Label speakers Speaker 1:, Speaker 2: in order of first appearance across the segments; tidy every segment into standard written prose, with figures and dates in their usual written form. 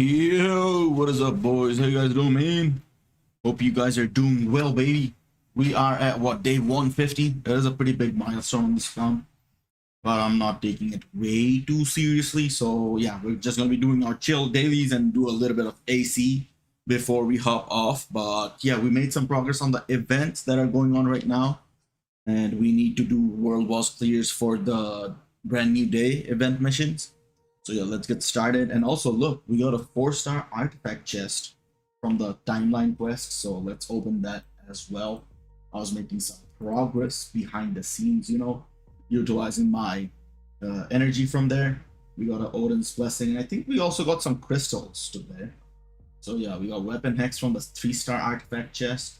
Speaker 1: Yo, what is up, boys? How you guys doing, man? Hope you guys are doing well, baby. We are at what, day 150? That is a pretty big milestone on this account, but I'm not taking it way too seriously. So yeah, we're just gonna be doing our chill dailies and do a little bit of AC before we hop off. But yeah, we made some progress on the events that are going on right now, and we need to do world boss clears for the brand new day event missions. So yeah, let's get started. And also look, we got a 4-star artifact chest from the timeline quest. So let's open that as well. I was making some progress behind the scenes, utilizing my energy from there. We got an Odin's Blessing, and I think we also got some crystals today. So yeah, we got Weapon Hex from the 3-star artifact chest.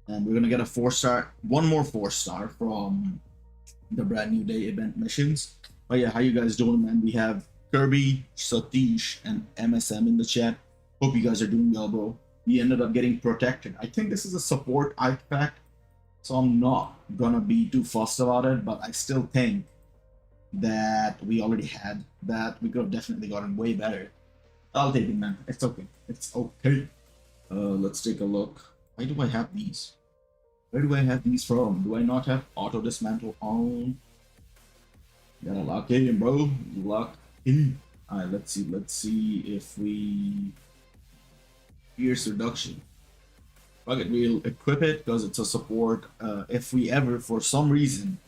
Speaker 1: And we're gonna get a 4-star, one more 4-star from the brand new day event missions. But yeah, how you guys doing, man? We have Kirby, Satish, and MSM in the chat. Hope you guys are doing well, bro. We ended up getting protected. I think this is a support artifact, so I'm not gonna be too fussed about it, but I still think that we already had that. We could have definitely gotten way better. I'll take it, man. It's okay. It's okay. Let's take a look. Why do I have these? Where do I have these from? Do I not have auto dismantle on? Gotta lock in, bro. Lock in. Alright, let's see. Let's see if we pierce reduction. Fuck it, we'll equip it because it's a support. If we ever, for some reason,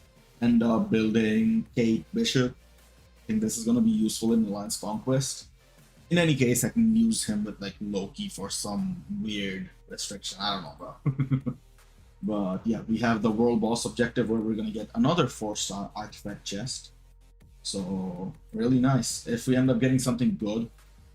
Speaker 1: end up building Kate Bishop, I think this is gonna be useful in Alliance Conquest. In any case, I can use him with like Loki for some weird restriction. I don't know, bro. But yeah, we have the world boss objective where we're gonna get another 4-star artifact chest. So really nice. If we end up getting something good,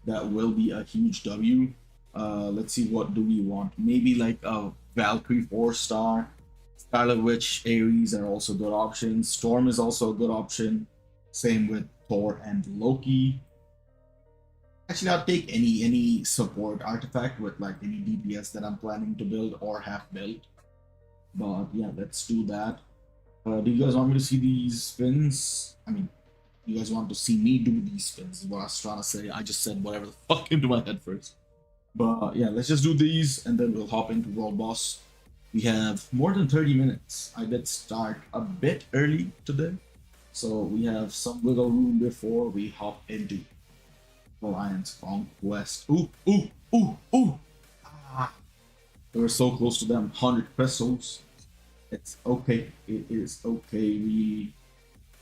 Speaker 1: that will be a huge W. Let's see, what do we want? Maybe like a Valkyrie 4-star. Scarlet Witch, Ares are also good options. Storm is also a good option. Same with Thor and Loki. Actually, I'll take any support artifact with like any DPS that I'm planning to build or have built. But yeah, let's do that. Do you guys want me to see these spins? I mean, you guys want to see me do these spins is what I was trying to say. I just said whatever the fuck into my head first. But yeah, let's just do these and then we'll hop into World Boss. We have more than 30 minutes. I did start a bit early today, so we have some wiggle room before we hop into Alliance Conquest. Ooh, ooh, ooh, ooh! Ah, we were so close to them. 100 crystals. It's okay. It is okay. We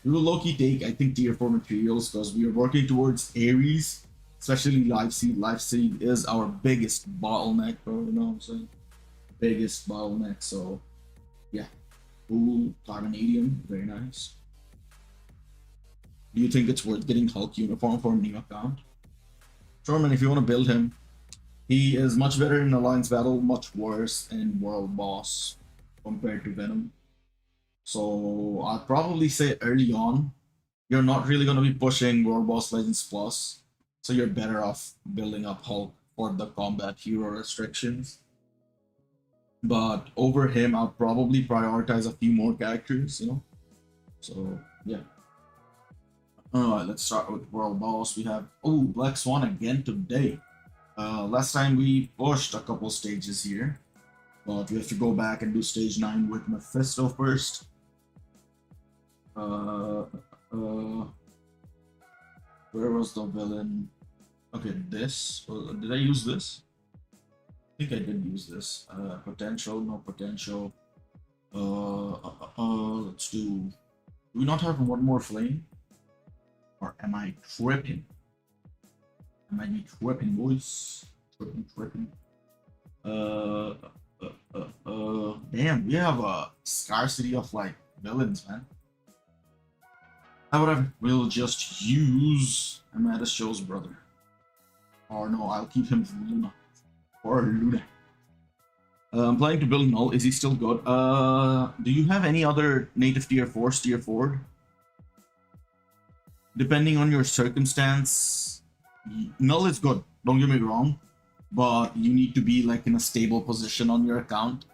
Speaker 1: will low-key take, I think, tier 4 materials because we are working towards Ares, especially Life Seed. Life Seed is our biggest bottleneck, bro. You know what I'm saying? Biggest bottleneck. So, yeah. Ooh, Carbonadium. Very nice. Do you think it's worth getting Hulk uniform for a new account? Sure, man, if you want to build him. He is much better in Alliance Battle, much worse in World Boss compared to Venom. So I'd probably say early on, you're not really going to be pushing World Boss Legends Plus, so you're better off building up Hulk for the combat hero restrictions. But over him, I'll probably prioritize a few more characters, So yeah. Alright, let's start with World Boss. We have Black Swan again today. Last time we pushed a couple stages here, but we have to go back and do stage 9 with Mephisto first. Where was the villain? Okay, this. Did I use this? I think I did use this. Potential, no potential. Let's do. Do we not have one more flame? Or am I tripping? I might be tripping, boys. Tripping. Damn, we have a scarcity of like villains, man. However, we'll just use Amanda Show's brother. Or no, I'll keep him from Luna. Or Luna. I'm planning to build Null. Is he still good? Do you have any other native tier 4 tier 4? Depending on your circumstance, Null is good, don't get me wrong, but you need to be like in a stable position on your account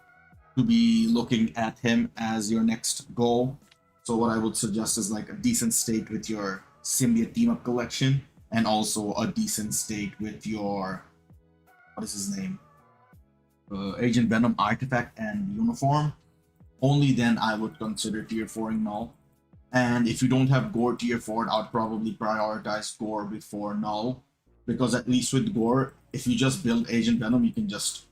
Speaker 1: to be looking at him as your next goal. So what I would suggest is like a decent state with your symbiote team up collection, and also a decent state with your, what is his name? Agent Venom artifact and uniform, only then I would consider tier 4ing null. And if you don't have Gore tier 4, I would probably prioritize Gore before null, because at least with Gore, if you just build Agent Venom, you can just,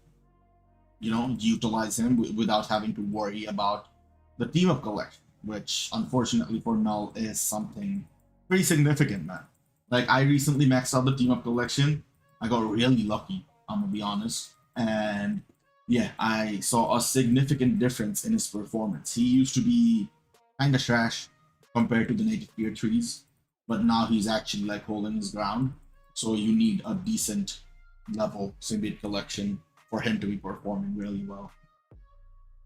Speaker 1: you know, utilize him without having to worry about the team up collection, which unfortunately for null is something pretty significant, man. Like, I recently maxed out the team up collection. I got really lucky, I'm gonna be honest. And yeah, I saw a significant difference in his performance. He used to be kind of trash compared to the native tier 3s, but now he's actually like holding his ground. So you need a decent level symbiote collection for him to be performing really well.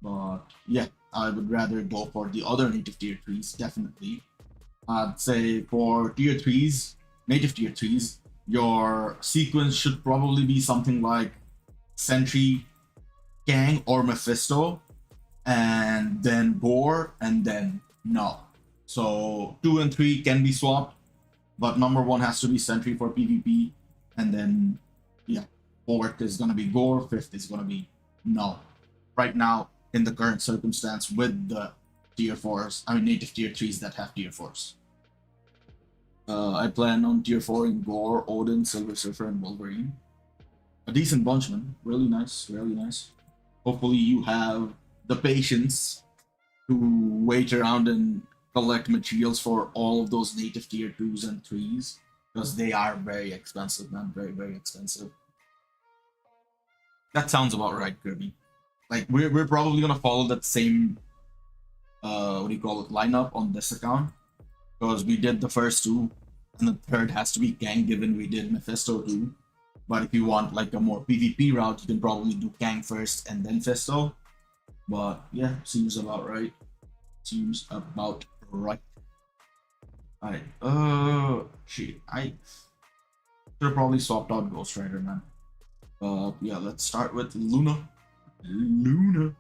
Speaker 1: But yeah, I would rather go for the other native tier 3s, definitely. I'd say for tier 3s, native tier 3s, your sequence should probably be something like Sentry, Kang, or Mephisto, and then Gore, and then Null. So 2 and 3 can be swapped, but number 1 has to be Sentry for PvP, and then yeah, 4th is gonna be Gore, 5th is gonna be Null. Right now, in the current circumstance, with the tier 4s, I mean native tier 3s that have tier 4s. I plan on tier 4 in Gore, Odin, Silver Surfer, and Wolverine. A decent bunch, man. Really nice, really nice. Hopefully you have the patience to wait around and collect materials for all of those native tier 2s and 3s, because they are very expensive, man. Very, very expensive. That sounds about right, Kirby. Like, we're probably gonna follow that same what do you call it, lineup on this account, because we did the first 2 and the 3rd has to be Kang, given we did Mephisto 2. But if you want like a more PvP route, you can probably do Kang first and then Mephisto. But yeah, seems about right. Seems about right. Alright, shit, I should have probably swapped out Ghost Rider, man. Yeah, let's start with Luna. Luna.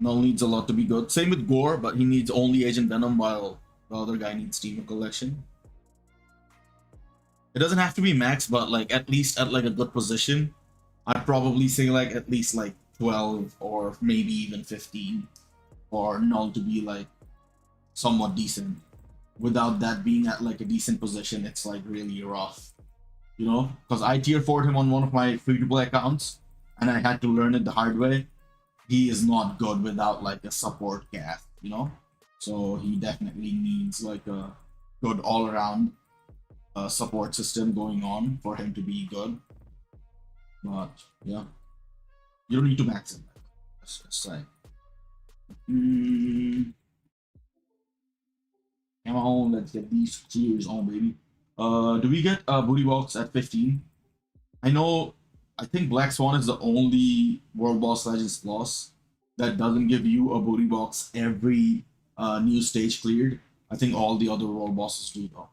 Speaker 1: Null needs a lot to be good. Same with Gore, but he needs only Agent Venom, while the other guy needs Team Collection. It doesn't have to be max, but like at least at like a good position. I'd probably say like at least like 12 or maybe even 15 for Null to be like somewhat decent. Without that being at like a decent position, it's like really rough, you know? Because I tier 4'd him on one of my free-to-play accounts, and I had to learn it the hard way. He is not good without like a support cast, you know? So he definitely needs like a good all-around support system going on for him to be good. But yeah, you don't need to max him. That's just like, come on, let's get these cheers on, baby. Do we get a booty box at 15? I know, I think Black Swan is the only World Boss Legends Plus that doesn't give you a booty box every new stage cleared. I think all the other World Bosses do though.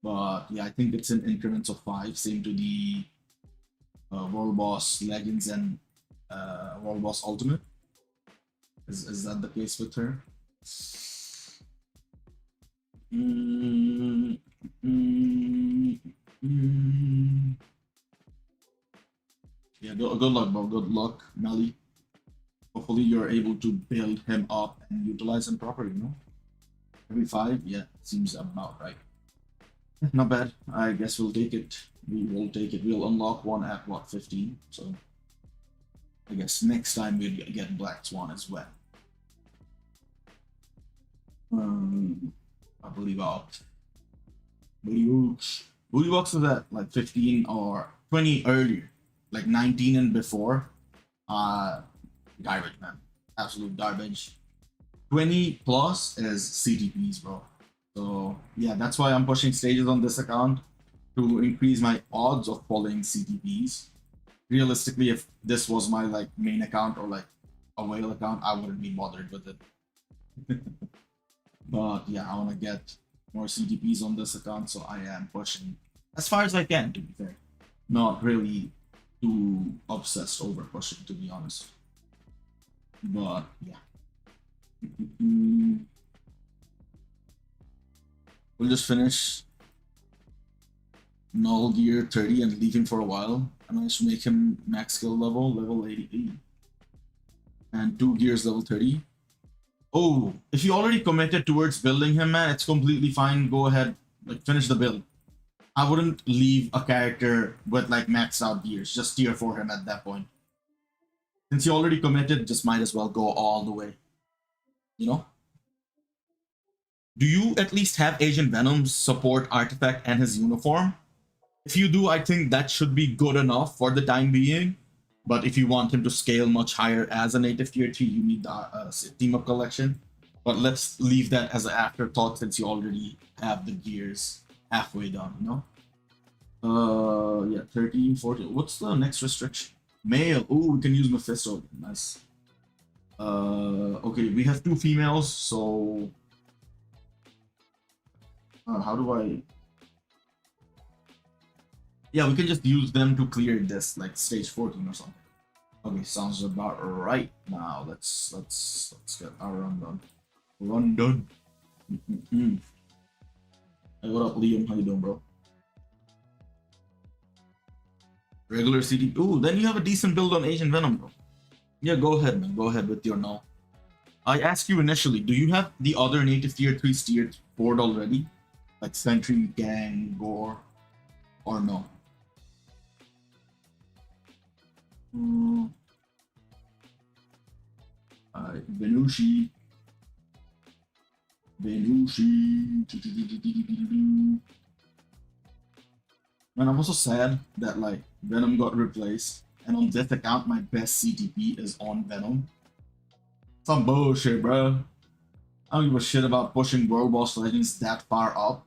Speaker 1: But yeah, I think it's in increments of 5, same to the World Boss Legends and World Boss Ultimate. Is that the case with her? Yeah, good luck, bro. Good luck, Melly. Hopefully you're able to build him up and utilize him properly, you know? Every 5? Yeah, seems about right. Not bad. I guess we'll take it. We will take it. We'll unlock one at what, 15? So I guess next time we'll get Black Swan as well. I believe out. Booty box is at like 15 or 20 earlier, like 19 and before. Garbage, man. Absolute garbage. 20 plus is CTPs, bro. So yeah, that's why I'm pushing stages on this account, to increase my odds of pulling CTPs. Realistically, if this was my like main account or like a whale account, I wouldn't be bothered with it. But yeah, I want to get more CTPs on this account, so I am pushing as far as I can, to be fair. Not really too obsessed over pushing, to be honest. But yeah. We'll just finish Null Gear 30 and leave him for a while. And I should make him max skill level 88. And 2 gears level 30. Oh, if you already committed towards building him, man, it's completely fine. Go ahead, like finish the build. I wouldn't leave a character with like maxed out gears. Just tier for him at that point. Since you already committed, just might as well go all the way. You know? Do you at least have Agent Venom's support artifact and his uniform? If you do, I think that should be good enough for the time being. But if you want him to scale much higher as a native tier 3, you need the team up collection. But let's leave that as an afterthought since you already have the gears halfway done, you know? Yeah, 13, 14. What's the next restriction? Male. Oh, we can use Mephisto. Nice. Okay, we have 2 females, so how do I? Yeah, we can just use them to clear this, like stage 14 or something. Okay, sounds about right. Now let's get our run done. Run done. Hey, what up, Liam? How you doing, bro? Regular CD. Ooh, then you have a decent build on Agent Venom, bro. Yeah, go ahead, man. Go ahead with your null. I asked you initially, do you have the other native tier 3 tiered board already? Like Sentry, Gang, Gore, or no? Benushi. Man, I'm also sad that like Venom got replaced, and on this account, my best CTP is on Venom. Some bullshit, bro. I don't give a shit about pushing World Boss Legends that far up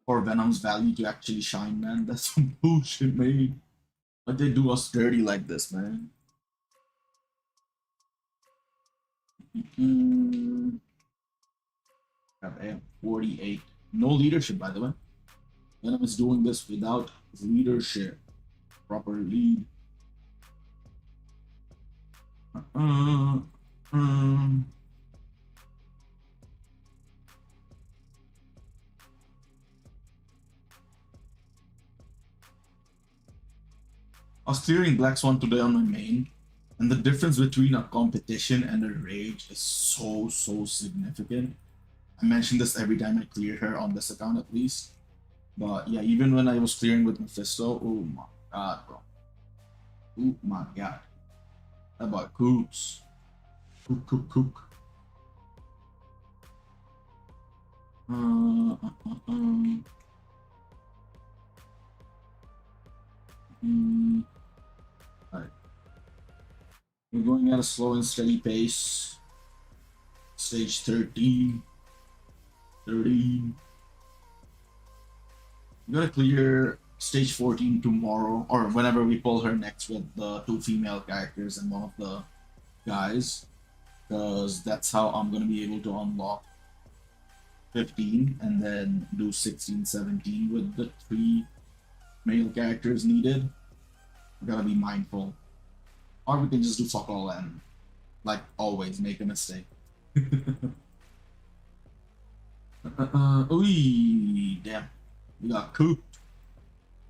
Speaker 1: for Venom's value to actually shine, man. That's some bullshit, man. But they do us dirty like this, man. Goddamn, 48. No leadership, by the way. Venom is doing this without leadership. Proper lead. I was clearing Black Swan today on my main, and the difference between a competition and a rage is so significant. I mention this every time I clear her on this account at least. But yeah, even when I was clearing with Mephisto, oh my god, bro. Oh my god. How about cooks? Cook. Alright. We're going at a slow and steady pace. Stage 13. 13. We gotta clear stage 14 tomorrow, or whenever we pull her next with the 2 female characters and one of the guys, because that's how I'm gonna be able to unlock 15 and then do 16, 17 with the 3 male characters needed. We gotta be mindful. Or we can just do fuck all and, like always, make a mistake. Ooh, damn. We got cooped.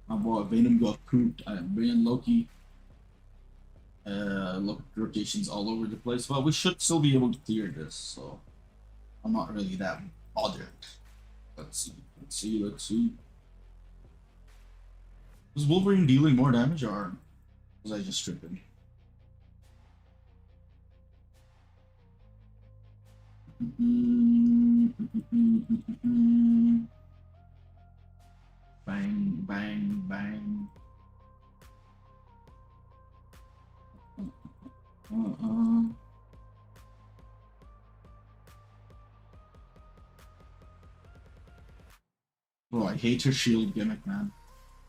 Speaker 1: My boy Venom got cooped. Brian Loki. Look, rotations all over the place. But we should still be able to clear this, so I'm not really that bothered. Let's see. Was Wolverine dealing more damage, or was I just tripping? Bang, bang, bang. Bro, I hate her shield gimmick, man.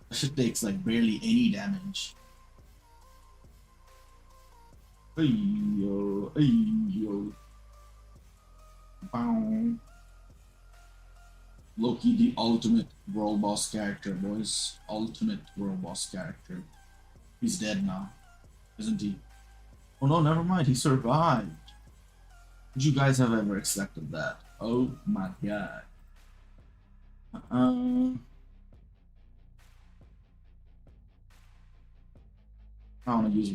Speaker 1: That shit takes like barely any damage. Ayo. Bow. Loki, the ultimate world boss character, boys. Ultimate world boss character. He's dead now, isn't he? Oh no, never mind. He survived. Would you guys have ever expected that? Oh my god. I want to use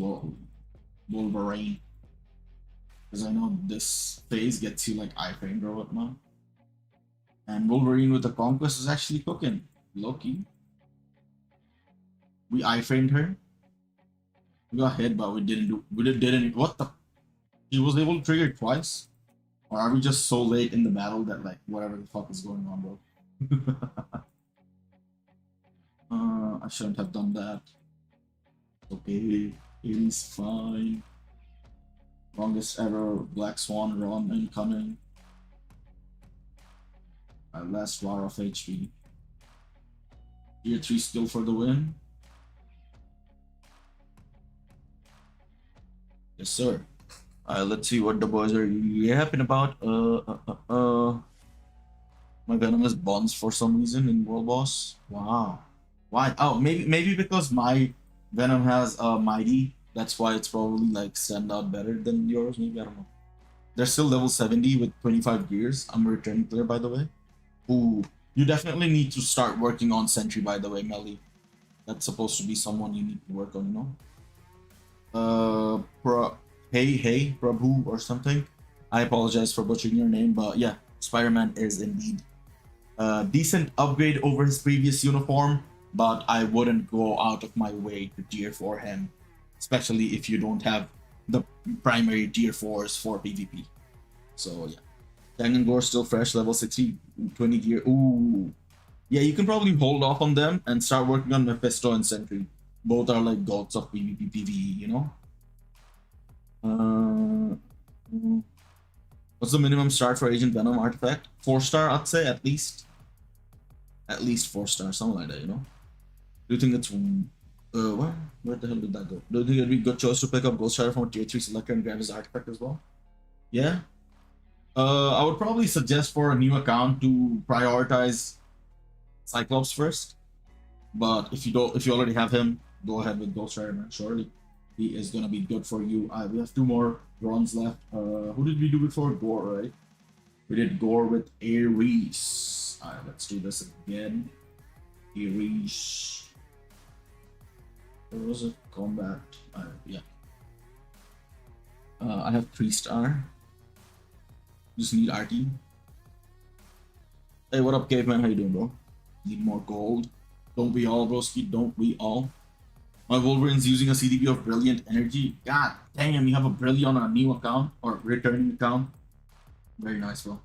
Speaker 1: Wolverine because I know this phase gets you like iframed or whatnot. And Wolverine with the Conquest is actually cooking. Loki. We iframed her. We got hit, but we didn't. What the? He was able to trigger it twice? Or are we just so late in the battle that like whatever the fuck is going on, bro? I shouldn't have done that. Okay, it is fine. Longest ever Black Swan run incoming. Last bar of HP. Tier 3 skill for the win. Yes, sir. Let's see what the boys are yapping about. My Venomous bonds for some reason in World Boss. Wow. Why? Oh, maybe because my Venom has Mighty. That's why it's probably like stand out better than yours. Maybe I don't know. They're still level 70 with 25 gears. I'm a returning player, by the way. Ooh, you definitely need to start working on Sentry, by the way, Melly. That's supposed to be someone you need to work on, you know? Hey, Prabhu or something. I apologize for butchering your name, but yeah, Spider-Man is indeed a decent upgrade over his previous uniform, but I wouldn't go out of my way to tier 4 him, especially if you don't have the primary tier 4s for PvP. So yeah. Tangan Gore still fresh, level 60, 20 gear. Ooh. Yeah, you can probably hold off on them and start working on Mephisto and Sentry. Both are like goats of PvP, PvE, you know? What's the minimum start for Agent Venom artifact? 4-star, I'd say, at least. At least 4-star, something like that, you know? Do you think it's... what? Where the hell did that go? Do you think it'd be a good choice to pick up Ghost Rider from a tier 3 selector and grab his artifact as well? Yeah? I would probably suggest for a new account to prioritize Cyclops first. But if you already have him, go ahead with Ghost Rider, man. Surely he is gonna be good for you. We have 2 more runs left. Who did we do before? Gore, right? We did Gore with Ares. Alright, let's do this again. Ares. Where was it? Combat. Yeah. I have 3-star. Just need RT. Hey, what up, caveman? How you doing, bro? Need more gold. Don't we all, broski? Don't we all? My Wolverine's using a CDB of Brilliant Energy. God damn, you have a Brilliant on a new account or returning account. Very nice, bro.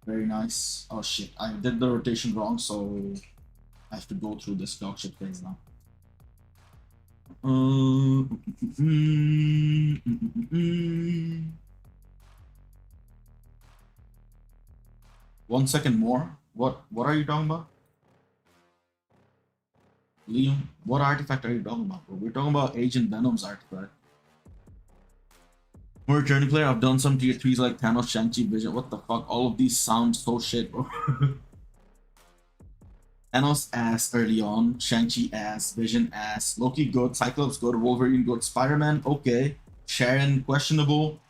Speaker 1: Very nice. Oh shit, I did the rotation wrong, so I have to go through this dog shit phase now. 1 second more? What are you talking about? Liam, what artifact are you talking about, bro? We're talking about Agent Venom's artifact. More returning player, I've done some tier 3s like Thanos, Shang-Chi, Vision. What the fuck? All of these sound so shit, bro. Thanos ass early on, Shang-Chi ass, Vision ass, Loki good, Cyclops good, Wolverine good, Spider-Man okay, Sharon questionable.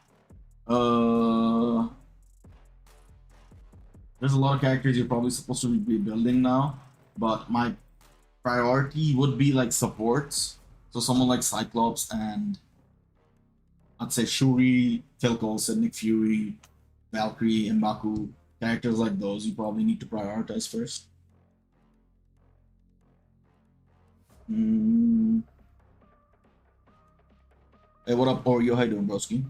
Speaker 1: There's a lot of characters you're probably supposed to be building now, but my priority would be like supports. So someone like Cyclops and I'd say Shuri, Phil Coulson, Nick Fury, Valkyrie, M'Baku, characters like those you probably need to prioritize first. Hey, what up, Oreo? How you doing, broski?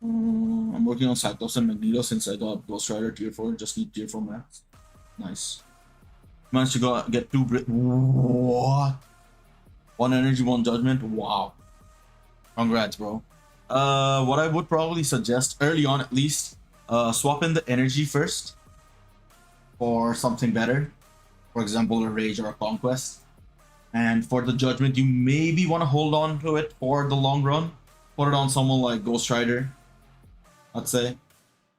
Speaker 1: I'm working on Cyclops and Magneto since I got Ghost Rider tier 4. Just need tier 4 max. Nice. Managed to get 2 what? 1 energy, 1 judgment. Wow. Congrats, bro. What I would probably suggest early on, at least, swap in the energy first for something better. For example, a rage or a conquest. And for the judgment, you maybe want to hold on to it for the long run. Put it on someone like Ghost Rider, I'd say.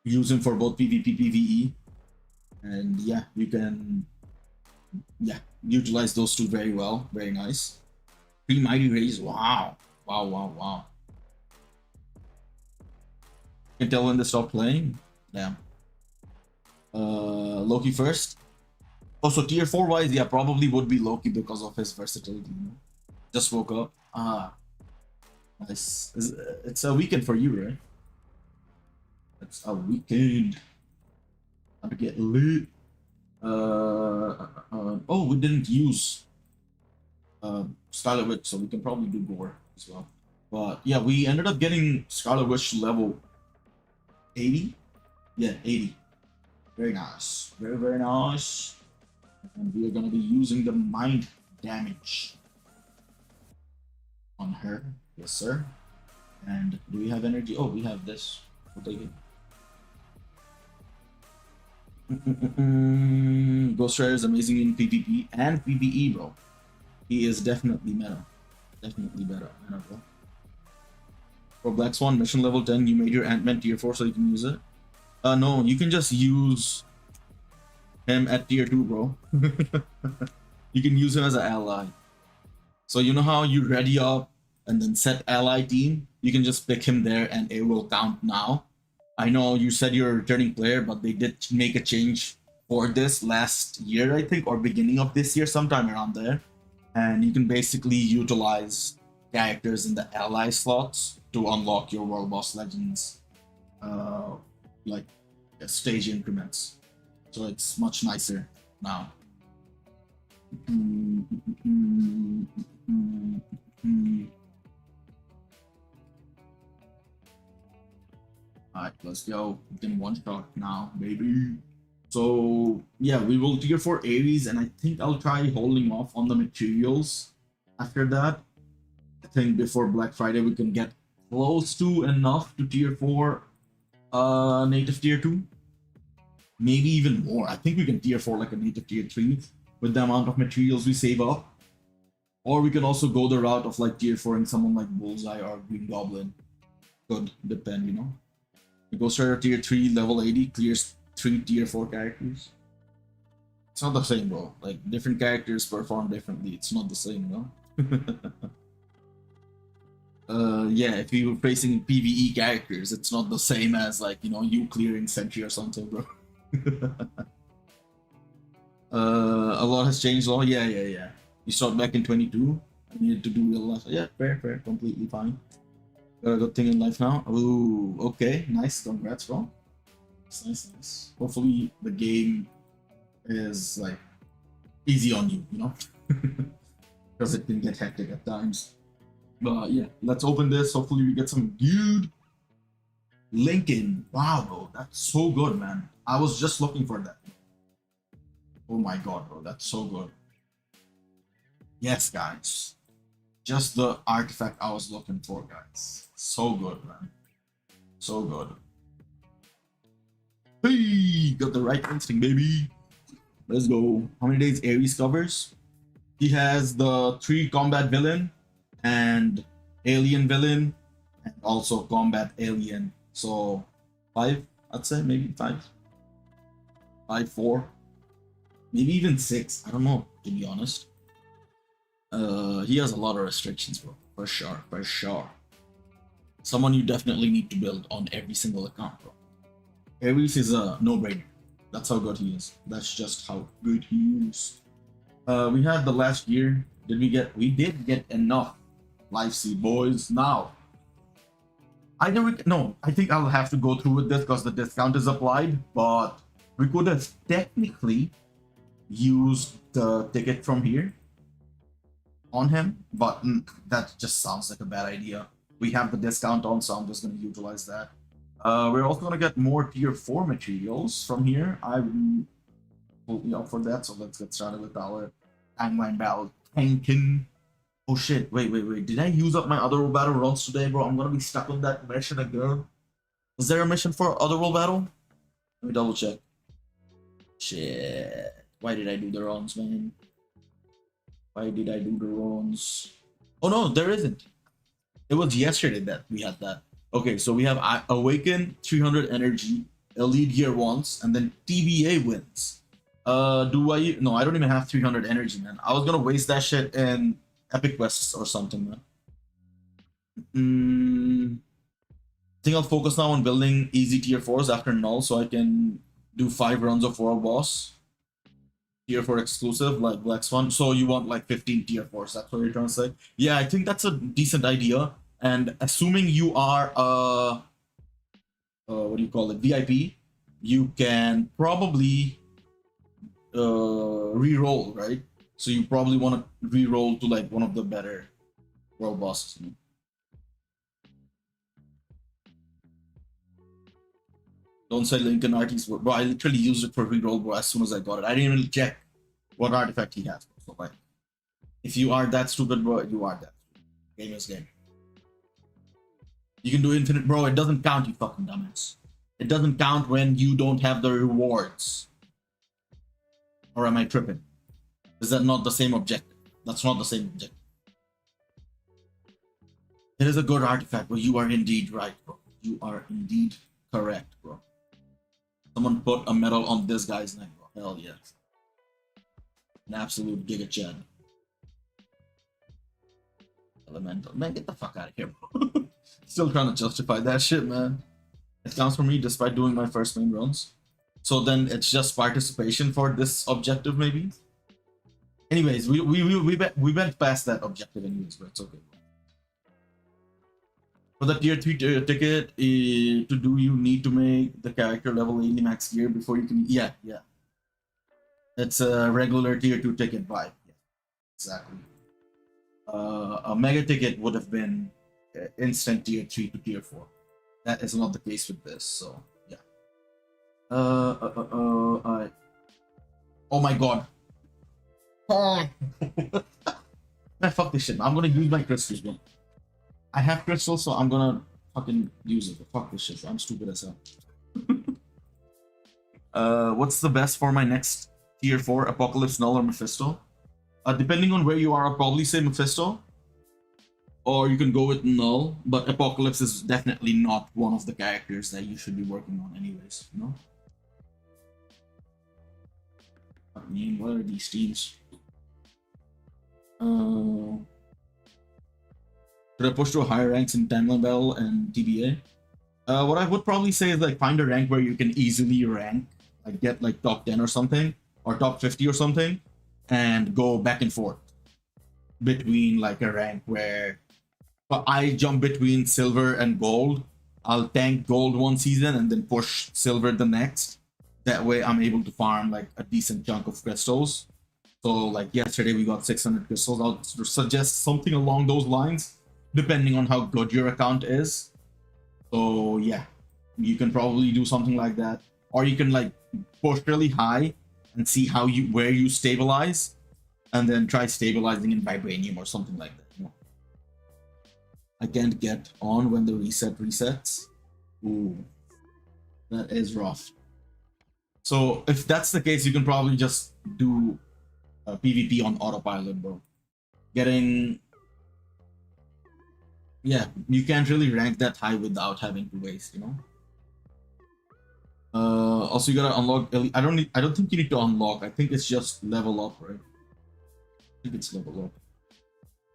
Speaker 1: Use him for both PvP, PvE. And yeah, you can utilize those 2 very well. Very nice. 3 mighty rays. Wow. Wow. You can tell when they stop playing. Damn. Loki first. Also, tier 4 wise, yeah, probably would be Loki because of his versatility. You know? Just woke up. Ah, nice. It's a weekend for you, right? It's a weekend. Time to get lit. Oh, we didn't use Scarlet Witch, so we can probably do Gore as well. But yeah, we ended up getting Scarlet Witch level 80. Yeah, 80. Very nice. Very, very nice. And we are going to be using the mind damage on her. Yes, sir. And do we have energy? Oh, we have this. We'll take it. Ghost Rider is amazing in PvP and PvE, bro. He is definitely meta. Definitely meta, bro. For Black Swan, mission level 10, you made your Ant-Man tier 4 so you can use it. No, you can just use him at tier 2, bro. You can use him as an ally. So you know how you ready up and then set ally team? You can just pick him there and it will count now. I know you said you're a returning player, but they did make a change for this last year, I think, or beginning of this year, sometime around there. And you can basically utilize characters in the ally slots to unlock your World Boss Legends, like stage increments. So it's much nicer now. Alright, let's go. In one shot now, baby. So yeah, we will tier 4 Ares, and I think I'll try holding off on the materials after that. I think before Black Friday we can get close to enough to tier 4 native tier 2. Maybe even more. I think we can tier 4 like a native tier 3 with the amount of materials we save up. Or we can also go the route of like tier 4ing someone like Bullseye or Green Goblin. Could depend, you know. Ghost Rider tier 3 level 80 clears 3 tier 4 characters. It's not the same, bro. Like, different characters perform differently. It's not the same, no? Yeah, if you were facing PvE characters, it's not the same as, like, you know, you clearing Sentry or something, bro. A lot has changed, though. Yeah. You start back in 22. I needed to do real life. Yeah, fair. Completely fine. Got a good thing in life now. Ooh, okay. Nice. Congrats, bro. Nice. Hopefully the game is like easy on you, you know? Because it can get hectic at times. But yeah, let's open this. Hopefully we get some dude. Lincoln. Wow, bro. That's so good, man. I was just looking for that. Oh my god, bro. That's so good. Yes, guys. Just the artifact I was looking for, guys. So good, man. So good. Hey, got the right instinct, baby. Let's go. How many days Ares covers? He has the 3 combat villain and alien villain and also combat alien. So 5, I'd say, maybe 5. 5, 4. Maybe even 6. I don't know, to be honest. He has a lot of restrictions, bro. For sure. Someone you definitely need to build on every single account, bro. Ares is a no-brainer. That's how good he is. That's just how good he is. We had the last year. We did get enough life seed, boys. Now, I think I'll have to go through with this because the discount is applied, but we could have technically used the ticket from here on him, but that just sounds like a bad idea. We have the discount on, so I'm just going to utilize that. We're also going to get more tier 4 materials from here. I'm totally up for that, so let's get started with our Angline Battle Tankin. Oh shit, wait. Did I use up my Otherworld Battle runs today, bro? I'm going to be stuck on that mission again. Is there a mission for Otherworld Battle? Let me double check. Shit. Why did I do the runs, man? Why did I do the runs? Oh no, there isn't. It was yesterday that we had that. Okay, so we have Awaken, 300 energy, Elite Gear once, and then TBA wins. No, I don't even have 300 energy, man. I was gonna waste that shit in Epic Quests or something, man. I think I'll focus now on building easy tier 4s after null so I can do 5 runs of World Boss. Tier 4 exclusive, like Black Swan. So you want like 15 tier 4s, that's what you're trying to say? Yeah, I think that's a decent idea. And assuming you are what do you call it, VIP, you can probably re-roll, right? So you probably want to re-roll to like one of the better world bosses. You know? Don't say Lincoln Artie's work, bro. I literally used it for re-roll, bro, as soon as I got it. I didn't even check what artifact he has. So like, if you are that stupid, bro, you are that stupid. Game is game. You can do infinite, bro. It doesn't count, you fucking dumbass. It doesn't count when you don't have the rewards. Or am I tripping? Is that not the same objective? That's not the same objective. It is a good artifact, bro. You are indeed right, bro. You are indeed correct, bro. Someone put a medal on this guy's neck, bro. Hell yeah. An absolute giga chad. Elemental. Man, get the fuck out of here, bro. Still trying to justify that shit, man. It counts for me despite doing my first main runs. So then it's just participation for this objective, maybe? Anyways, we went past that objective anyways, but it's okay. For the tier 3 ticket, to do, you need to make the character level 80 max gear before you can... Yeah. It's a regular tier 2 ticket vibe. Yeah, exactly. A mega ticket would have been instant tier 3 to tier 4. That is not the case with this, so yeah. Oh my god. Man, fuck this shit, man. I'm gonna use my crystals, bro. I have crystals, so I'm gonna fucking use it. Fuck this shit, bro. I'm stupid as hell. What's the best for my next tier 4? Apocalypse, Null, or Mephisto? Depending on where you are, I'll probably say Mephisto. Or you can go with Null, but Apocalypse is definitely not one of the characters that you should be working on anyways, you know? I mean, what are these teams? Should I push to higher ranks in Timeline Battle and TBA? What I would probably say is like find a rank where you can easily rank, like get like top 10 or something, or top 50 or something, and go back and forth between like a rank where I jump between silver and gold. I'll tank gold one season and then push silver the next. That way I'm able to farm like a decent chunk of crystals. So like yesterday we got 600 crystals. I'll suggest something along those lines, depending on how good your account is. So yeah, you can probably do something like that. Or you can like push really high and see how where you stabilize, and then try stabilizing in Vibranium or something like that. You know? I can't get on when the reset resets. Ooh, that is rough. So if that's the case, you can probably just do PvP on autopilot, bro. Yeah, you can't really rank that high without having to waste, you know. Also, you gotta unlock. I don't think you need to unlock. I think it's just level up, right? I think it's level up.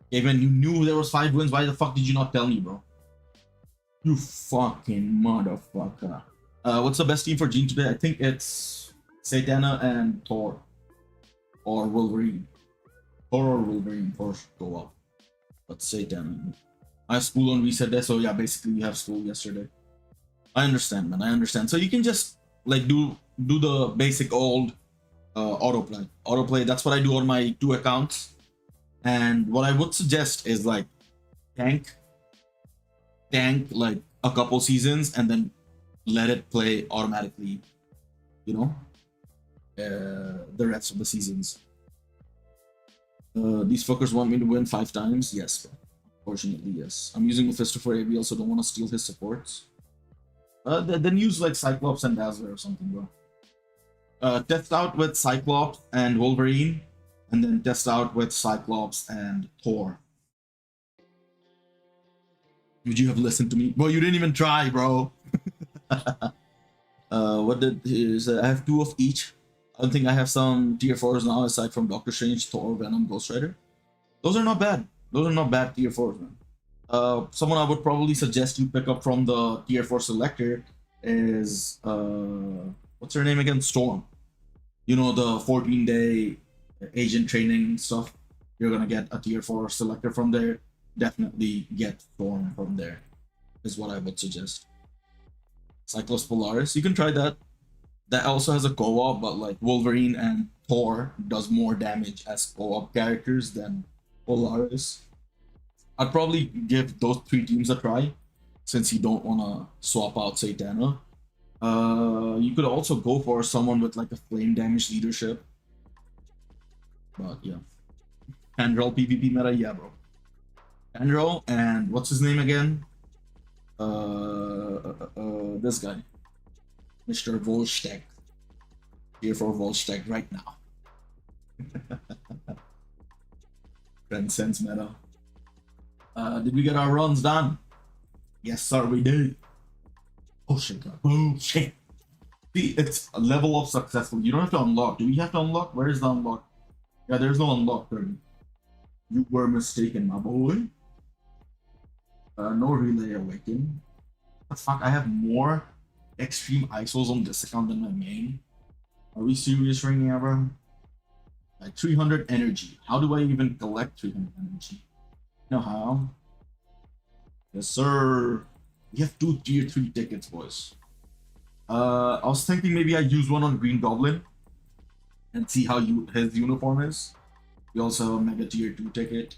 Speaker 1: Okay, when you knew there was 5 wins, why the fuck did you not tell me, bro? You fucking motherfucker. What's the best team for Gene today? I think it's Satana and Thor. Or Wolverine. Thor or Wolverine. Thor should go up. But Satana. I have school on reset day, so yeah, basically we have school yesterday. I understand, man. I understand. So you can just like do the basic old autoplay. Autoplay, that's what I do on my 2 accounts. And what I would suggest is like tank like a couple seasons and then let it play automatically, you know, the rest of the seasons. These fuckers want me to win 5 times? Yes, bro. Fortunately, yes. I'm using Mephisto for AB, also don't want to steal his supports. Then use like Cyclops and Dazzler or something, bro. Test out with Cyclops and Wolverine, and then test out with Cyclops and Thor. Would you have listened to me? Bro, you didn't even try, bro. What did is I have 2 of each. I don't think I have some tier 4s now aside from Doctor Strange, Thor, Venom, Ghost Rider. Those are not bad. Those are not bad tier 4s, man. Someone I would probably suggest you pick up from the tier 4 selector is what's her name again? Storm. You know, the 14-day agent training stuff. You're gonna get a tier 4 selector from there. Definitely get Storm from there, is what I would suggest. Cyclos Polaris, you can try that. That also has a co-op, but like Wolverine and Thor does more damage as co-op characters than Polaris. I'd probably give those 3 teams a try, since you don't want to swap out Satana. You could also go for someone with like a flame damage leadership. But yeah. Androl PvP meta, yeah, bro. Androl and what's his name again? This guy. Mr. Volstagg. Here for Volstagg right now. Transcends meta. Did we get our runs done? Yes, sir, we did. Oh shit, God. Oh shit. See, it's a level of successful. You don't have to unlock. Do we have to unlock? Where is the unlock? Yeah, there's no unlock, Kirby. You were mistaken, my boy. No relay awaken. What the fuck? I have more extreme ISOs on this account than my main. Are we serious right now, bro? Like 300 energy. How do I even collect 300 energy? You know how? Yes, sir. We have 2 tier 3 tickets, boys. I was thinking maybe I use one on Green Goblin and see how his uniform is. We also have a mega tier 2 ticket.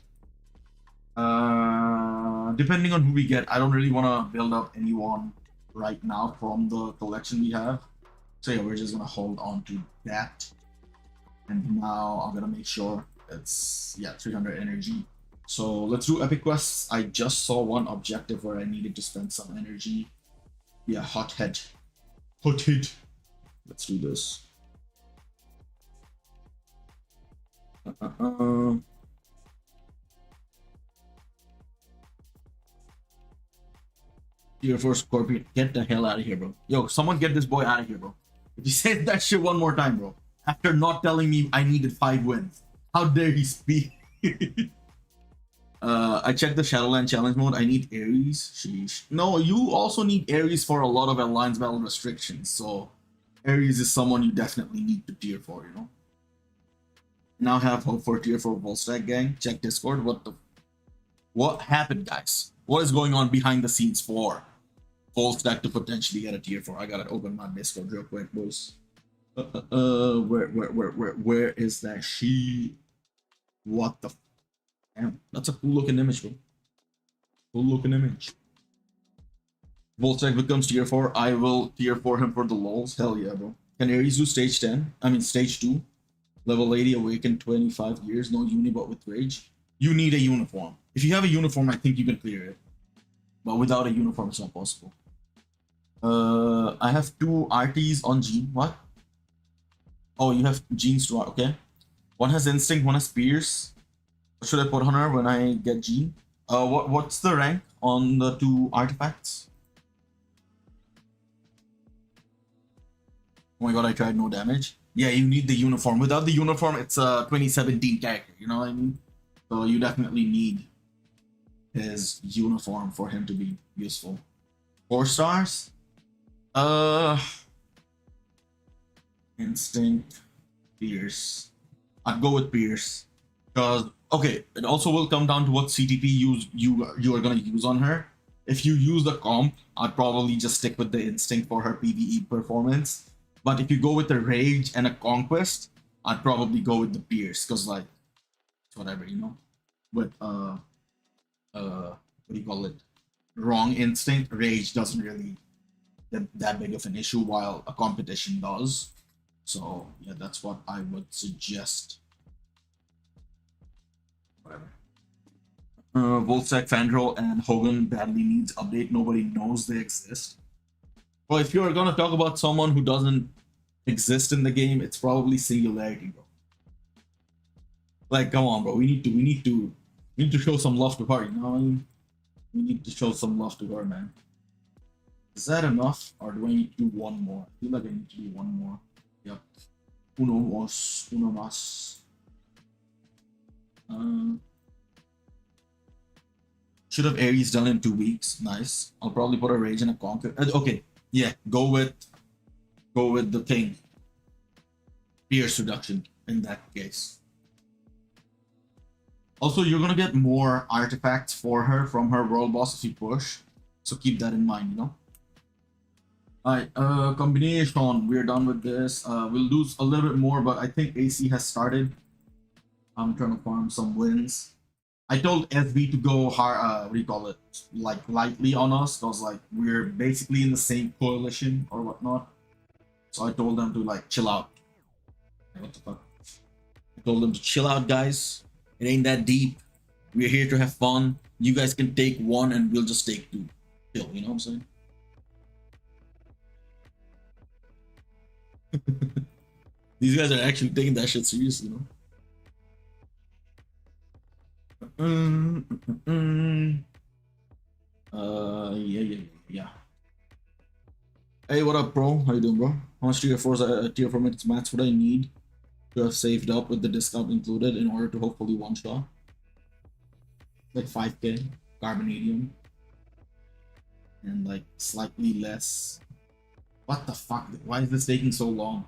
Speaker 1: Depending on who we get, I don't really want to build up anyone right now from the collection we have. So yeah, we're just gonna hold on to that. And now I'm gonna make sure it's 300 energy. So let's do epic quests. I just saw one objective where I needed to spend some energy. Yeah, hothead. Hothead. Let's do this. Tier 4 Scorpion. Get the hell out of here, bro. Yo, someone get this boy out of here, bro. If you say that shit one more time, bro. After not telling me I needed 5 wins. How dare he speak? I checked the Shadowland challenge mode. I need Ares. Sheesh. No, you also need Ares for a lot of Alliance battle restrictions. So Ares is someone you definitely need to tier 4, you know. Now have hope for tier 4 Volstagg gang. Check Discord. What happened, guys? What is going on behind the scenes for Volstagg to potentially get a tier 4? I gotta open my Discord real quick, boys. Where is that she? What the? Damn, that's a cool looking image, bro. Cool looking image. Volstagg becomes tier 4. I will tier 4 him for the lols. Hell yeah, bro. Can Ares do stage 10? I mean stage 2. Level 80 awaken 25 years. No uni but with rage. You need a uniform. If you have a uniform, I think you can clear it. But without a uniform, it's not possible. I have 2 RTs on Jean. What? Oh, you have Jeans too. Okay. One has instinct, one has Pierce. What should I put on her when I get Jean? What's the rank on the 2 artifacts? Oh my god, I tried no damage. Yeah, you need the uniform. Without the uniform, it's a 2017 character. You know what I mean? So you definitely need his uniform for him to be useful. 4 stars? Instinct, Pierce. I'd go with Pierce. Because, okay, it also will come down to what CTP you are going to use on her. If you use the comp, I'd probably just stick with the instinct for her PvE performance. But if you go with the rage and a conquest, I'd probably go with the Pierce. Because, like, whatever, you know? With, what do you call it? Wrong instinct, rage doesn't really get that big of an issue, while a competition does. So, yeah, that's what I would suggest. Whatever. Volstagg, Fandral, and Hogan badly needs update. Nobody knows they exist. Well, if you're gonna talk about someone who doesn't exist in the game, it's probably Singularity, bro. Like, come on, bro. We need to show some love to her, you know what I mean? We need to show some love to her, man. Is that enough, or do I need to do one more? I feel like I need to do one more. Yep. Uno más. Should have Ares done in 2 weeks. Nice. I'll probably put a rage and a conquer. Okay, yeah. Go with go with the thing. Pierce reduction in that case. Also, you're gonna get more artifacts for her from her world boss if you push. So keep that in mind, you know. Alright, combination. We're done with this. We'll lose a little bit more, but I think AC has started. I'm trying to farm some wins. I told SV to go hard, what do you call it? Like lightly on us, because like we're basically in the same coalition or whatnot. So I told them to like chill out. What the fuck? I told them to chill out, guys. It ain't that deep. We're here to have fun. You guys can take one and we'll just take two. Chill, you know what I'm saying? These guys are actually taking that shit seriously, you know? Yeah. Hey, what up, bro? How you doing, bro? How much tier 4 tier 4 minutes max would I need to have saved up with the discount included in order to hopefully one shot? Like 5k carbonadium and like slightly less. What the fuck? Why is this taking so long?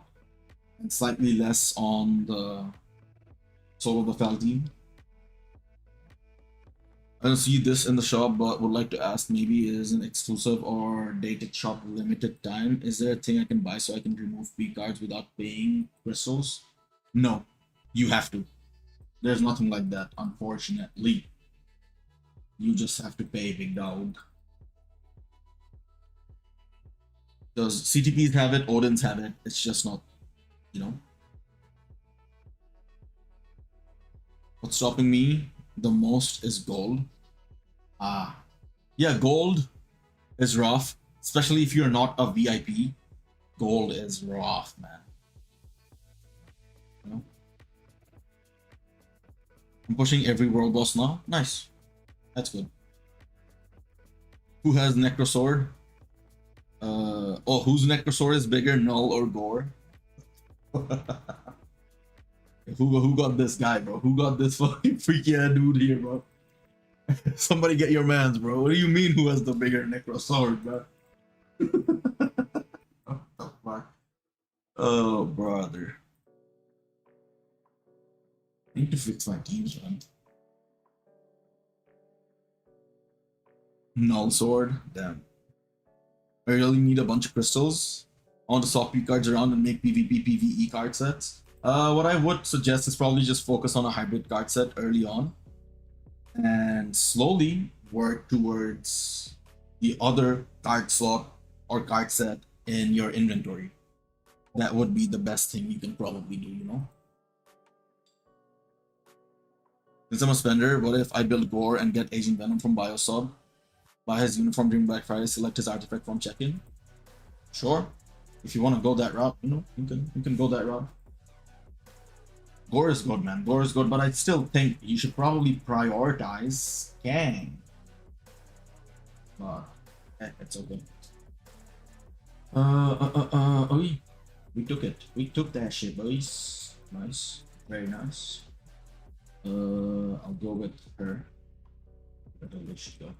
Speaker 1: And slightly less on the Soul of the Felty. I don't see this in the shop, but would like to ask, maybe it is an exclusive or dated shop limited time. Is there a thing I can buy so I can remove P cards without paying crystals? No, you have to. There's nothing like that, unfortunately. You just have to pay, big dog. Because CTPs have it, Odins have it. It's just not, you know. What's stopping me the most is gold. Yeah, gold is rough, especially if you're not a VIP. Gold is rough, man. You know? I'm pushing every world boss now. Nice. That's good. Who has Necro Sword? Oh, whose Necro Sword is bigger, Null or Gore? Who got this guy, bro? Who got this fucking freaky ass dude here, bro? Somebody get your mans, bro. What do you mean who has the bigger Necro Sword, bro? What the fuck? Oh, brother. I need to fix my teams, man. Null Sword? Damn. I really need a bunch of crystals. I want to swap P cards around and make PvP PvE card sets. What I would suggest is probably just focus on a hybrid card set early on and slowly work towards the other card slot or card set in your inventory. That would be the best thing you can probably do, you know? Since I'm a spender, what if I build Gore and get Aging Venom from Biosub? Buy his uniform during Black Friday, select his artifact from check-in? Sure. If you want to go that route, you know, you can go that route. Gore is good, man. Gore is good, but I still think you should probably prioritize Kang. But it's okay. Oh, we took it. We took that shit, boys. Nice, very nice. I'll go with her. Where she go?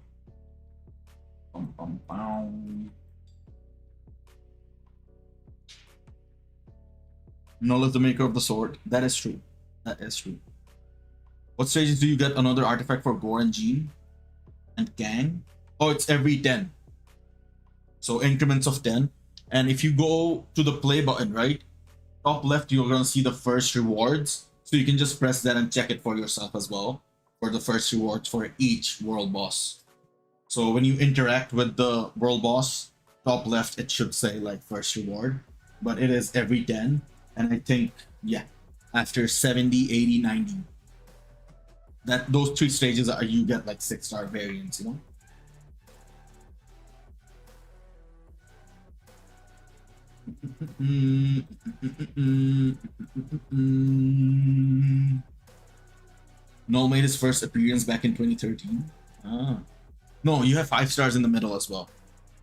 Speaker 1: Null is the maker of the sword. That is true. That is true. What stages do you get another artifact for Gore and Jean? And Kang? Oh, it's every 10. So increments of 10. And if you go to the play button, right? Top left, you're gonna see the first rewards. So you can just press that and check it for yourself as well. For the first rewards for each world boss. So when you interact with the world boss, top left, it should say like first reward. But it is every 10. And I think, yeah, after 70, 80, 90, that those 3 stages are you get like 6-star variants, you know? Null made his first appearance back in 2013. No, you have 5 stars in the middle as well.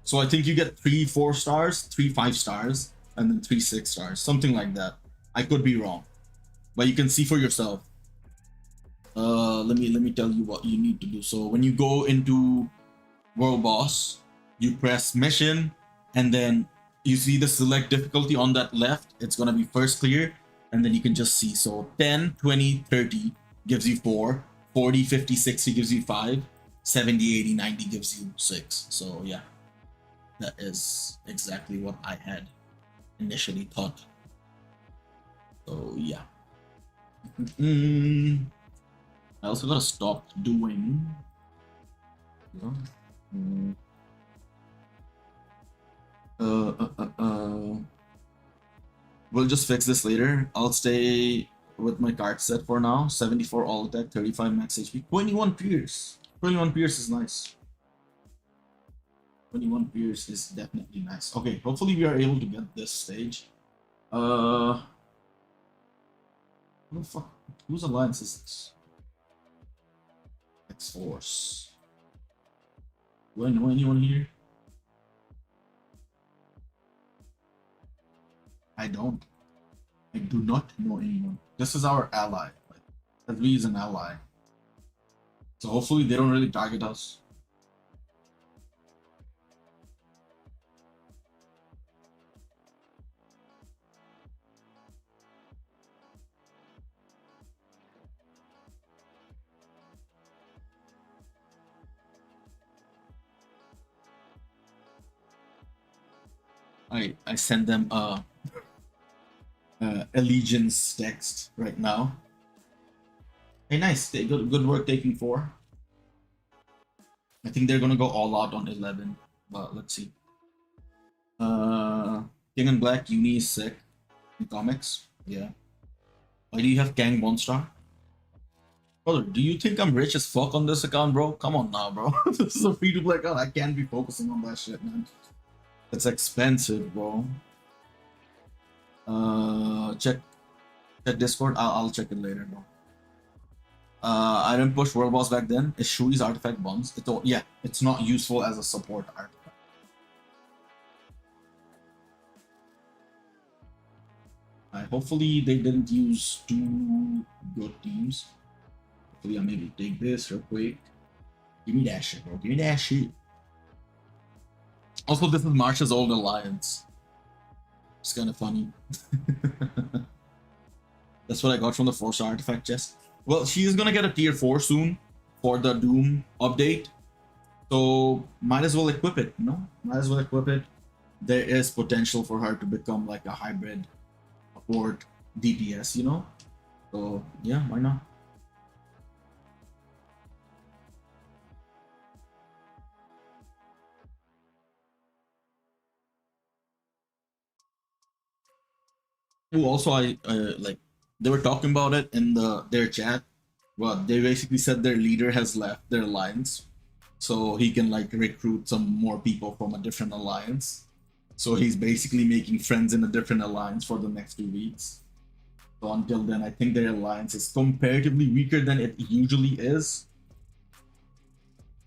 Speaker 1: So I think you get 3 4 stars, 3 5 stars, and then 3 6 stars, something like that. I could be wrong, but you can see for yourself. Let me tell you what you need to do. So when you go into World Boss, you press Mission, and then you see the select difficulty on that left, it's going to be first clear, and then you can just see. So 10, 20, 30 gives you 4, 40, 50, 60 gives you 5, 70, 80, 90 gives you 6. So yeah, that is exactly what I had initially thought. So yeah. I also gotta stop doing. We'll just fix this later. I'll stay with my card set for now. 74 all attack, 35 max HP, 21 pierce. 21 pierce is nice. 21 pierce is definitely nice. Okay, hopefully we are able to get this stage. What the fuck? Whose alliance is this? X-Force. Do I know anyone here? I don't. I do not know anyone. This is our ally. Like, SV is an ally. So hopefully they don't really target us. I send them allegiance text right now. Hey, nice. Good work taking 4. I think they're gonna go all out on 11, but let's see. King and Black Uni is sick in comics. Yeah. Why do you have Kang Monster? Brother, do you think I'm rich as fuck on this account, bro? Come on now, bro. This is a free-to-play account. I can't be focusing on that shit, man. It's expensive, bro. Check Discord. I'll check it later, bro. I didn't push World Boss back then. Is Shui's artifact bombs? Yeah, it's not useful as a support artifact. Hopefully they didn't use 2 good teams. Hopefully I'm able to take this real quick. Give me that shit, bro. Give me that shit. Also, this is Marsha's old alliance. It's kind of funny. That's what I got from the Force artifact chest. Well, she is gonna get a tier 4 soon for the Doom update. So might as well equip it, you know? Might as well equip it. There is potential for her to become like a hybrid support DPS, you know? So yeah, why not? Ooh, also, I like they were talking about it in their chat. Well, they basically said their leader has left their alliance, so he can like recruit some more people from a different alliance. So he's basically making friends in a different alliance for the next 2 weeks. So until then, I think their alliance is comparatively weaker than it usually is.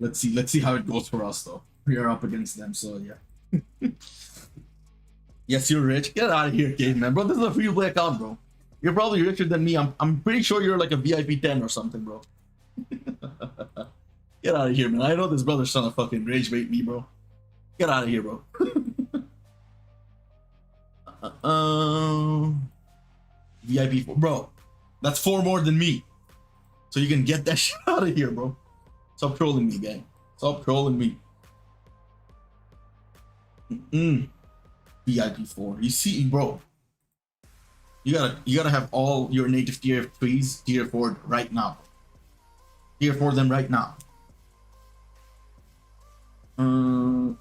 Speaker 1: Let's see how it goes for us though. We are up against them, so yeah. Yes, you're rich. Get out of here, caveman, bro. This is a free play account, bro. You're probably richer than me. I'm pretty sure you're like a VIP 10 or something, bro. Get out of here, man. I know this brother's trying to fucking rage bait me, bro. Get out of here, bro. VIP 4, bro. That's 4 more than me. So you can get that shit out of here, bro. Stop trolling me, gang. Stop trolling me. VIP 4. You see, bro. You gotta have all your native tier 3s tier 4 right now. Tier 4 them right now. Alright.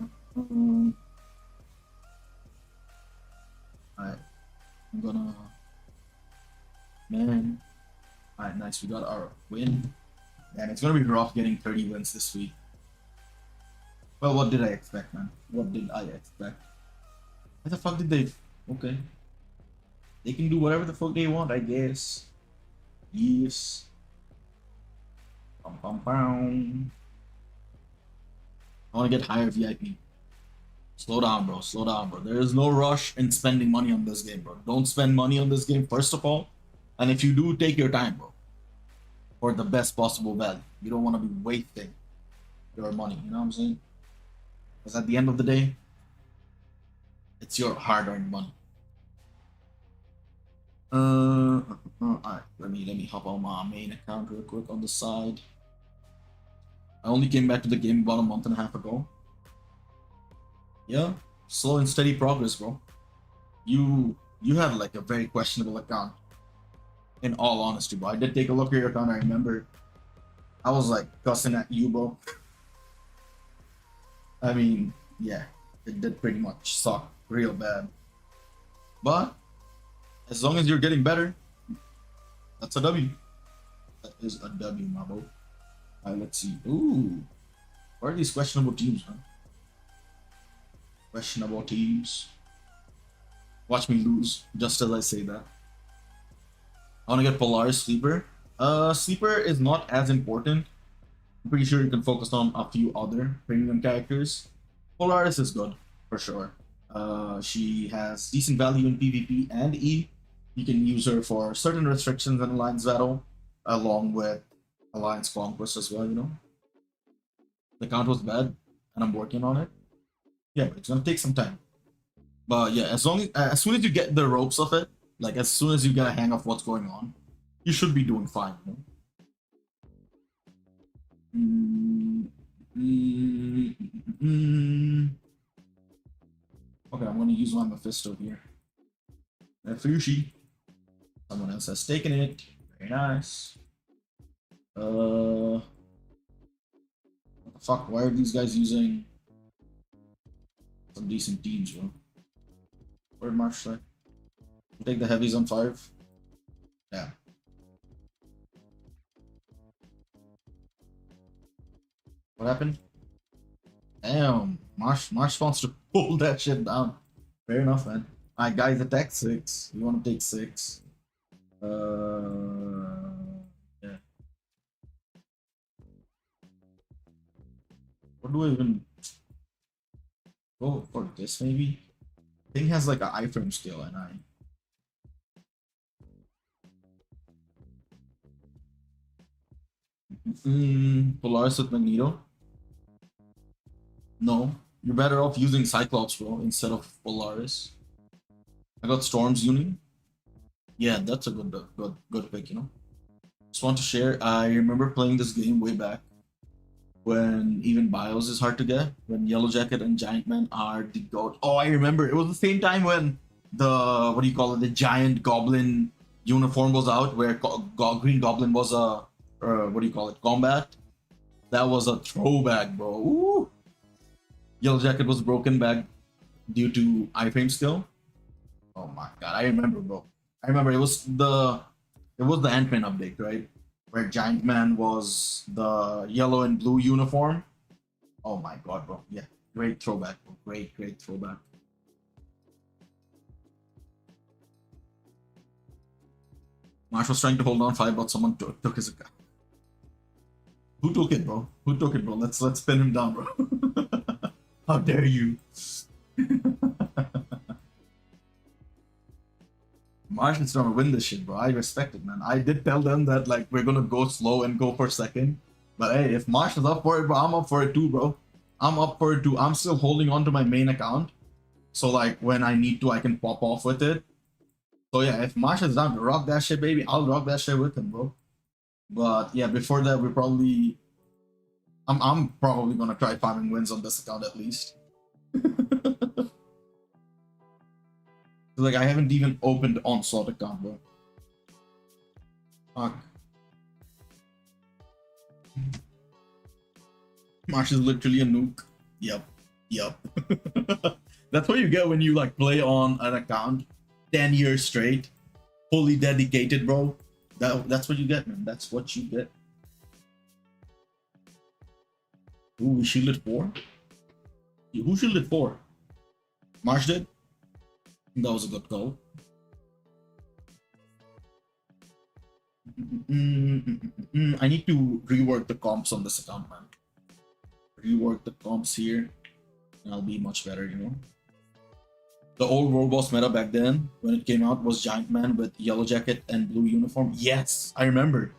Speaker 1: I'm gonna man. Alright, nice. We got our win. And it's gonna be rough getting 30 wins this week. Well, what did I expect, man? What did I expect? What the fuck did they... Okay. They can do whatever the fuck they want, I guess. Yes. Pum pum pum. I want to get higher VIP. Slow down, bro. Slow down, bro. There is no rush in spending money on this game, bro. Don't spend money on this game, first of all. And if you do, take your time, bro. For the best possible value. You don't want to be wasting your money, you know what I'm saying? Because at the end of the day, It's your hard-earned money. Alright, let me hop on my main account real quick on the side. I only came back to the game about a month and a half ago. Yeah, slow and steady progress, bro. You have like a very questionable account. In all honesty, bro. I did take a look at your account, I remember. I was like cussing at you, bro. I mean, yeah, it did pretty much suck real bad. But as long as you're getting better, that's a W. That is a W, my bro. Alright, let's see. Ooh, what are these questionable teams, man? Questionable teams. Watch me lose, just as I say that. I want to get Polaris Sleeper. Sleeper is not as important. I'm pretty sure you can focus on a few other premium characters. Polaris is good, for sure. She has decent value in PvP and E. You can use her for certain restrictions in Alliance Battle, along with Alliance Conquest as well, you know. The count was bad, and I'm working on it. Yeah, but it's gonna take some time. But yeah, as soon as you get the ropes of it, like as soon as you get a hang of what's going on, you should be doing fine, you know? Okay, I'm gonna use my Mephisto here. Fushi. Someone else has taken it. Very nice. What the fuck? Why are these guys using some decent teams, bro? Where'd March like? Take the heavies on 5. Yeah. What happened? Damn, Marsh wants to pull that shit down. Fair enough, man. Alright, guys, attack 6. We want to take 6. Yeah. What do I even go for this? Maybe thing has like an iframe skill, and Polaris with Magneto. No, you're better off using Cyclops, bro, instead of Polaris. I got Storm's Uni. Yeah, that's a good pick, you know. Just want to share. I remember playing this game way back when even BIOS is hard to get. When Yellow Jacket and Giant Man are the goat. Oh, I remember. It was the same time when the what do you call it? The Giant Goblin uniform was out, where Green Goblin was a what do you call it? Combat. That was a throwback, bro. Ooh. Yellow Jacket was broken back due to iframe skill. Oh my god, I remember, bro. I remember it was the Ant-Man update, right? Where Giant Man was the yellow and blue uniform. Oh my god, bro. Yeah, great throwback, bro. Great throwback. Marsh was trying to hold on 5, but someone took his account. Who took it, bro? Who took it, bro? Let's pin him down, bro. How dare you? Marsh is trying to win this shit, bro. I respect it, man. I did tell them that like we're gonna go slow and go for second. But hey, if Marsh is up for it, bro, I'm up for it too, bro. I'm up for it too. I'm still holding on to my main account. So like when I need to, I can pop off with it. So yeah, if Marsh is down to rock that shit, baby, I'll rock that shit with him, bro. But yeah, before that, we probably I'm probably gonna try farming wins on this account at least. Like I haven't even opened Onslaught account, bro. Fuck. Marsh is literally a nuke. Yep. That's what you get when you like play on an account 10 years straight, fully dedicated, bro. That's what you get, man. That's what you get. Ooh, we shielded 4? Who shielded 4? Marsh did? That was a good goal. I need to rework the comps on this account, man. Rework the comps here, and I'll be much better, you know. The old World Boss meta back then, when it came out, was Giant Man with Yellow Jacket and blue uniform. Yes, I remember.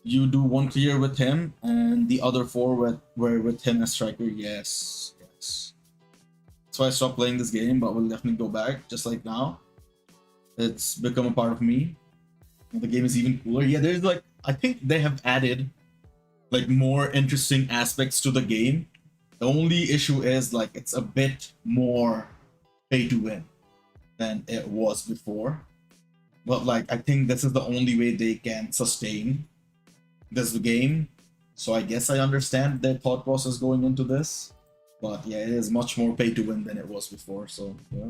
Speaker 1: You do 1 clear with him, and the other 4 were with him as striker. Yes. That's why I stopped playing this game, but will definitely go back, just like now. It's become a part of me. The game is even cooler. Yeah, there's like, I think they have added like more interesting aspects to the game. The only issue is like it's a bit more pay to win than it was before. But like I think this is the only way they can sustain this game. So I guess I understand their thought process going into this. But yeah, it is much more pay to win than it was before. So yeah.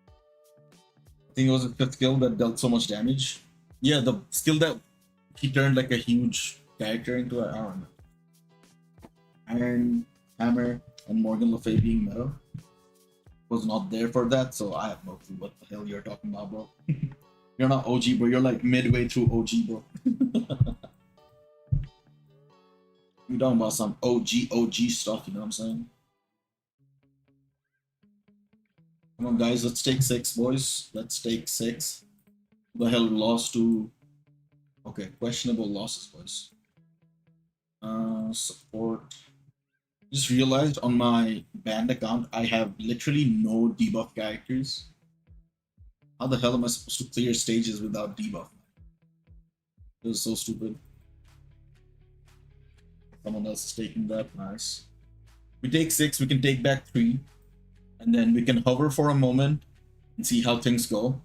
Speaker 1: I think it was a fifth skill that dealt so much damage. Yeah, the skill that he turned like a huge character into an Iron Hammer and Morgan Le Fay being meta was not there for that, so I have no clue what the hell you're talking about, bro. You're not OG, bro. You're like midway through OG, bro. You're talking about some OG stuff, you know what I'm saying? Come on, guys, let's take 6, boys. Let's take 6. Who the hell lost to... Okay, questionable losses, boys. Support. Just realized on my banned account, I have literally no debuff characters. How the hell am I supposed to clear stages without debuff? This is so stupid. Someone else is taking that. Nice. We take 6, we can take back 3. And then we can hover for a moment and see how things go.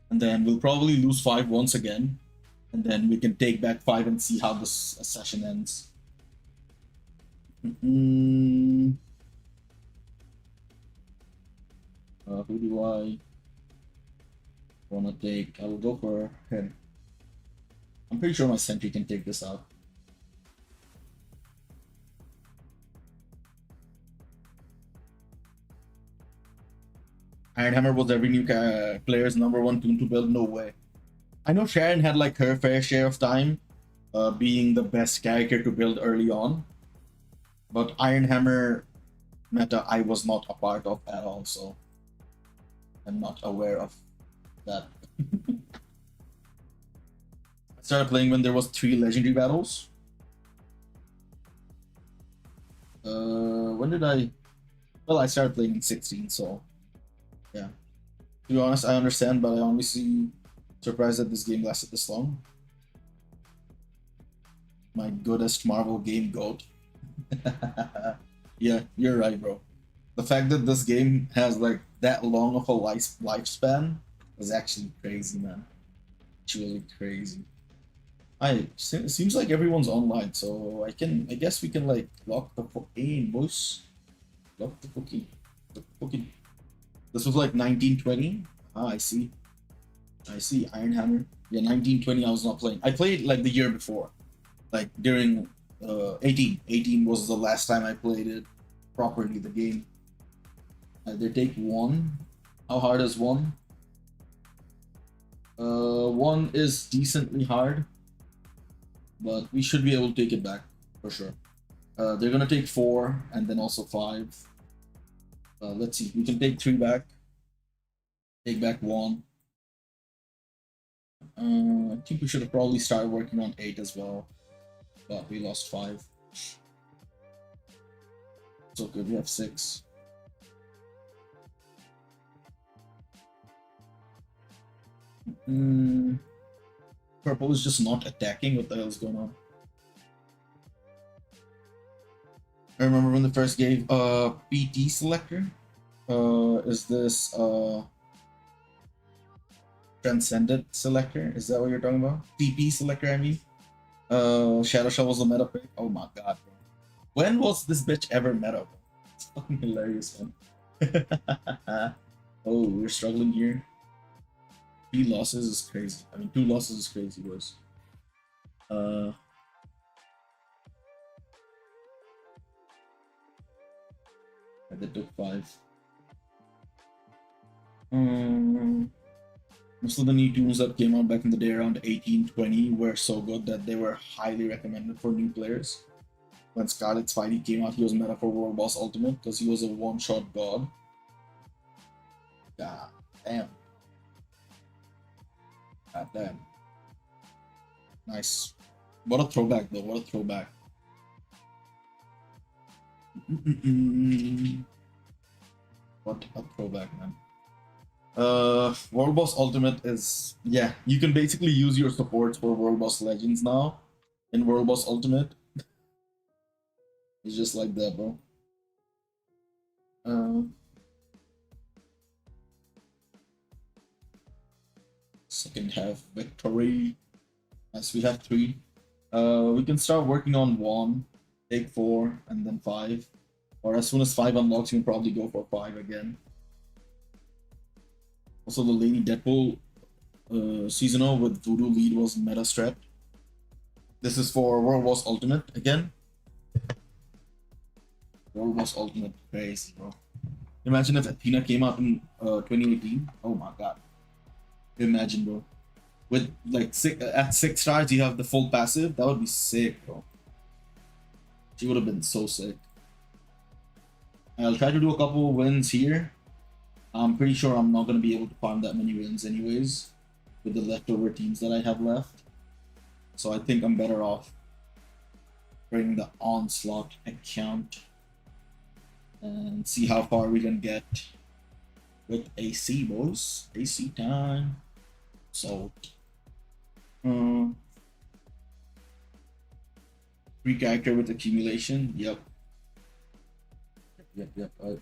Speaker 1: And then we'll probably lose 5 once again. And then we can take back 5 and see how this session ends. Who do I want to take? I will go for him. I'm pretty sure my sentry can take this out. Iron Hammer was every new player's #1 toon to build. No way. I know Sharon had like her fair share of time being the best character to build early on. But Iron Hammer meta I was not a part of at all, so I'm not aware of that. I started playing when there was 3 legendary battles. When did I? Well, I started playing in 16, so yeah. To be honest, I understand, but I honestly surprised that this game lasted this long. My goodest Marvel game goat. Yeah, you're right, bro. The fact that this game has like that long of a lifespan is actually crazy, man. It's really crazy. Seems like everyone's online, so I guess we can like lock the in, boys. Lock the cookie. The cookie. This was like 1920. Ah, I see. I see. Iron Hammer. Yeah, 1920. I was not playing. I played like the year before, like during 18. 18 was the last time I played it properly. The game. They take 1. How hard is 1? 1 is decently hard, but we should be able to take it back for sure. They're gonna take 4 and then also 5. Let's see. We can take 3 back. Take back 1. I think we should have probably started working on 8 as well, but we lost 5. It's okay. We have 6. Purple is just not attacking. What the hell is going on? I remember when they first gave PT selector. Is this transcendent selector? Is that what you're talking about? TP selector, I mean. Shadow Shell was a meta pick. Oh my god, bro. When was this bitch ever meta, bro? It's fucking hilarious, man. Oh, we're struggling here. 3 losses is crazy. I mean, 2 losses is crazy, boys. They took 5. Most of the new tunes that came out back in the day around 1820 were so good that they were highly recommended for new players. When Scarlet Spidey came out, he was meta for World Boss Ultimate because he was a one-shot god. God damn. God damn. Nice. What a throwback, though. What a throwback. What a throwback, man. World Boss Ultimate is, yeah, you can basically use your supports for World Boss Legends now in World Boss Ultimate. It's just like that, bro. Second half victory. As we have 3. We can start working on 1, take 4, and then 5. Or as soon as 5 unlocks, you can probably go for 5 again. Also, the Lady Deadpool seasonal with Voodoo lead was meta strat. This is for World Boss Ultimate again. World Boss Ultimate, crazy, bro. Imagine if Athena came out in 2018. Oh my god. Imagine, bro. With like at 6 stars, you have the full passive. That would be sick, bro. She would have been so sick. I'll try to do a couple wins here. I'm pretty sure I'm not going to be able to farm that many wins anyways with the leftover teams that I have left. So I think I'm better off bringing the Onslaught account and see how far we can get with AC, boys. AC time. So, free character with accumulation. Yep.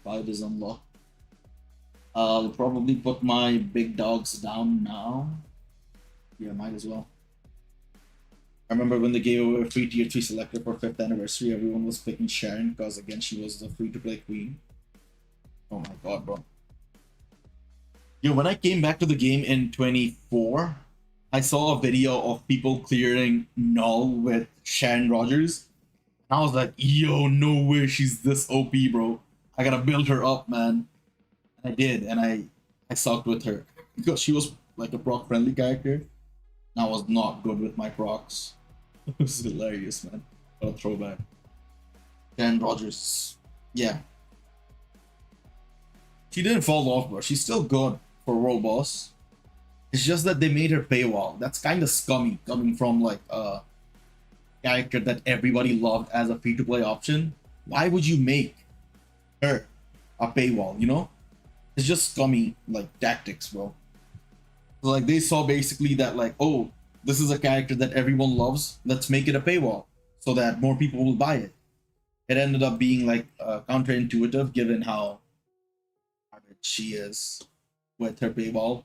Speaker 1: 5 is unlocked. I'll probably put my big dogs down now. Yeah, might as well. I remember when they gave away a free tier 3 selector for 5th anniversary, everyone was picking Sharon because again she was the free-to-play queen. Oh my god, bro. Yo, when I came back to the game in 24, I saw a video of people clearing Null with Sharon Rogers. And I was like, yo, no way she's this OP, bro. I gotta build her up, man. And I did, and I sucked with her. Because she was like a proc-friendly character. And I was not good with my procs. It was hilarious, man. What a throwback. Sharon Rogers. Yeah. She didn't fall off, bro. She's still good for World Boss. It's just that they made her paywall. That's kind of scummy coming from like a character that everybody loved as a free-to-play option. Why would you make her a paywall, you know? It's just scummy like tactics, bro. So, like they saw basically that like, oh, this is a character that everyone loves. Let's make it a paywall so that more people will buy it. It ended up being like counterintuitive given how she is with her paywall.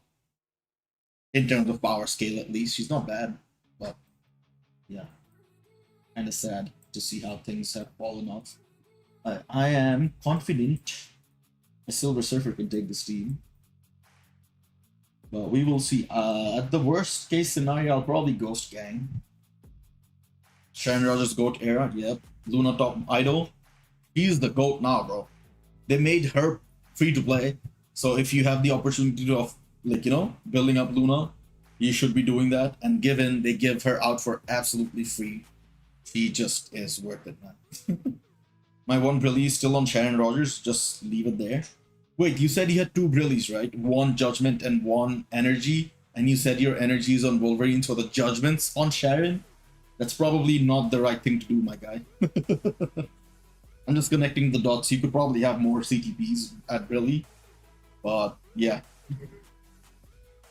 Speaker 1: In terms of power scale, at least. She's not bad. But, yeah. Kind of sad to see how things have fallen off. I am confident a Silver Surfer can take this team. But we will see. At the worst case scenario, I'll probably Ghost Gang. Sharon Rogers GOAT era, yep. Luna top idol. He's the GOAT now, bro. They made her free to play. So if you have the opportunity of, like, you know, building up Luna, you should be doing that. And given they give her out for absolutely free, she just is worth it, man. My one Brilly is still on Sharon Rogers. Just leave it there. Wait, you said you had 2 Brillies, right? 1 Judgment and 1 Energy. And you said your energy is on Wolverine, so the Judgment's on Sharon? That's probably not the right thing to do, my guy. I'm just connecting the dots. You could probably have more CTPs at Brilly. But, yeah.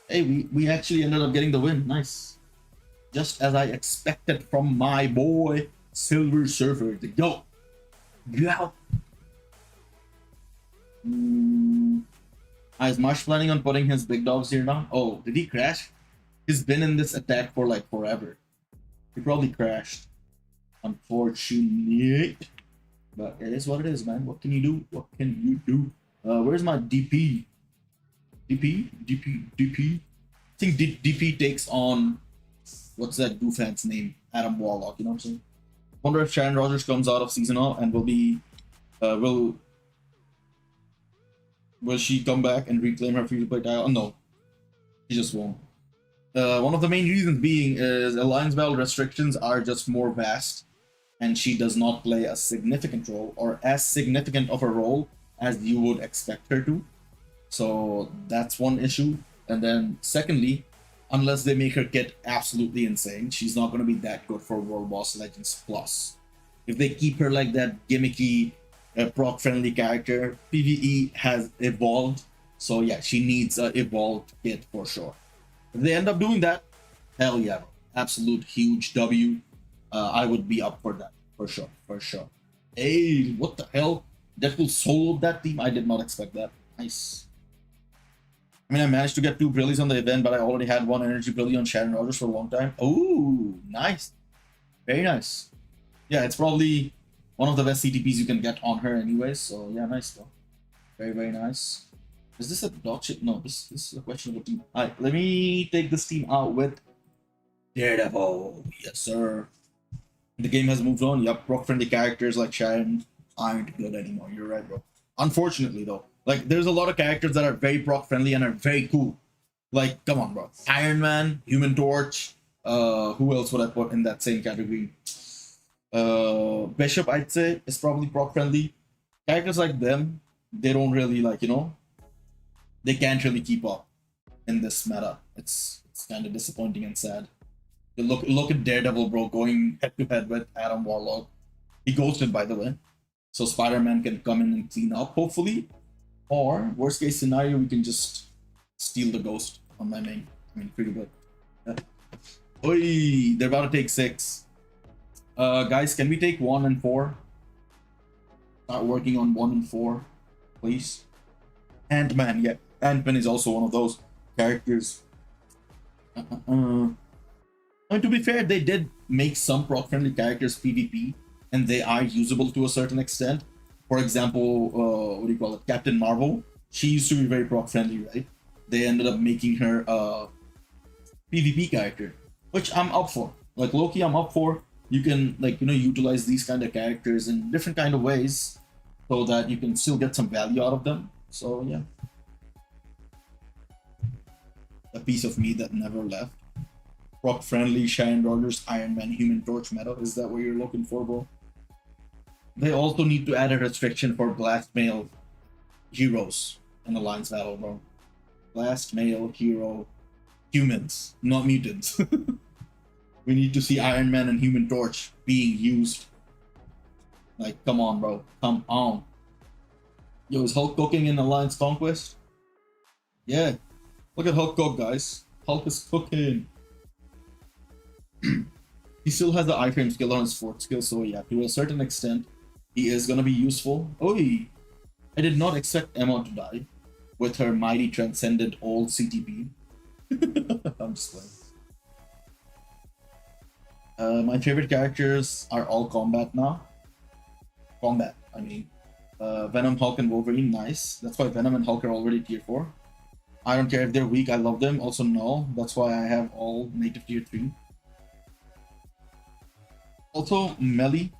Speaker 1: Hey, we actually ended up getting the win. Nice. Just as I expected from my boy, Silver Surfer. The GOAT. Yeah. Is Marsh planning on putting his big dogs here now? Oh, did he crash? He's been in this attack for like forever. He probably crashed. Unfortunate. But it is what it is, man. What can you do? What can you do? Where's my DP? DP? I think DP takes on... What's that goofan's name? Adam Warlock, you know what I'm saying? Wonder if Sharon Rogers comes out of seasonal and will be... Will she come back and reclaim her free-to-play title? No. She just won't. One of the main reasons being is Alliance Battle restrictions are just more vast, and she does not play a significant role, or as significant of a role as you would expect her to. So that's one issue. And then secondly, unless they make her get absolutely insane, she's not going to be that good for World Boss Legends Plus. If they keep her like that gimmicky a proc-friendly character. PvE has evolved, so yeah, she needs a evolved kit for sure. If they end up doing that, hell yeah, bro. Absolute huge W. I would be up for that for sure, for sure. Hey, what the hell? Deadpool soloed that team. I did not expect that. Nice. I mean, I managed to get 2 brillies on the event, but I already had 1 energy brilliant on Sharon Rogers for a long time. Oh, nice. Very nice. Yeah, it's probably one of the best CTPs you can get on her anyways. So yeah, nice though. Very, very nice. Is this a dog shit? No, this is a questionable team. Alright, let me take this team out with Daredevil. Yes, sir. The game has moved on. Yup, proc-friendly characters like Sharon aren't good anymore. You're right, bro. Unfortunately, though. Like, there's a lot of characters that are very proc-friendly and are very cool. Like, come on, bro. Iron Man, Human Torch. Who else would I put in that same category? Bishop, I'd say, is probably proc-friendly. Characters like them, they don't really, like, you know, they can't really keep up in this meta. It's kind of disappointing and sad. Look at Daredevil, bro, going head-to-head with Adam Warlock. He ghosted, by the way. So Spider-Man can come in and clean up, hopefully. Or, worst case scenario, we can just steal the ghost on my main. I mean, pretty good. Yeah. Oi, they're about to take 6. Guys, can we take 1 and 4? Start working on 1 and 4, please. Ant-Man, yeah. Ant-Man is also one of those characters. I mean, to be fair, they did make some proc-friendly characters PvP, and they are usable to a certain extent. For example, what do you call it? Captain Marvel. She used to be very proc-friendly, right? They ended up making her a PvP character, which I'm up for. Like, Loki, I'm up for. You can, like, you know, utilize these kind of characters in different kind of ways so that you can still get some value out of them. So, yeah. A piece of me that never left. Proc-friendly, Sharon Rogers, Iron Man, Human Torch meta. Is that what you're looking for, bro? They also need to add a restriction for blast male heroes in Alliance Battle, bro. Blast male hero humans, not mutants. We need to see Iron Man and Human Torch being used. Like, come on, bro. Come on. Yo, is Hulk cooking in Alliance Conquest? Yeah. Look at Hulk cook, guys. Hulk is cooking. He still has the iframe skill on his 4th skill, so yeah, to a certain extent, he is gonna be useful. Oi! I did not expect Emma to die with her mighty transcendent old CTP. I'm just playing. My favorite characters are all combat now. Combat, I mean. Venom, Hulk, and Wolverine, nice. That's why Venom and Hulk are already tier 4. I don't care if they're weak, I love them. Also, no. That's why I have all native tier 3. Also, Melly.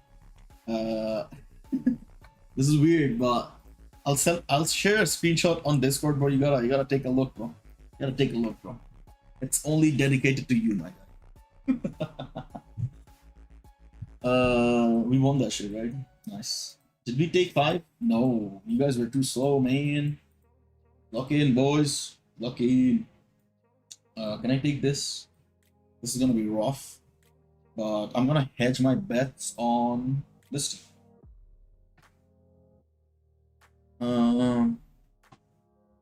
Speaker 1: This is weird, but I'll share a screenshot on Discord, bro. You gotta take a look, bro. You gotta take a look, bro. It's only dedicated to you, my guy. We won that shit, right? Nice. Did we take 5? No, you guys were too slow, man. Lock in, boys. Lock in. Can I take this? This is gonna be rough, but I'm gonna hedge my bets on this team.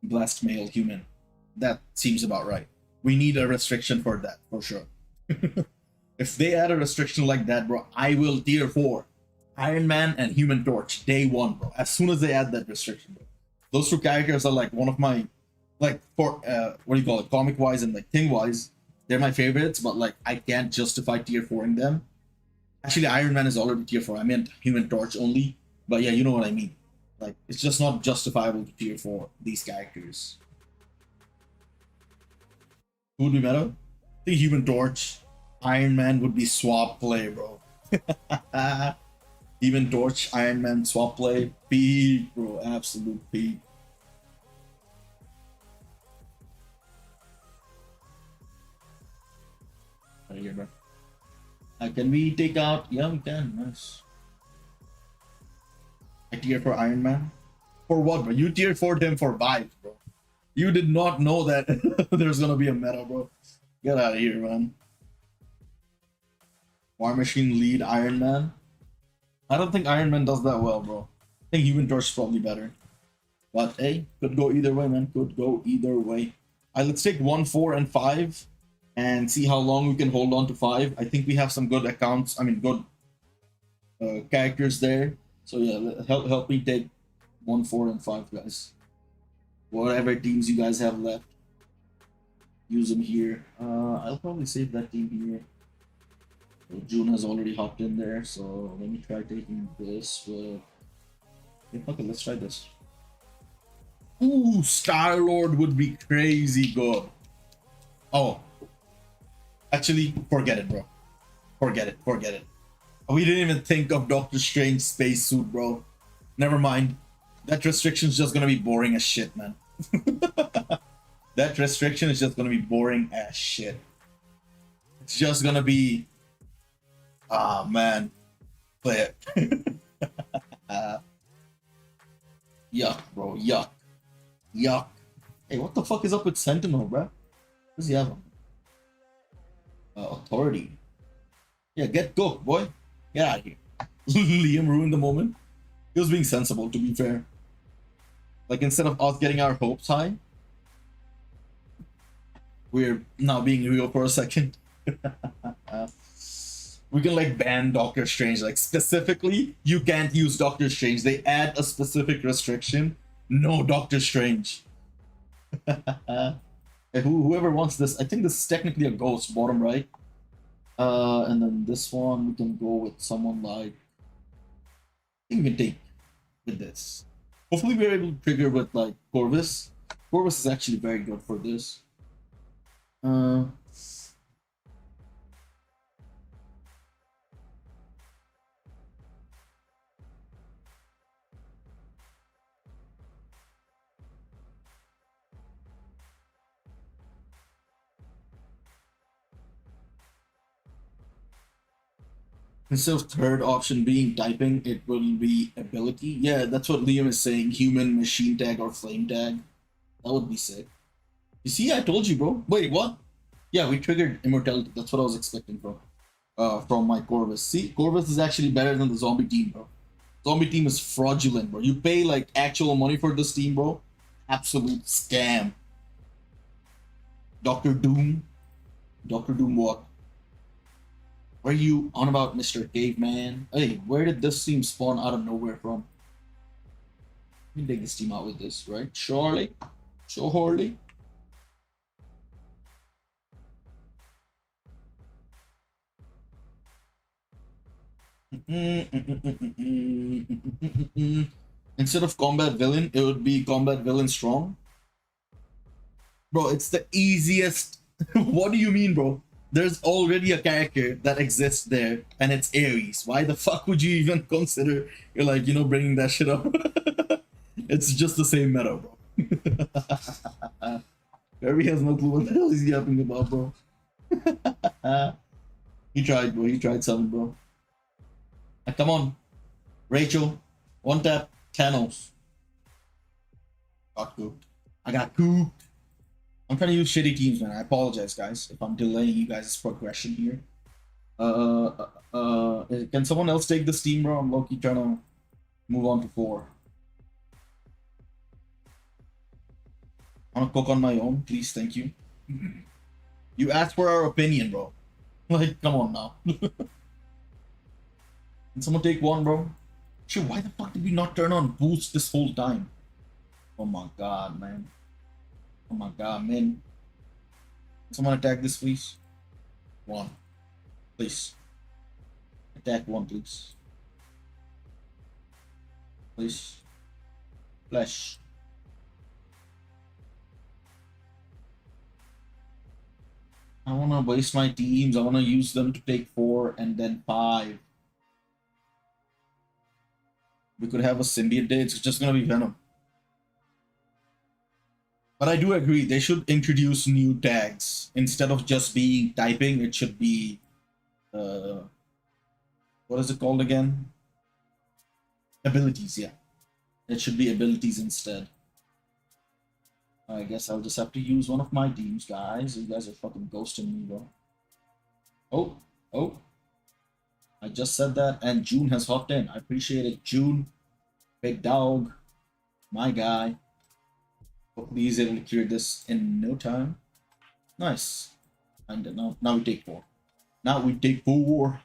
Speaker 1: Blast male human. That seems about right. We need a restriction for that, for sure. If they add a restriction like that, bro, I will tier 4 Iron Man and Human Torch day 1, bro. As soon as they add that restriction, bro. Those 2 characters are like one of my, like, for what do you call it, comic wise and like thing wise, they're my favorites, but like I can't justify tier 4ing them. Actually, Iron Man is already tier 4. I meant Human Torch only, but yeah, you know what I mean. Like, it's just not justifiable to tier 4 these characters. Who would be better? I think Human Torch. Iron Man would be swap play, bro. Human Torch, Iron Man swap play. Peak, bro. Absolute peak. Right here, bro. Can we take out? Yeah, we can. Nice. I tier for Iron Man. For what, bro? You tier for him for vibes, bro. You did not know that there's gonna be a meta, bro. Get out of here, man. War Machine lead Iron Man. I don't think Iron Man does that well, bro. I think Human Torch is probably better. But hey, could go either way, man. Could go either way. Let's take 1, 4, and 5 and see how long we can hold on to 5. I think we have some good accounts. I mean, good characters there. So yeah, help me take 1, 4, and 5, guys. Whatever teams you guys have left, use them here. I'll probably save that team here. So June has already hopped in there, so let me try taking this. Okay, let's try this. Ooh, Star-Lord would be crazy good. Oh, actually, forget it, bro. Forget it. We didn't even think of Doctor Strange spacesuit, bro. Never mind. That restriction is just gonna be boring as shit, man. That restriction is just gonna be boring as shit. It's just gonna be... Ah, man. Play it. Yuck, bro. Yuck. Hey, what the fuck is up with Sentinel, bro? What does he have? Authority. Yeah, get cooked, boy. Get out of here. Liam ruined the moment. He was being sensible, to be fair. Like, instead of us getting our hopes high, we're now being real for a second. We can, like, ban Doctor Strange. Like, specifically, you can't use Doctor Strange. They add a specific restriction. No Doctor Strange. Hey, whoever wants this, I think this is technically a ghost, bottom right. And then this one, we can go with someone like... I think we can take with this. Hopefully we're able to trigger with, like, Corvus. Corvus is actually very good for this. Instead of third option being typing, it will be ability. Yeah, that's what Liam is saying. Human, machine tag, or flame tag. That would be sick. You see, I told you, bro. Wait, what? Yeah, we triggered immortality. That's what I was expecting from my Corvus. See, Corvus is actually better than the zombie team, bro. Zombie team is fraudulent, bro. You pay like actual money for this team, bro. Absolute scam. Doctor Doom. Doctor Doom what? What are you on about, Mr. Caveman? Hey, where did this team spawn out of nowhere from? We can take this team out with this, right? Surely. Surely. Instead of combat villain, it would be combat villain strong. Bro, it's the easiest. What do you mean, bro? There's already a character that exists there, and it's Ares. Why the fuck would you even consider, you're like, you know, bringing that shit up? It's just the same meta, bro. Kirby has no clue what the hell he's yapping about, bro. He tried, bro. He tried something, bro. Come on. Rachel. One tap. Thanos. Got cooked. I got cooked. I'm trying to use shitty teams, man. I apologize, guys, if I'm delaying you guys' progression here. Can someone else take this team, bro? I'm low-key trying to move on to 4. I want to cook on my own, please. Thank you. You asked for our opinion, bro. Like, come on now. Can someone take 1, bro? Shit, why the fuck did we not turn on boost this whole time? Oh my god, man. Oh my god, man. Someone attack this, please. 1. Please. Attack 1, please. Please. Flash. I wanna waste my teams. I wanna use them to take 4 and then 5. We could have a symbiote day. It's just gonna be Venom. But I do agree, they should introduce new tags. Instead of just being typing, it should be... what is it called again? Abilities, yeah. It should be abilities instead. I guess I'll just have to use one of my teams, guys. You guys are fucking ghosting me, bro. Oh. I just said that, and June has hopped in. I appreciate it, June. Big dog. My guy. Hopefully he's able to clear this in no time. Nice. And now we take 4. Now we take 4.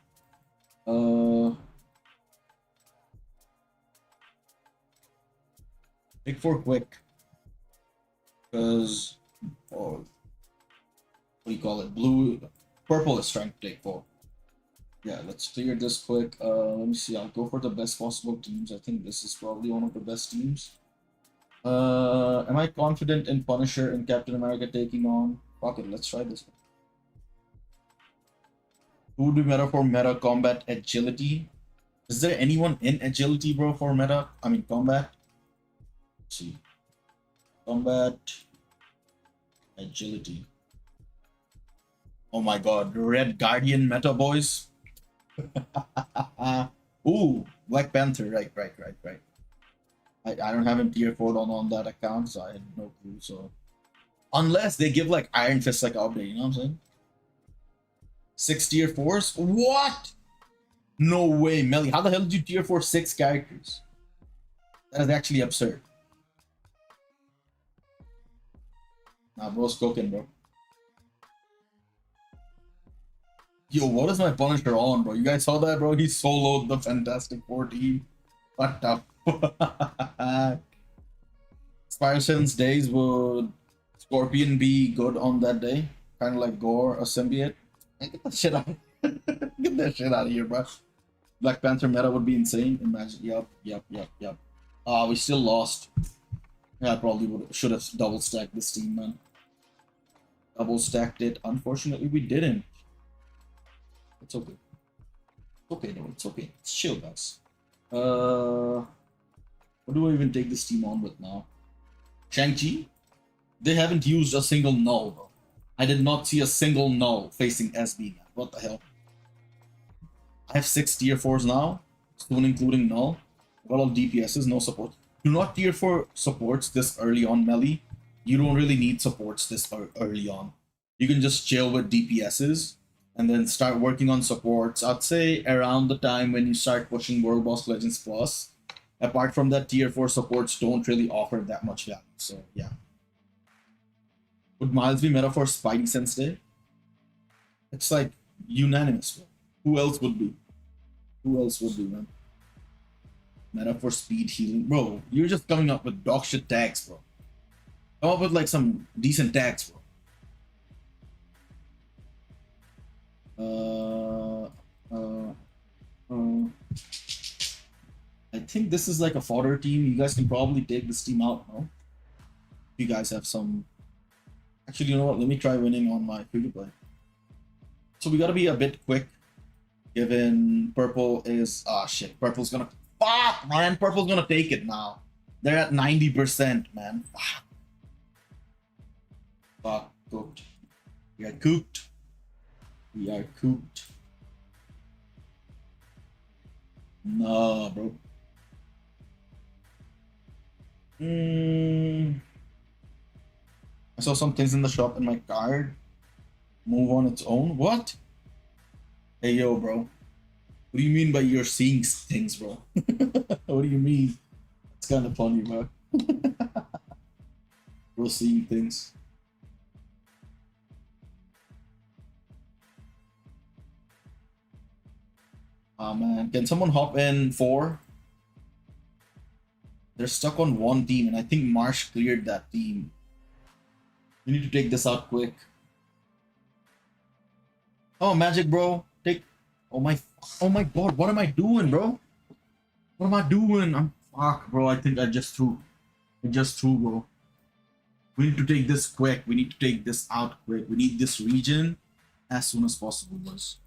Speaker 1: Take 4 quick. Because what do you call it? Purple is trying to take 4. Yeah, let's clear this quick. Let me see. I'll go for the best possible teams. I think this is probably one of the best teams. Am I confident in Punisher and Captain America taking on? Fuck it, let's try this one. Who would be meta for meta combat agility? Is there anyone in agility, bro, for meta? I mean, combat? Let's see. Combat agility. Oh my god, Red Guardian meta, boys. Ooh, Black Panther. Right. I don't have him tier 4 on that account, so I had no clue. So unless they give like Iron Fist like update, you know what I'm saying? 6 tier 4s? What? No way, Melly. How the hell did you tier 4 6 characters? That is actually absurd. Nah, bro's cooking, bro. Yo, what is my Punisher on, bro? You guys saw that, bro? He soloed the Fantastic Four team. What the fuck? Spider-Sense days, would Scorpion be good on that day? Kind of like Gore or Symbiote? Get that shit out. Get that shit out of here, bro. Black Panther meta would be insane. Imagine. Yup. We still lost. Yeah, I probably should have double stacked this team, man. Double stacked it. Unfortunately, we didn't. It's okay. Okay, no, it's okay. It's chill, guys. What do I even take this team on with now? Shang-Chi? They haven't used a single null, bro. I did not see a single null facing SB, man. What the hell? I have 6 tier 4s now, soon including null. Well, all DPSs, no support. Do not tier 4 supports this early on, Melly. You don't really need supports this early on. You can just chill with DPSs and then start working on supports. I'd say around the time when you start pushing World Boss Legends Plus. Apart from that, tier 4 supports don't really offer that much value. So, yeah. Would Miles be meta for Spidey Sense Day? It's like unanimous, bro. Who else would be? Who else would be, man? Meta for speed healing. Bro, you're just coming up with dog shit tags, bro. Come up with like some decent tags, bro. I think this is like a fodder team. You guys can probably take this team out, no? You guys have some... Actually, you know what? Let me try winning on my free-to-play. So we gotta be a bit quick, given Purple is... Ah, shit. Purple's gonna... Fuck, man! Purple's gonna take it now. They're at 90%, man. Fuck. Fuck. Cooked. We are cooked. We are cooked. Nah, bro. I saw some things in the shop and my card move on its own. What? Hey, yo, bro. What do you mean by you're seeing things, bro? What do you mean? It's kind of funny, bro. We're seeing things. Ah, man. Can someone hop in 4? They're stuck on one team, and I think Marsh cleared that team. We need to take this out quick. Oh, magic, bro. Take... Oh my god, what am I doing, bro? What am I doing? I'm... Fuck, bro. I think I just threw. Bro. We need to take this quick. We need to take this out quick. We need this region as soon as possible, boys.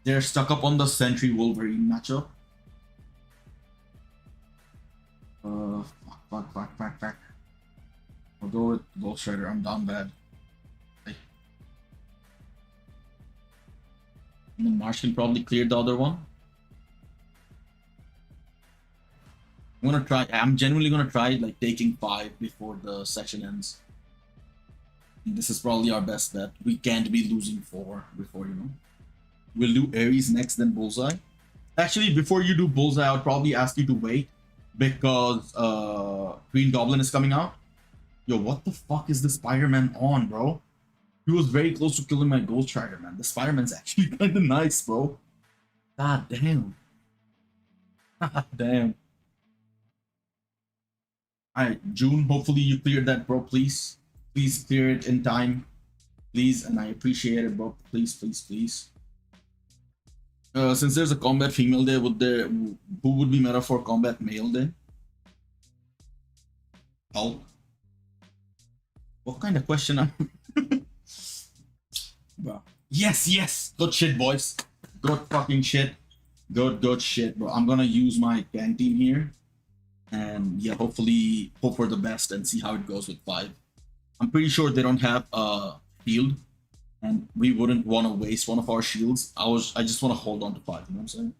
Speaker 1: They're stuck up on the Sentry Wolverine matchup. Fuck. I'll go with Ghost Rider. I'm down bad. Hey. And then Marsh can probably clear the other one. I'm gonna try. I'm genuinely gonna try like taking 5 before the session ends. And this is probably our best bet. We can't be losing 4 before, you know. We'll do Ares next, then Bullseye. Actually, before you do Bullseye, I would probably ask you to wait because Green Goblin is coming out. Yo, what the fuck is the Spider-Man on, bro? He was very close to killing my Ghost Rider, man. The Spider-Man's actually kind of nice, bro. God damn. God damn. Alright, June, hopefully you cleared that, bro, please. Please clear it in time. Please, and I appreciate it, bro. Please, please, please. Since there's a combat female day, who would be meta for combat male day? Hulk. What kind of question am bro? Yes, yes. Good shit, boys. Good fucking shit. Good shit, bro. I'm gonna use my gang team here. And yeah, hopefully hope for the best and see how it goes with 5. I'm pretty sure they don't have a shield, and we wouldn't want to waste one of our shields. I just want to hold on to 5, you know what I'm saying?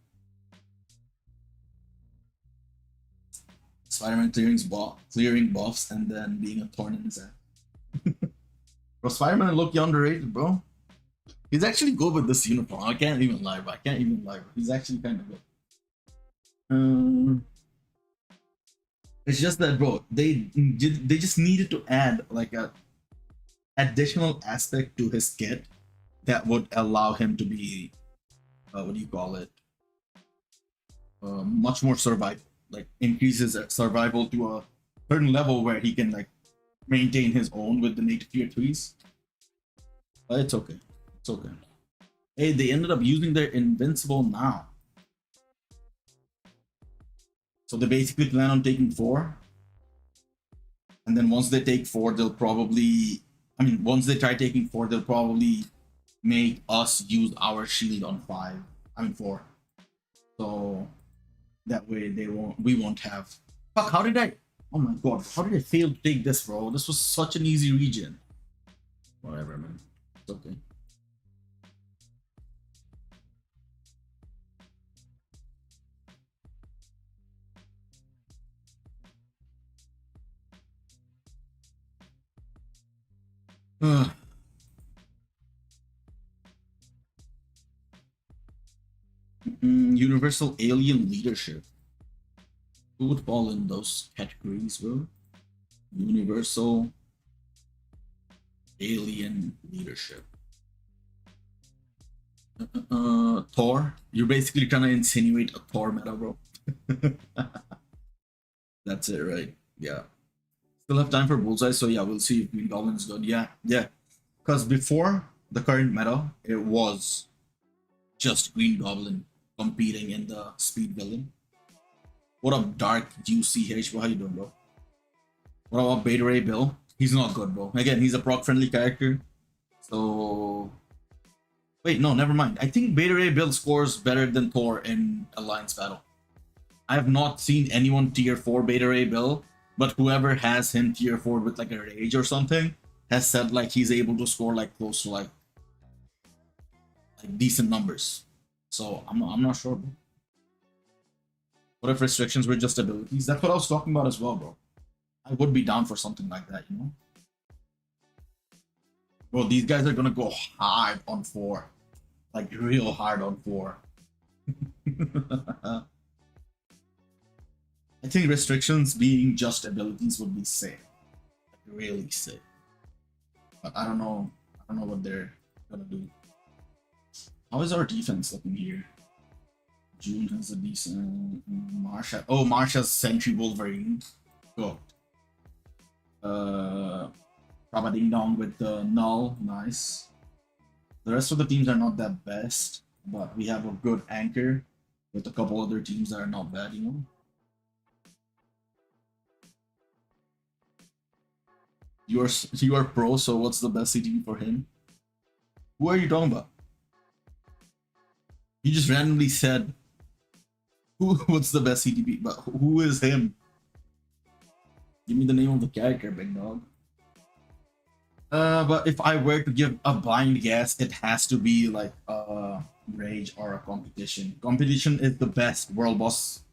Speaker 1: Spider-Man clearing buffs and then being a thorn in his head. Bro, Spider-Man look underrated, bro. He's actually good with this uniform. I can't even lie, bro. He's actually kind of good. It's just that, bro, they just needed to add like a additional aspect to his kit that would allow him to be, what do you call it? Much more survival. Like increases survival to a certain level where he can like maintain his own with the native tier 3s. But it's okay. It's okay. Hey, they ended up using their invincible now. So they basically plan on taking 4. And then once they take 4, they'll probably... I mean, once they try taking 4, they'll probably make us use our shield on 5. I mean 4. So that way we won't have... Fuck, how did I... Oh my god, how did I fail to take this, bro? This was such an easy region. Whatever, man. It's okay. Universal Alien Leadership. Who would fall in those categories, bro? Universal Alien Leadership. Thor? You're basically trying to insinuate a Thor meta, bro. That's it, right? Yeah. Still have time for Bullseye, so yeah, we'll see if Green Goblin is good. Yeah. Because before the current meta, it was just Green Goblin competing in the speed villain. What up, Dark UCH, bro? How you doing, bro? What about Beta Ray Bill? He's not good, bro. Again, he's a proc-friendly character. So... Wait, no, never mind. I think Beta Ray Bill scores better than Thor in Alliance Battle. I have not seen anyone tier 4 Beta Ray Bill, but whoever has him tier 4 with like a rage or something has said like he's able to score like close to like decent numbers. So I'm not sure, bro. What if restrictions were just abilities? That's what I was talking about as well, bro. I would be down for something like that, you know? Bro, these guys are gonna go hard on 4. Like real hard on 4. I think restrictions being just abilities would be sick. Like, really sick. But I don't know what they're gonna do. How is our defense looking here? June has a decent... Marsha. Oh, Marsha's Sentry Wolverine. Go. Praba Ding Dong with the Null. Nice. The rest of the teams are not that best, but we have a good anchor with a couple other teams that are not bad, you know? You are pro, so what's the best CTB for him? Who are you talking about? You just randomly said what's the best CTB, but who is him? Give me the name of the character, big dog. But if I were to give a blind guess, it has to be like a rage or a competition. Competition is the best world boss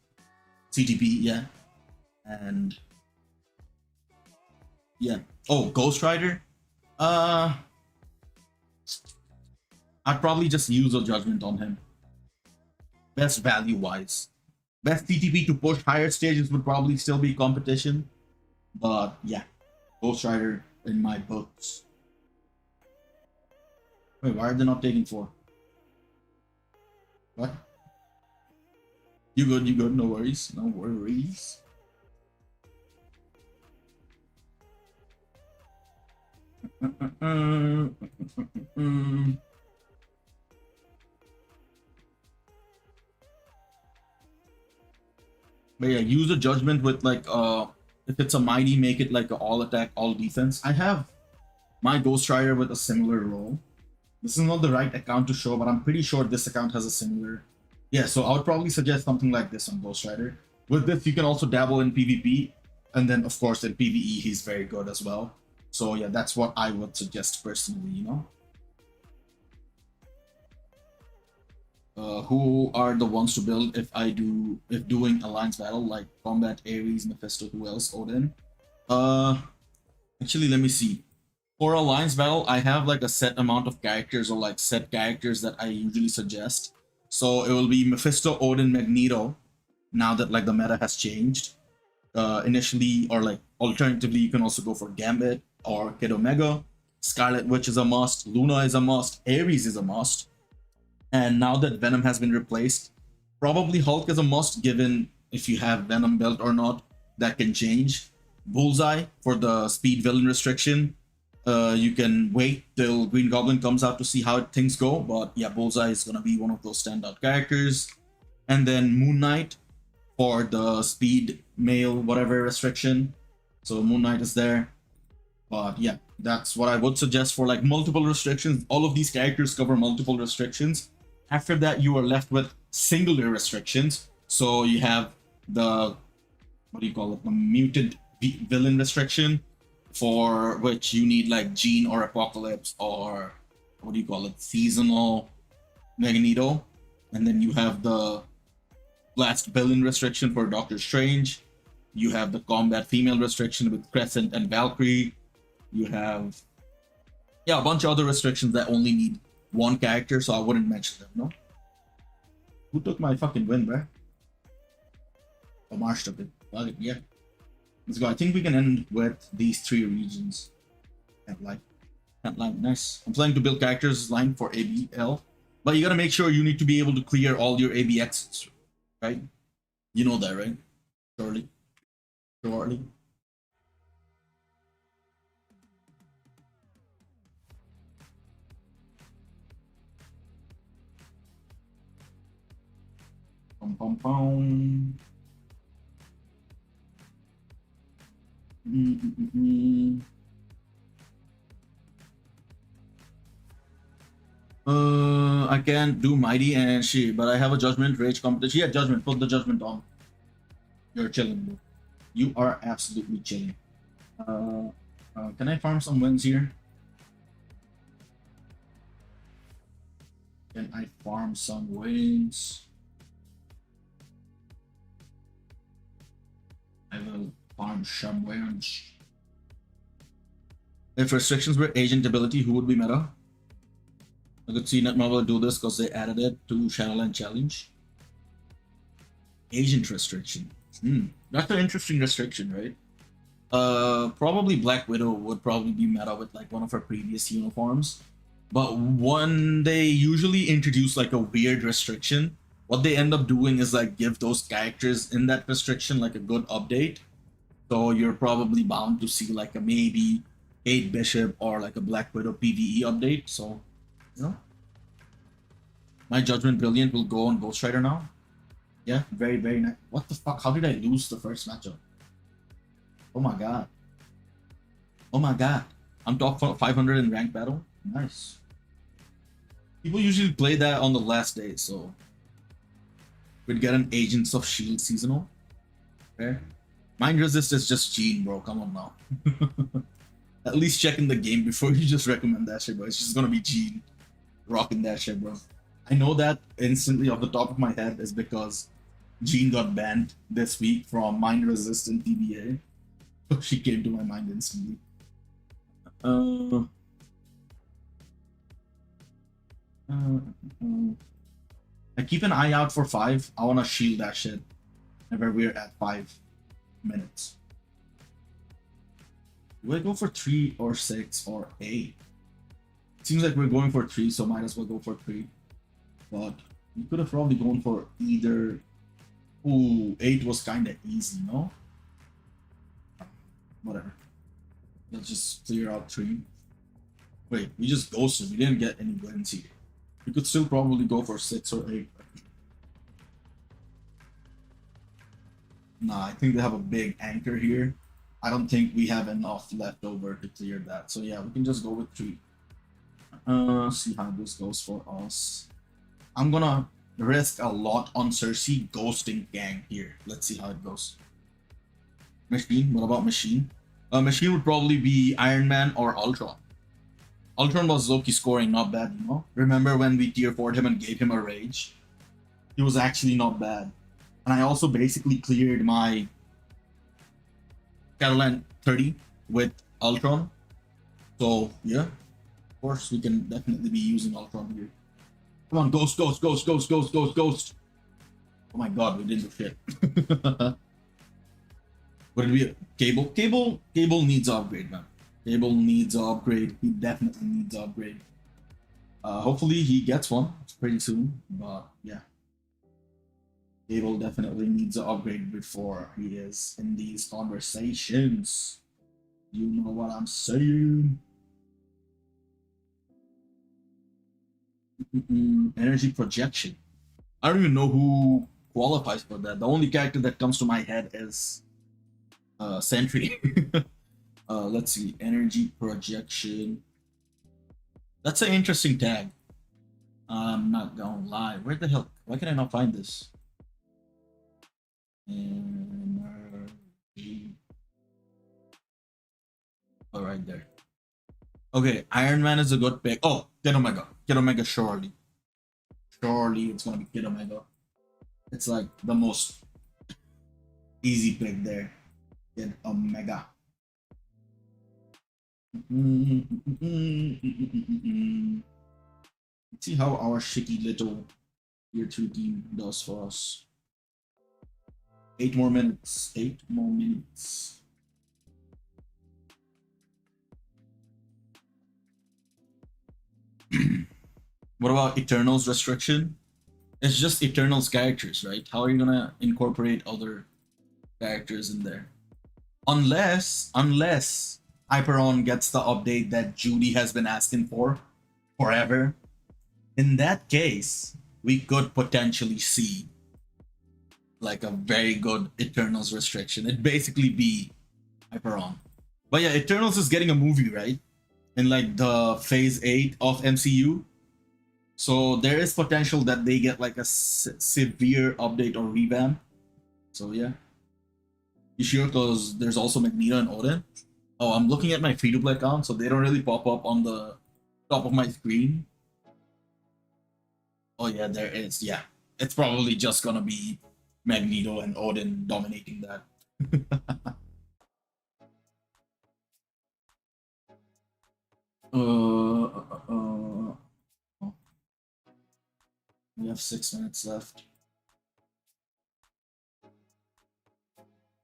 Speaker 1: CTB, yeah. And yeah. Oh, Ghost Rider? I'd probably just use a judgment on him. Best value wise. Best TTP to push higher stages would probably still be competition. But yeah, Ghost Rider in my books. Wait, why are they not taking 4? What? You good, no worries. No worries. But yeah, use a judgment with like if it's a mighty, make it like a all attack, all defense. I have my Ghost Rider with a similar role. This is not the right account to show, but I'm pretty sure this account has a similar. Yeah, so I would probably suggest something like this on Ghost Rider. With this, you can also dabble in PvP, and then of course in PvE he's very good as well. So yeah, that's what I would suggest personally, you know. Who are the ones to build if doing alliance battle, like combat, Ares, Mephisto, who else, Odin? Actually, let me see. For alliance battle, I have like a set amount of characters, or like set characters that I usually suggest. So it will be Mephisto, Odin, Magneto. Now that like the meta has changed, initially, or like alternatively, you can also go for Gambit or Kid Omega. Scarlet Witch is a must. Luna is a must. Ares is a must. And now that Venom has been replaced, probably Hulk is a must, given if you have Venom built or not. That can change. Bullseye for the speed villain restriction. You can wait till Green Goblin comes out to see how things go, but yeah, Bullseye is gonna be one of those standout characters. And then Moon Knight for the speed male whatever restriction. So Moon Knight is there. But yeah, that's what I would suggest for like multiple restrictions. All of these characters cover multiple restrictions. After that, you are left with singular restrictions. So you have the, what do you call it, the mutant villain restriction, for which you need like Jean or Apocalypse, or what do you call it, seasonal Magneto. And then you have the blast villain restriction for Doctor Strange. You have the combat female restriction with Crescent and Valkyrie. You have, yeah, a bunch of other restrictions that only need one character, so I wouldn't mention them, no? Who took my fucking win, bruh? Oh, Marsh took it. Okay, yeah. Let's go. I think we can end with these 3 regions. Can't lie. Can't lie. Nice. I'm planning to build characters line for ABL, but you gotta make sure you need to be able to clear all your AB exits, right? You know that, right? Surely. Surely. Pum, pum, pum. I can't do Mighty and she, but I have a Judgment Rage competition. Yeah, Judgment. Put the Judgment on. You're chilling, bro. You are absolutely chilling. Can I farm some wins here? Can I farm some wins? I will farm some wins. If restrictions were agent ability, who would be meta? I could see Netmarble do this because they added it to Shadowland Challenge. Agent restriction. That's an interesting restriction, right? Probably Black Widow would probably be meta with like one of her previous uniforms. But when they usually introduce like a weird restriction, what they end up doing is like give those characters in that restriction like a good update. So you're probably bound to see like a maybe Kate Bishop or like a Black Widow PvE update. So, you know, my Judgment Brilliant will go on Ghost Rider now. Yeah, very, very nice. What the fuck? How did I lose the first matchup? Oh my god. Oh my god. I'm top 500 in ranked battle. Nice. People usually play that on the last day, so we'd get an Agents of S.H.I.E.L.D. seasonal. Okay. Mind Resist is just Jean, bro. Come on now. At least check in the game before you just recommend that shit, bro. It's just gonna be Jean rocking that shit, bro. I know that instantly off the top of my head is because Jean got banned this week from Mind Resist and TBA. So she came to my mind instantly. I keep an eye out for 5. I wanna shield that shit. Whenever we're at 5 minutes. Do I go for 3 or 6 or 8? It seems like we're going for 3, so might as well go for 3. But we could have probably gone for either. Ooh, 8 was kind of easy, no? Whatever. Let's just clear out 3. Wait, we just ghosted. We didn't get any wins here. We could still probably go for 6 or 8. Nah, I think they have a big anchor here. I don't think we have enough left over to clear that. So yeah, we can just go with 3. See how this goes for us. I'm gonna risk a lot on Cersei ghosting gang here. Let's see how it goes. Machine, what about Machine? Machine would probably be Iron Man or Ultron. Ultron was Loki scoring not bad, you know? Remember when we tier 4'd him and gave him a rage? He was actually not bad. And I also basically cleared my Catalan 30 with Ultron. So yeah, of course we can definitely be using Ultron here. Come on, ghost, ghost, ghost, ghost, ghost, ghost, ghost. Oh my god, we didn't do shit. Would it be a Cable? Cable needs an upgrade, man. Cable needs an upgrade. He definitely needs an upgrade. Hopefully he gets one pretty soon. But yeah, Cable definitely needs an upgrade before he is in these conversations. You know what I'm saying? Energy projection. I don't even know who qualifies for that. The only character that comes to my head is Sentry. Let's see. Energy projection. That's an interesting tag. I'm not gonna lie. Where the hell? Why can I not find this? Energy. Oh, right there. Okay, Iron Man is a good pick. Oh, Kid Omega. Kid Omega, surely. Surely it's gonna be Kid Omega. It's like the most easy pick there. Kid Omega. Let's see how our shitty little tier 2 team does for us. 8 more minutes. 8 more minutes. What about Eternals restriction? It's just Eternals characters, right? How are you gonna incorporate other characters in there? Unless Hyperon gets the update that Judy has been asking for forever. In that case, we could potentially see like a very good Eternals restriction. It'd basically be Hyperon. But yeah, Eternals is getting a movie, right? In like the phase 8 of MCU. So there is potential that they get like a severe update or revamp. So yeah. You sure? Because there's also Magneto and Odin. Oh, I'm looking at my free-to-play account, so they don't really pop up on the top of my screen. Oh yeah, there is. Yeah. It's probably just gonna be Magneto and Odin dominating that. We have 6 minutes left.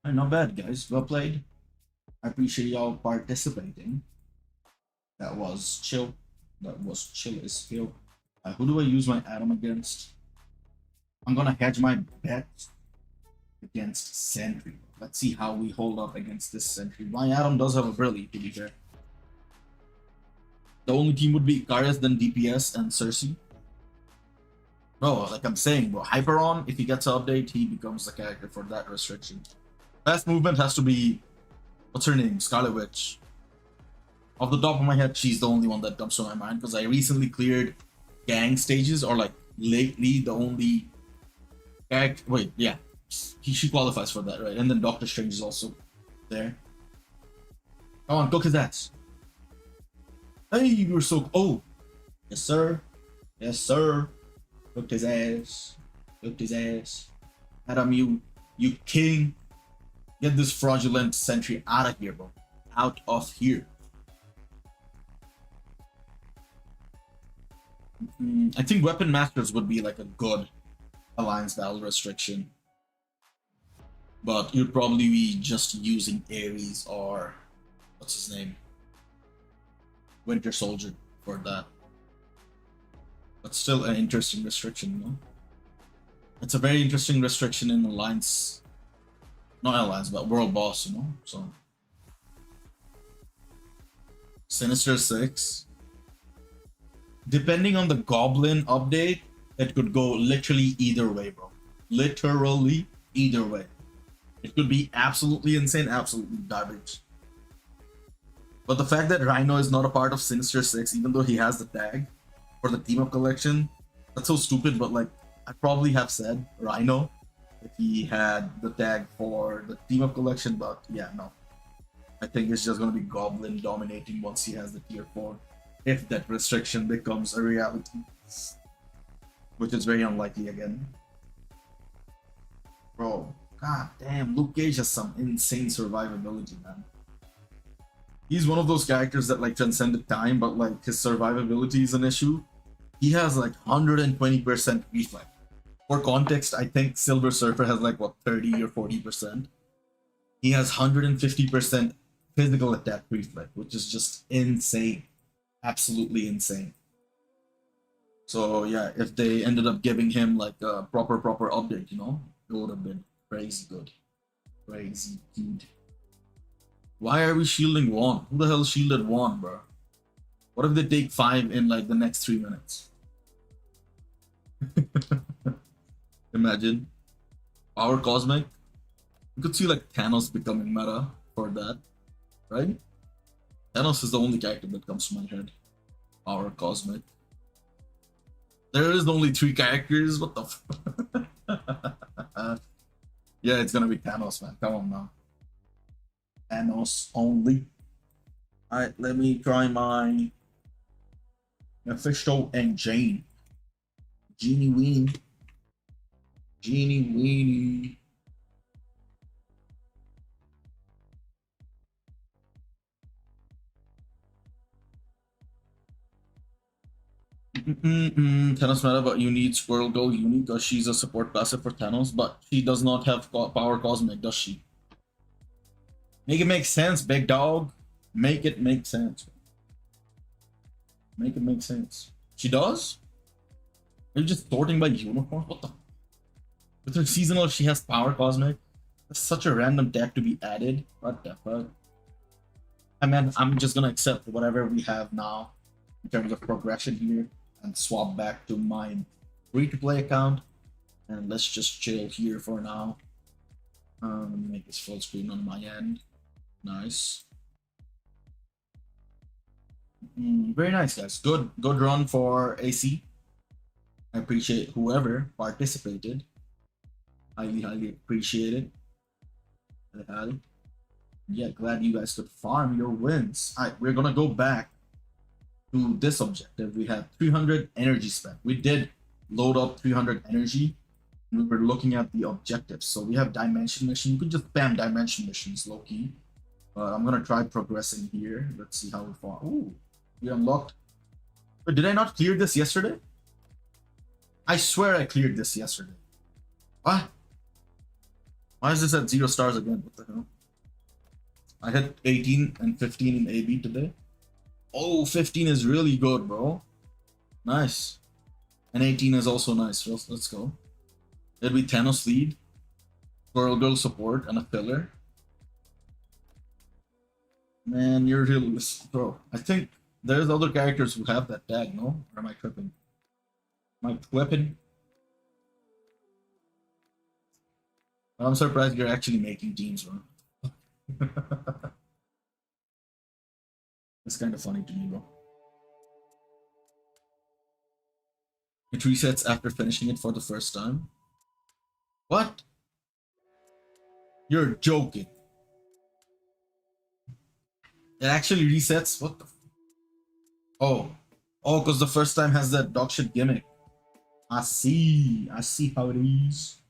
Speaker 1: Not bad, guys. Well played. I appreciate y'all participating. That was chill. That was chill as hell. Who do I use my Atom against? I'm gonna hedge my bet against Sentry. Let's see how we hold up against this Sentry. My Atom does have a Brilli, to be fair. The only team would be Icarus, then DPS, and Cersei. No, like I'm saying, bro, Hyperon, if he gets an update, he becomes the character for that restriction. Fast movement has to be, what's her name? Scarlet Witch. Off the top of my head, she's the only one that comes to my mind because I recently cleared gang stages, or like lately the only character. Wait, yeah, she qualifies for that, right? And then Doctor Strange is also there. Come on, cook his ass. Hey, you were so. Oh, yes, sir. Yes, sir. Cooked his ass. Cooked his ass. Adam, you king. Get this fraudulent Sentry out of here, bro. Out of here. I think Weapon Masters would be like a good Alliance battle restriction. but you'd probably be just using Ares or what's his name, Winter Soldier for that. But still an interesting restriction, you know? It's a very interesting restriction in Alliance, not Alliance, but World Boss, you know? So Sinister 6. Depending on the Goblin update, it could go literally either way, bro. Literally either way. It could be absolutely insane, absolutely garbage. But the fact that Rhino is not a part of Sinister 6, even though he has the tag for the team up collection, that's so stupid. But like, I'd probably have said Rhino if he had the tag for the team up collection, but yeah, no. I think it's just gonna be Goblin dominating once he has the tier 4, if that restriction becomes a reality, which is very unlikely again. Bro, god damn, Luke Cage has some insane survivability, man. He's one of those characters that like transcended time, but like his survivability is an issue. He has like 120% reflex. For context, I think Silver Surfer has like what, 30 or 40%. He has 150% physical attack reflex, which is just insane. Absolutely insane. So yeah, if they ended up giving him like a proper update, you know, it would have been crazy good. Crazy good. Why are we shielding one? Who the hell shielded one, bro? What if they take 5 in like the next 3 minutes? Imagine. Power Cosmic. You could see like Thanos becoming meta for that, right? Thanos is the only character that comes to my head. Power Cosmic. There is only 3 characters. What the f? Yeah, it's gonna be Thanos, man. Come on now. Thanos only. Alright, let me try my Mephisto and Jane. Genie Weenie. Genie Weenie. Thanos meta, but you need Squirrel Girl Uni because she's a support passive for Thanos, but she does not have Power Cosmic, does she? Make it make sense, big dog. Make it make sense. Make it make sense. She does? Are you just sorting by unicorn? What the? With her seasonal, she has Power Cosmic. That's such a random deck to be added. What the fuck? I mean, I'm just gonna accept whatever we have now in terms of progression here and swap back to my free-to-play account. And let's just chill here for now. Let me make this full screen on my end. Nice. Very nice, guys. Good run for AC. I appreciate whoever participated. Highly appreciate it. Yeah, glad you guys could farm your wins. Alright, we're gonna go back to this objective. We have 300 energy spent. We did load up 300 energy. We were looking at the objectives. So we have dimension mission. You could just spam dimension missions low-key. But I'm gonna try progressing here. Let's see how we far. Ooh, we unlocked. But did I not clear this yesterday? I swear I cleared this yesterday. What? Why is this at 0 stars again? What the hell? I hit 18 and 15 in AB today. Oh, 15 is really good, bro. Nice. And 18 is also nice. Let's go. It'll be Thanos lead, Girl support, and a pillar. Man, you're really, bro. I think there's other characters who have that tag, no? Or am I tripping? Am I flipping? I'm surprised you're actually making teams, bro. It's kind of funny to me, bro. It resets after finishing it for the first time. What? You're joking. It actually resets? What the? Oh, because the first time has that dog shit gimmick. I see how it is.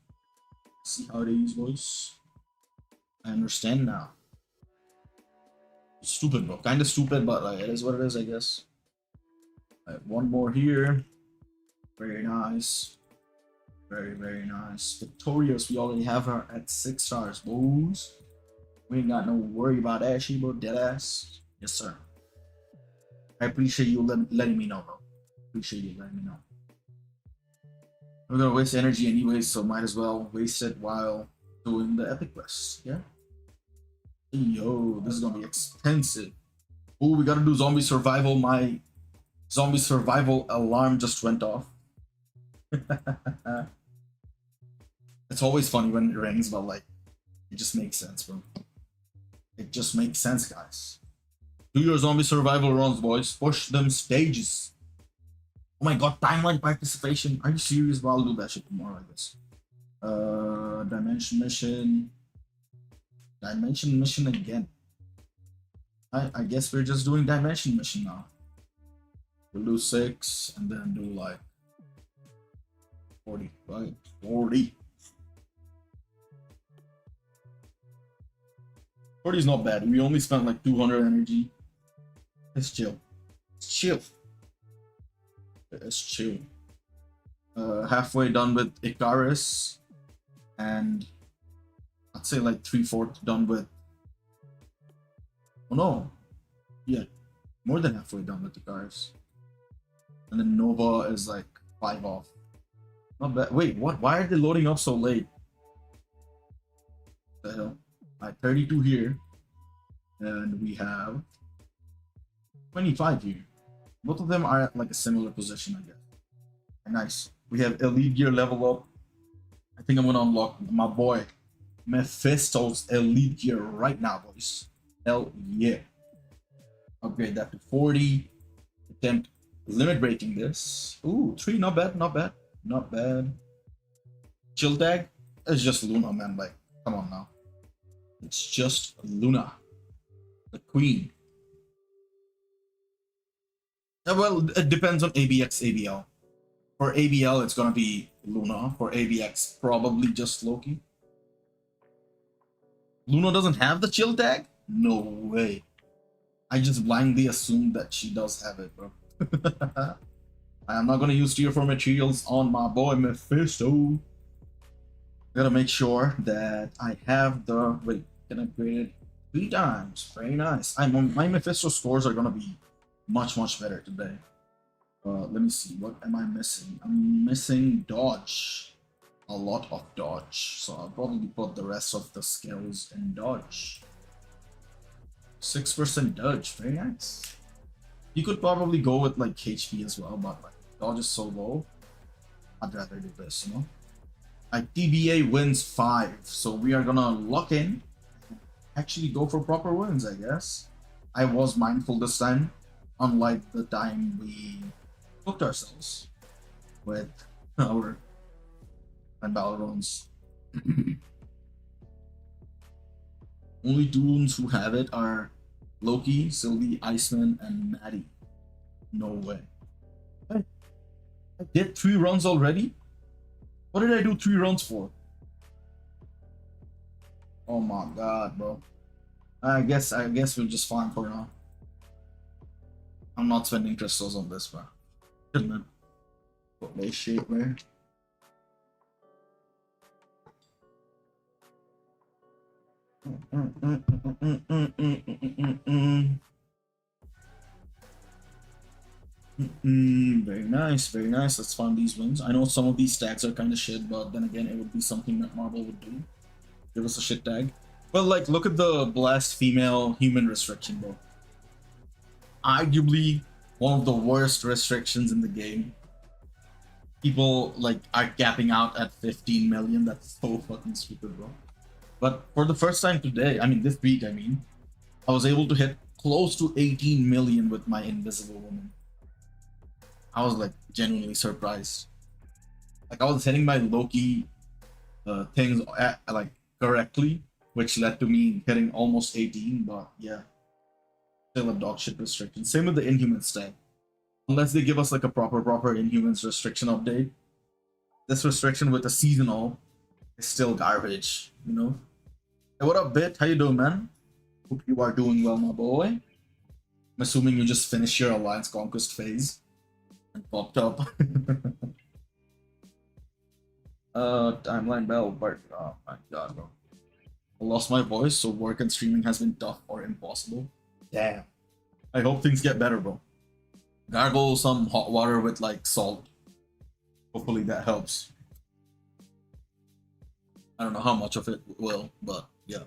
Speaker 1: See how it is, boys. I understand now. Stupid, bro. Kind of stupid, but like, it is what it is, I guess. One more here. Very nice. Very, very nice. Victorious, we already have her at 6 stars, boys. We ain't got no worry about that, Shibo. Deadass. Yes, sir. I appreciate you letting me know, bro. Appreciate you letting me know. We're gonna waste energy anyways, so might as well waste it while doing the epic quest. Yeah. Yo, this is gonna be expensive. Oh, we gotta do zombie survival. My zombie survival alarm just went off. It's always funny when it rings, but like, it just makes sense, bro. It just makes sense, guys. Do your zombie survival runs, boys. Push them stages. Oh my god, timeline participation. Are you serious? Well, I'll do that shit tomorrow, I guess. Dimension mission. Dimension mission again. I guess we're just doing dimension mission now. We'll do 6 and then do like 40, right? 40. 40 is not bad. We only spent like 200 energy. It's chill. It's chill. It's chill. Halfway done with Icarus, and I'd say like 3/4 done with. Oh no, yeah, more than halfway done with Icarus, and then Nova is like 5 off. Not bad. Wait, what? Why are they loading up so late? What the hell? Alright, 32 here, and we have 25 here. Both of them are at like a similar position, I guess. Nice. We have elite gear level up. I think I'm gonna unlock my boy Mephisto's elite gear right now, boys. Hell yeah. Upgrade that to 40. Attempt limit breaking this. Ooh, 3, not bad, not bad, not bad. Chill tag. It's just Luna, man. Like, come on now. It's just Luna, the queen. Well, it depends on ABX, ABL. For ABL, it's gonna be Luna. For ABX, probably just Loki. Luna doesn't have the chill tag? No way. I just blindly assumed that she does have it, bro. I'm not gonna use tier 4 materials on my boy Mephisto. Gotta make sure that I have the... Wait, can I upgrade it 3 times? Very nice. My Mephisto scores are gonna be much, much better today. Let me see. What am I missing? I'm missing dodge. A lot of dodge. So I'll probably put the rest of the skills in dodge. 6% dodge. Very nice. You could probably go with like HP as well, but like dodge is so low. I'd rather do this, you know? TBA wins 5. So we are gonna lock in. Actually go for proper wins, I guess. I was mindful this time. Unlike the time we booked ourselves with our battle runs. Only dudes who have it are Loki, Sylvie, Iceman, and Maddie. No way. I did 3 runs already? What did I do 3 runs for? Oh my god, bro. I guess we're just fine for now. I'm not spending crystals on this, bro. Shouldn't put my shape, man. Very nice, very nice. Let's find these wins. I know some of these tags are kind of shit, but then again, it would be something that Marvel would do. Give us a shit tag. But like, look at the blast female human restriction, bro. Arguably one of the worst restrictions in the game. People like are gapping out at 15 million. That's so fucking stupid, bro. But for the first time today, I mean this week, I was able to hit close to 18 million with my Invisible Woman. I was like genuinely surprised. Like I was hitting my Loki things like correctly, which led to me hitting almost 18. But yeah, still a dog shit restriction. Same with the Inhumans tag. Unless they give us like a proper Inhumans restriction update, this restriction with a seasonal is still garbage, you know? Hey, what up, Bit? How you doing, man? Hope you are doing well, my boy. I'm assuming you just finished your Alliance Conquest phase and popped up. Timeline bell, but oh my god, bro. I lost my voice, so work and streaming has been tough or impossible. Damn. I hope things get better, bro. Gargle some hot water with like salt. Hopefully that helps. I don't know how much of it will, but yeah.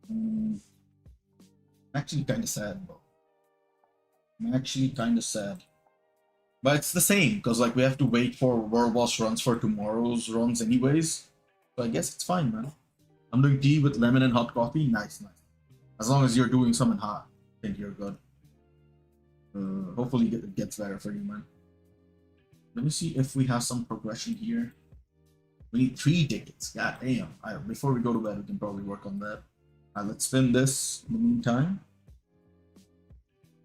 Speaker 1: I'm actually kind of sad, bro. I'm actually kind of sad. But it's the same, because like we have to wait for World Boss runs for tomorrow's runs anyways. So I guess it's fine, man. I'm doing tea with lemon and hot coffee. Nice, nice. As long as you're doing something hot, I think you're good. Hopefully it gets better for you, man. Let me see if we have some progression here. We need 3 tickets. God damn. Alright, before we go to bed, we can probably work on that. Alright, let's spin this in the meantime.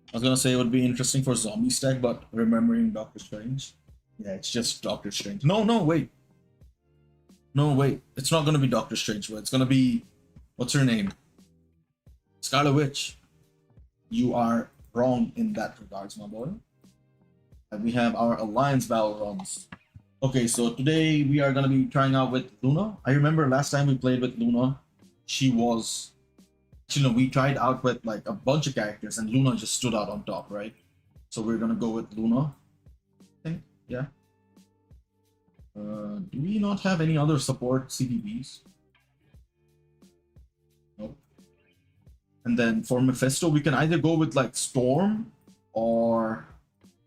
Speaker 1: I was gonna say it would be interesting for zombie stack, but remembering Doctor Strange. Yeah, it's just Doctor Strange. No, wait. No, wait. It's not gonna be Doctor Strange, but it's gonna be... What's her name? Scarlet Witch. You are wrong in that regards, my boy. And we have our Alliance battle runs. Okay, so today we are gonna be trying out with Luna. I remember last time we played with Luna, she was... Actually, no, we tried out with like a bunch of characters and Luna just stood out on top, right? So we're gonna go with Luna. I think, yeah. Do we not have any other support CDBs? Nope. And then for Mephisto, we can either go with like Storm or...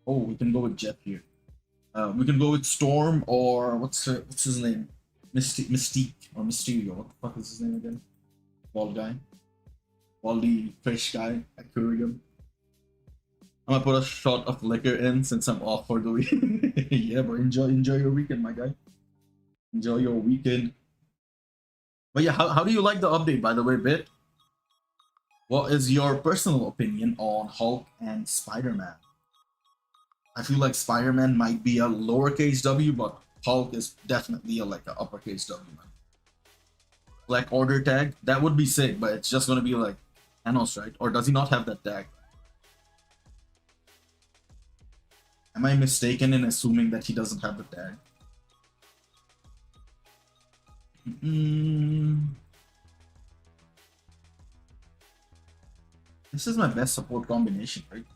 Speaker 1: Oh, we can go with Jet here. We can go with Storm or what's his name? Mystique or Mysterio. What the fuck is his name again? Bald guy. Baldy fish guy, aquarium. I'm gonna put a shot of liquor in since I'm off for the week. Yeah, but enjoy your weekend, my guy. Enjoy your weekend. But yeah, how do you like the update, by the way, Bit? What is your personal opinion on Hulk and Spider-Man? I feel like Spider-Man might be a lowercase W, but Hulk is definitely like an uppercase W, man. Black Order tag, that would be sick, but it's just gonna be like Thanos, right? Or does he not have that tag? Am I mistaken in assuming that he doesn't have the tag? This is my best support combination, right?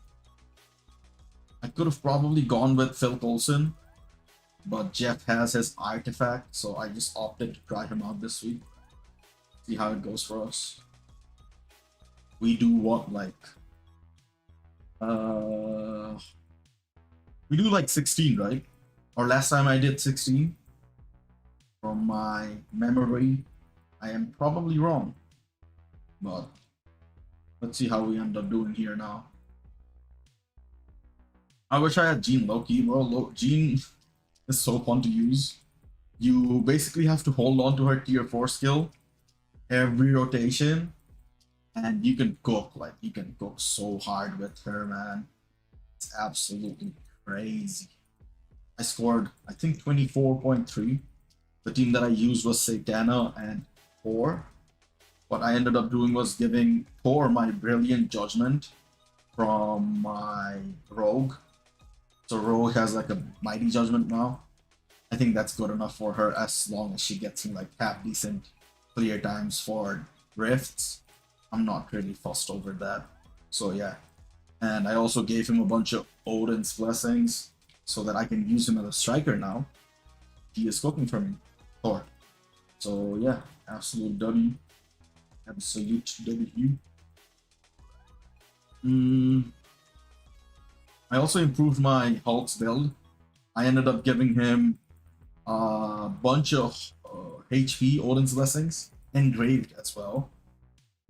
Speaker 1: I could have probably gone with Phil Coulson, but Jeff has his artifact, so I just opted to try him out this week. See how it goes for us. We do what, like... We do like 16, right? Or last time I did 16. From my memory, I am probably wrong. But let's see how we end up doing here now. I wish I had Jean Loki, bro. Jean is so fun to use. You basically have to hold on to her tier 4 skill every rotation, and you can cook, like you can cook so hard with her, man. It's absolutely crazy. I scored, I think, 24.3. The team that I used was Satana and Thor. What I ended up doing was giving Thor my Brilliant Judgment from my Rogue. So Rogue has like a Mighty Judgment now. I think that's good enough for her as long as she gets in like half decent clear times for rifts. I'm not really fussed over that. So yeah. And I also gave him a bunch of Odin's blessings so that I can use him as a striker now. He is cooking for me. Thor. So yeah, absolute W. Absolute W. I also improved my Hulk's build. I ended up giving him a bunch of HP Odin's blessings, engraved as well.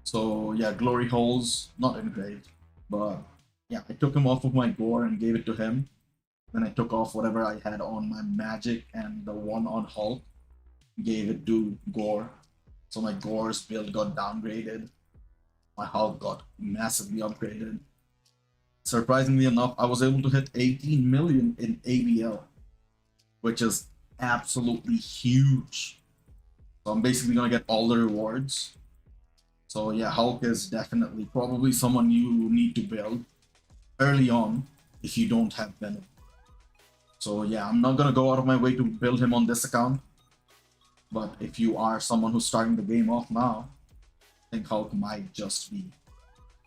Speaker 1: So yeah, glory holes, not engraved, but yeah, I took him off of my gore and gave it to him. Then I took off whatever I had on my magic and the one on Hulk, gave it to Gore. So my Gore's build got downgraded. My Hulk got massively upgraded. Surprisingly enough, I was able to hit 18 million in ABL, which is absolutely huge. So I'm basically gonna get all the rewards. So yeah, Hulk is definitely probably someone you need to build. early on if you don't have Venom. So yeah, I'm not gonna go out of my way to build him on this account. But if you are someone who's starting the game off now, I think Hulk might just be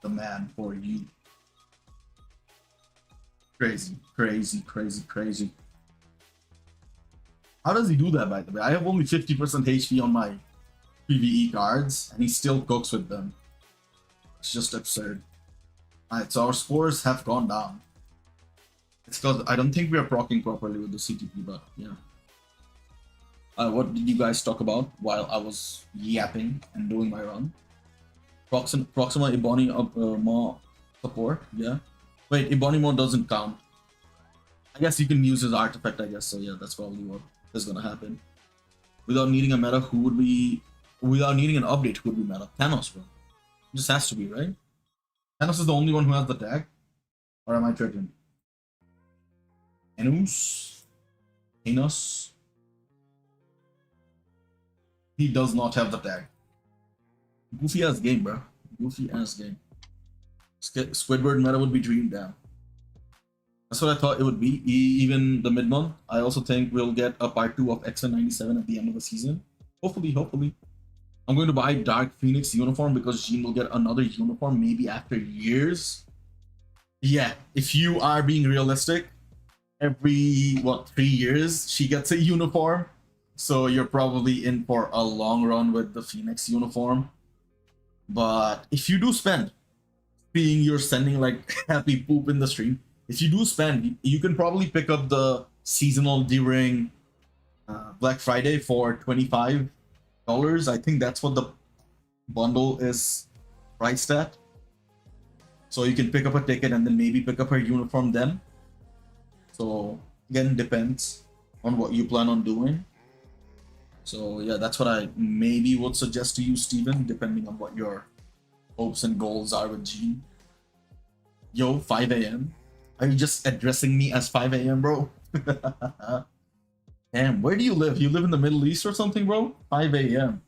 Speaker 1: the man for you. Crazy, crazy, crazy, crazy. How does he do that, by the way? I have only 50% HP on my PvE cards, and he still cooks with them. It's just absurd. Alright, so our scores have gone down. It's because I don't think we are proccing properly with the CTP, but yeah. What did you guys talk about while I was yapping and doing my run? Proxima Ebony Maw support, yeah. Wait, Ebony Maw doesn't count. I guess you can use his artifact, I guess, so yeah, that's probably what is gonna happen. Without needing a meta, who would be... Without needing an update, who would be meta? Thanos, bro. It just has to be, right? Thanos is the only one who has the tag? Or am I tripping? Thanos? He does not have the tag. Goofy ass game, bro. Goofy ass game. Squidward meta would be dreamed down. That's what I thought it would be. Even the mid-month. I also think we'll get a part 2 of X97 at the end of the season. Hopefully, hopefully. I'm going to buy Dark Phoenix uniform because Jean will get another uniform maybe after years. Yeah, if you are being realistic, every, 3 years she gets a uniform. So you're probably in for a long run with the Phoenix uniform. But if you do spend, being you're sending like happy poop in the stream, if you do spend, you can probably pick up the seasonal during Black Friday for $25. I think that's what the bundle is priced at. So you can pick up a ticket and then maybe pick up her uniform then. So again, depends on what you plan on doing. So yeah, that's what I maybe would suggest to you, Steven, depending on what your hopes and goals are with Gene. Yo, 5 a.m. Are you just addressing me as 5 a.m., bro? Damn, where do you live? You live in the Middle East or something, bro? 5 a.m.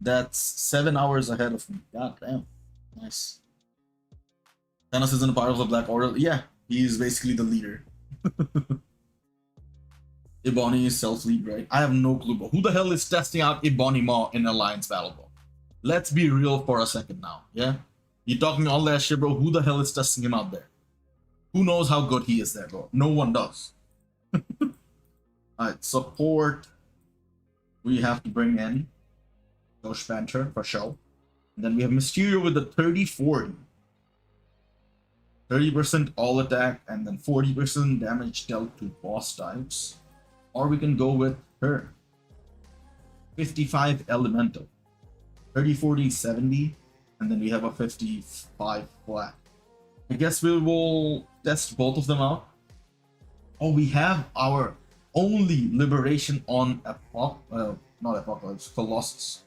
Speaker 1: That's 7 hours ahead of me. God damn. Nice. Thanos isn't a part of the Black Order. Yeah, he's basically the leader. Ebony is self-lead, right? I have no clue, bro. Who the hell is testing out Ebony Maw in Alliance Battle, bro? Let's be real for a second now, yeah? You're talking all that shit, bro. Who the hell is testing him out there? Who knows how good he is there, bro? No one does. Alright, support. We have to bring in Josh Panther for sure. And then we have Mysterio with the 30-40. 30% all attack and then 40% damage dealt to boss types. Or we can go with her. 55 elemental. 30, 40, 70. And then we have a 55 flat. I guess we will test both of them out. Oh, we have our only liberation on not Apocalypse, Colossus.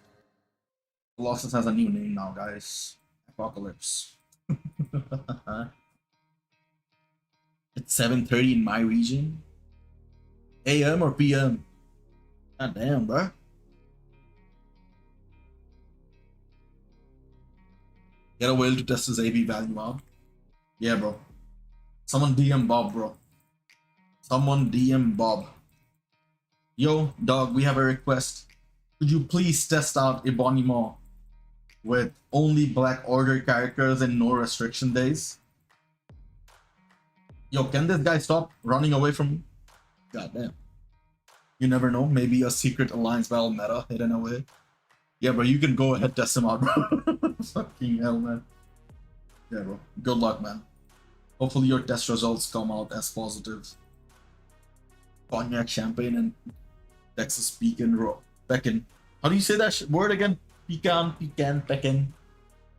Speaker 1: Colossus has a new name now, guys. Apocalypse. It's 7:30 in my region. AM or PM? God damn, bro. Get a whale to test his AB value out. Yeah, bro. Someone DM Bob, bro. Someone DM Bob. Yo, dog, we have a request. Could you please test out Ebony Maw with only Black Order characters and no restriction days? Yo, can this guy stop running away from me? God damn. You never know. Maybe a secret Alliance Battle meta hidden away. Yeah, bro, you can go ahead test him out, bro. Fucking hell, man. Yeah, bro. Good luck, man. Hopefully your test results come out as positive. Cognac, champagne, and Texas pecan. How do you say that word again? Pecan.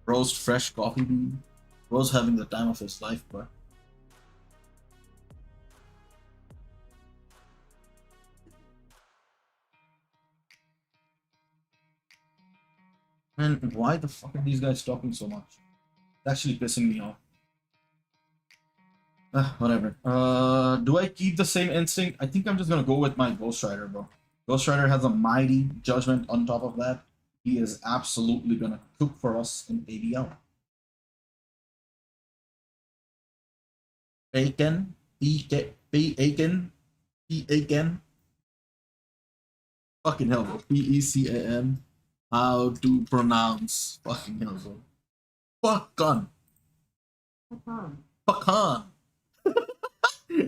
Speaker 1: Roast fresh coffee bean. Bro's having the time of his life, bro. Man, why the fuck are these guys talking so much? It's actually pissing me off. Whatever. Do I keep the same instinct? I think I'm just gonna go with my Ghost Rider, bro. Ghost Rider has a mighty judgment on top of that. He is absolutely gonna cook for us in ABL. Aiken, Aiken, Aiken. Fucking hell, bro. Pecan. How to pronounce fucking hell, bro. Pecan. Pecan.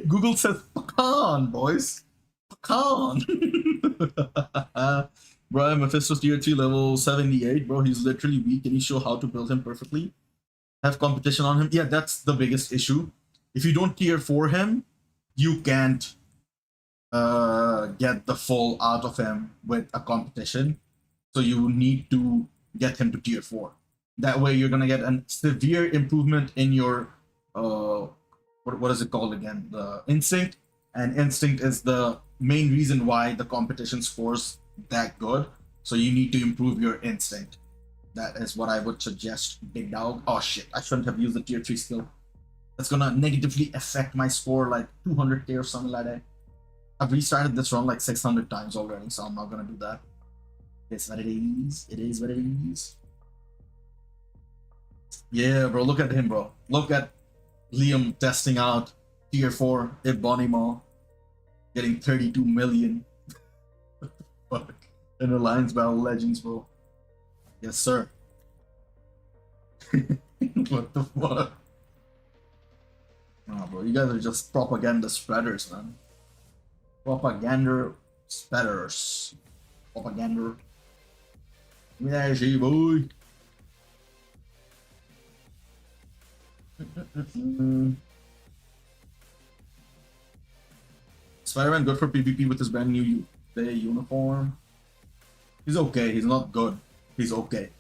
Speaker 1: Google says pecan, boys. Pecan. Bro, Mephisto's tier 3 level 78, bro. He's literally weak. Can you show how to build him perfectly? Have competition on him? Yeah, that's the biggest issue. If you don't tier 4 him, you can't get the full out of him with a competition. So you need to get him to tier 4. That way you're gonna get a severe improvement in your what is it called again? The instinct. And instinct is the main reason why the competition scores that good. So you need to improve your instinct. That is what I would suggest, big dog. Oh shit, I shouldn't have used the tier 3 skill. That's gonna negatively affect my score like 200k or something like that. I've restarted this run like 600 times already, so I'm not gonna do that. It's what it is. It is what it is. Yeah, bro, look at him, bro. Look at Liam testing out tier 4 Ebonimo, getting 32 million. Fuck. In Alliance Battle Legends, bro. Yes, sir. What the fuck? Oh, bro, you guys are just propaganda spreaders, man. Propaganda spreaders. Propaganda. Give me that shit, boy. Spider-Man good for PvP with his brand new uniform. He's okay. He's not good. He's okay.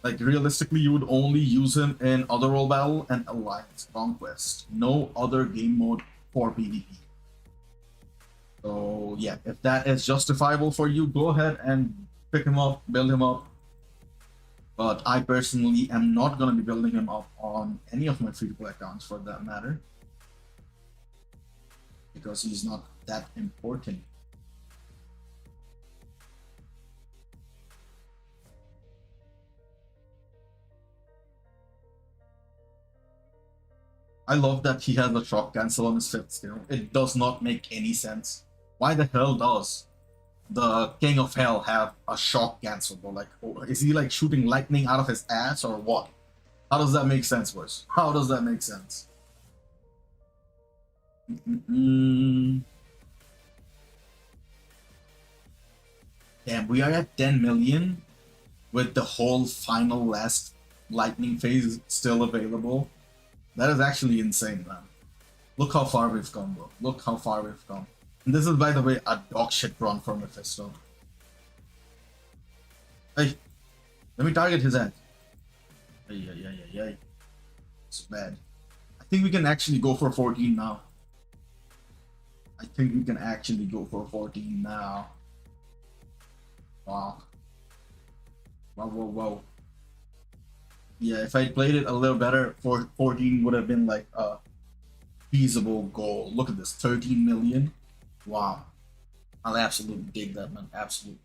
Speaker 1: Like, realistically, you would only use him in Other World Battle and Alliance Conquest. No other game mode for PvP. So, yeah, if that is justifiable for you, go ahead and pick him up, build him up. But I personally am not going to be building him up on any of my free-to-play accounts for that matter. Because he's not that important. I love that he has a shock cancel on his 5th skill. It does not make any sense. Why the hell does the King of Hell have a shock cancel, bro? Like, is he like shooting lightning out of his ass or what? How does that make sense, boys? How does that make sense? Damn, we are at 10 million with the whole final last lightning phase still available. That is actually insane, man. Look how far we've come, bro. Look how far we've come. And this is, by the way, a dog shit run for Mephisto. Hey, let me target his head. Hey. It's bad. I think we can actually go for 14 now. Wow. Wow. Yeah, if I played it a little better, 14 would have been like a feasible goal. Look at this, 13 million. Wow. I'll absolutely dig that, man. Absolutely.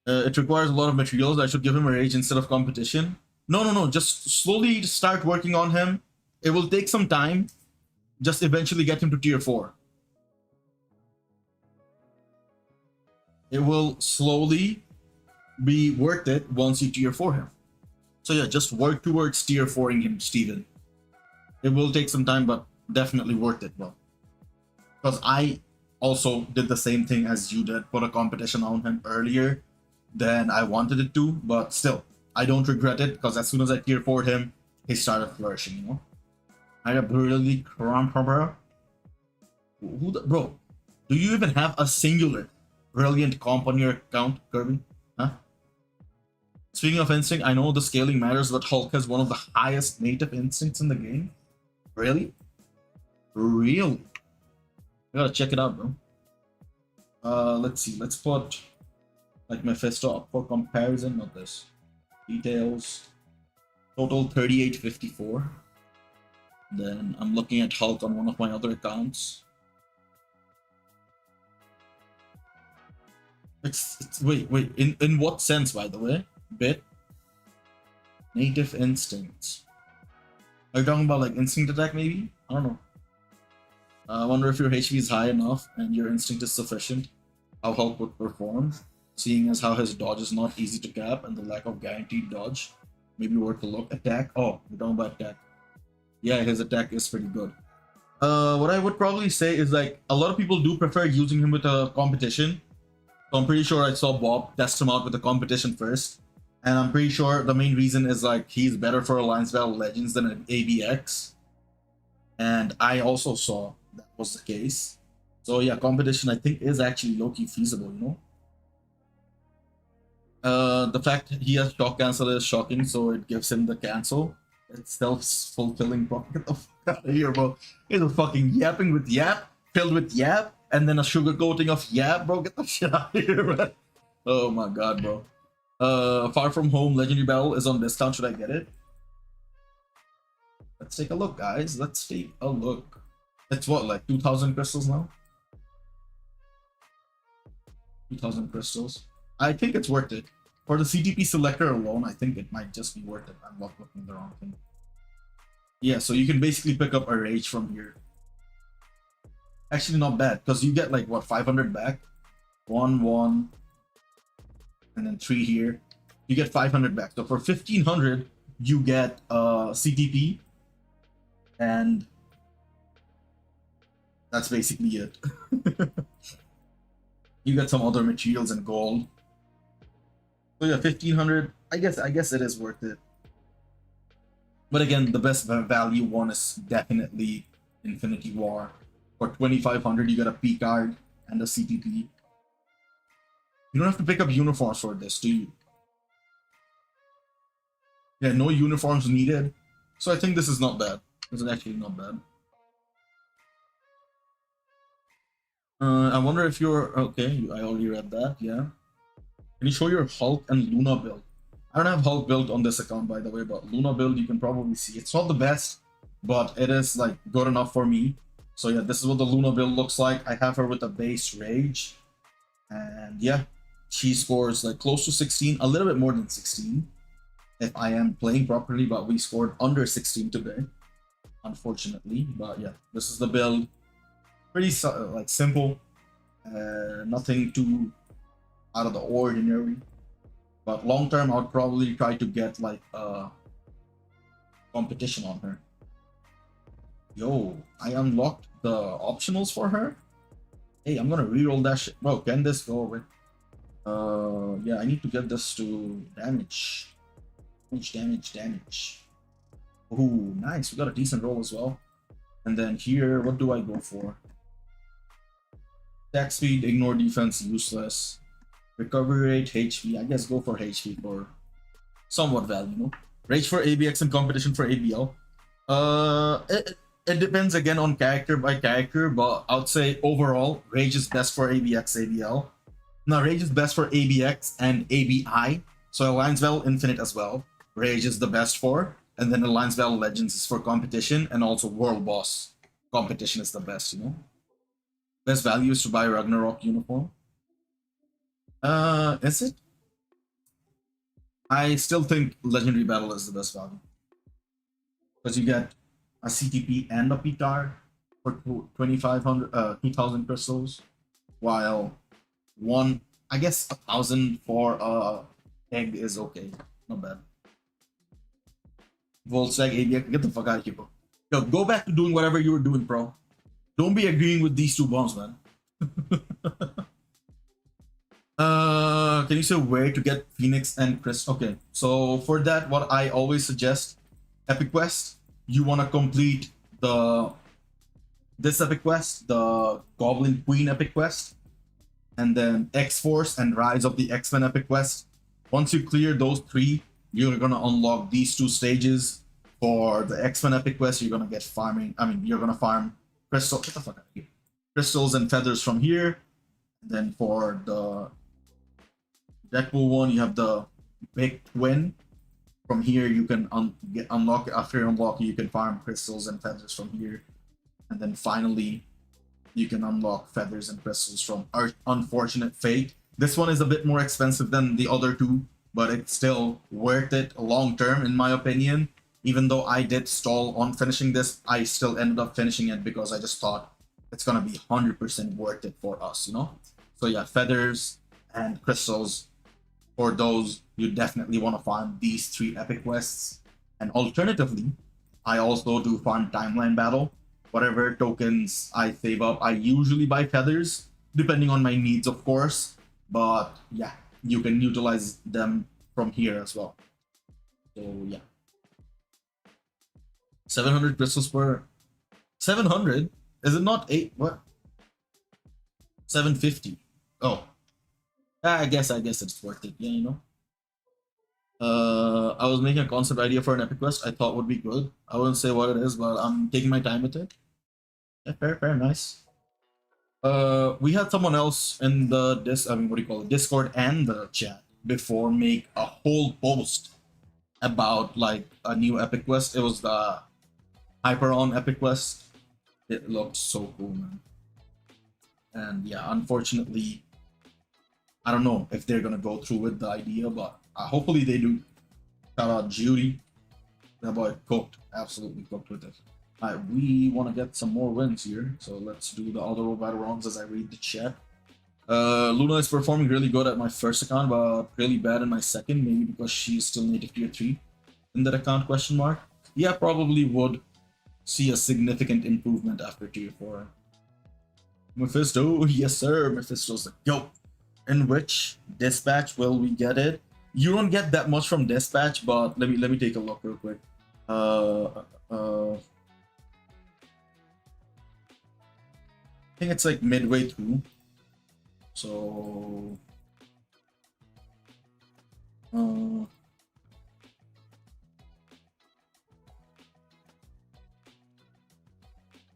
Speaker 1: It requires a lot of materials. I should give him a rage instead of competition. No. Just slowly start working on him. It will take some time. Just eventually get him to tier 4. It will slowly be worth it once you tier 4 him. So yeah, just work towards tier 4ing him, Steven. It will take some time, but definitely worth it, bro. Because I also did the same thing as you did, put a competition on him earlier than I wanted it to, but still, I don't regret it, because as soon as I tier 4'd him, he started flourishing, you know? I have really cramp, bro. Bro, do you even have a singular brilliant comp on your account, Kirby? Huh? Speaking of instinct, I know the scaling matters, but Hulk has one of the highest native instincts in the game. Really? Really? I gotta check it out, bro. Let's see. Let's put like Mephisto up for comparison of this. Details. Total 3854. Then I'm looking at Hulk on one of my other accounts. Wait. In what sense, by the way? Bit. Native instincts. Are you talking about like instinct attack maybe? I don't know. I wonder if your HP is high enough and your instinct is sufficient, how Hulk would perform, seeing as how his dodge is not easy to cap and the lack of guaranteed dodge. Maybe worth a look. Attack. Oh, we're talking about attack. Yeah, his attack is pretty good. What I would probably say is like a lot of people do prefer using him with a competition. So I'm pretty sure I saw Bob test him out with a competition first. And I'm pretty sure the main reason is like he's better for Alliance Battle Legends than an ABX. And I also saw that was the case. So yeah, competition I think is actually low-key feasible, you know. The fact he has shock cancel is shocking, so it gives him the cancel. It's self-fulfilling prophecy. Get the fuck out of here, bro. He's a fucking yapping with yap, filled with yap, and then a sugar coating of yap, bro. Get the shit out of here, man. Oh my god, bro. Far From Home Legendary Battle is on discount. Should I get it? Let's take a look, guys. Let's take a look. It's what, like 2,000 crystals now? 2,000 crystals. I think it's worth it. For the CTP selector alone, I think it might just be worth it. I'm not looking at the wrong thing. Yeah, so you can basically pick up a rage from here. Actually, not bad, because you get like, what, 500 back? 1, 1, and then 3 here. You get 500 back. So for 1,500, you get CTP, and that's basically it. You get some other materials and gold. So yeah, 1,500. I guess it is worth it. But again, the best value one is definitely Infinity War. For 2,500, you get a P card and a CTP. You don't have to pick up uniforms for this, do you? Yeah, no uniforms needed. So I think this is not bad. This is actually not bad. I wonder if you're... Okay, I already read that, yeah. Can you show your Hulk and Luna build? I don't have Hulk build on this account, by the way, but Luna build you can probably see. It's not the best, but it is like good enough for me. So yeah, this is what the Luna build looks like. I have her with a base Rage. And yeah, she scores like close to 16, a little bit more than 16. If I am playing properly, but we scored under 16 today, unfortunately. But yeah, this is the build. Pretty like simple, nothing too out of the ordinary. But long term, I would probably try to get like a competition on her. Yo, I unlocked the optionals for her. Hey, I'm gonna reroll that shit. Bro, can this go away? Yeah, I need to get this to damage. Damage. Ooh, nice. We got a decent roll as well. And then here, what do I go for? Attack speed, ignore defense, useless. Recovery rate, HP. I guess go for HP for somewhat value, you know? Rage for ABX and competition for ABL. It depends again on character by character, but I would say overall, Rage is best for ABX, ABL. Now, Rage is best for ABX and ABI. So Alliance Battle Infinite as well. Rage is the best for. And then Alliance Battle Legends is for competition, and also World Boss competition is the best, you know? Best value is to buy Ragnarok uniform. Is it? I still think Legendary Battle is the best value. Because you get a CTP and a PTAR for 2,000 crystals. While one, I guess 1,000 for egg is okay. Not bad. Volstag, ABX, get the fuck out of here, bro. Yo, go back to doing whatever you were doing, bro. Don't be agreeing with these two bombs, man. Can you say where to get Phoenix and Chris? Okay, so for that, what I always suggest, Epic Quest, you want to complete this Epic Quest, the Goblin Queen Epic Quest, and then X-Force and Rise of the X-Men Epic Quest. Once you clear those 3, you're gonna unlock these 2 stages. For the X-Men Epic Quest, you're gonna get farming. I mean, you're gonna farm crystal. Get the fuck out of here. Crystals and feathers from here. And then for the Deadpool one, you have the Big Twin. From here, you can unlock. After unlocking, you can farm crystals and feathers from here. And then finally, you can unlock feathers and crystals from Unfortunate Fate. This one is a bit more expensive than the other 2, but it's still worth it long term, in my opinion. Even though I did stall on finishing this, I still ended up finishing it because I just thought it's gonna be 100% worth it for us, you know? So yeah, feathers and crystals. For those, you definitely want to farm these 3 epic quests. And alternatively, I also do farm timeline battle. Whatever tokens I save up, I usually buy feathers, depending on my needs, of course. But yeah, you can utilize them from here as well. So yeah. 700 crystals per 700? Is it not 8? What? 750. Oh. I guess it's worth it, yeah, you know. I was making a concept idea for an epic quest I thought would be good. I wouldn't say what it is, but I'm taking my time with it. Yeah, fair, nice. We had someone else in the Discord and the chat before make a whole post about like a new epic quest. It was the Hyperon epic quest. It looked so cool, man. And yeah, unfortunately, I don't know if they're gonna go through with the idea, but hopefully they do. Shout out Judy. That boy cooked, absolutely cooked with it. Alright, we want to get some more wins here, so let's do the other battle rounds as I read the chat. Luna is performing really good at my first account, but really bad in my second, maybe because she's still native tier 3 in that account, question mark. Yeah, probably would see a significant improvement after tier 4. Mephisto, yes sir, Mephisto's the GOAT. In which dispatch will we get it? You don't get that much from dispatch, but let me take a look real quick. I think it's like midway through. So I'm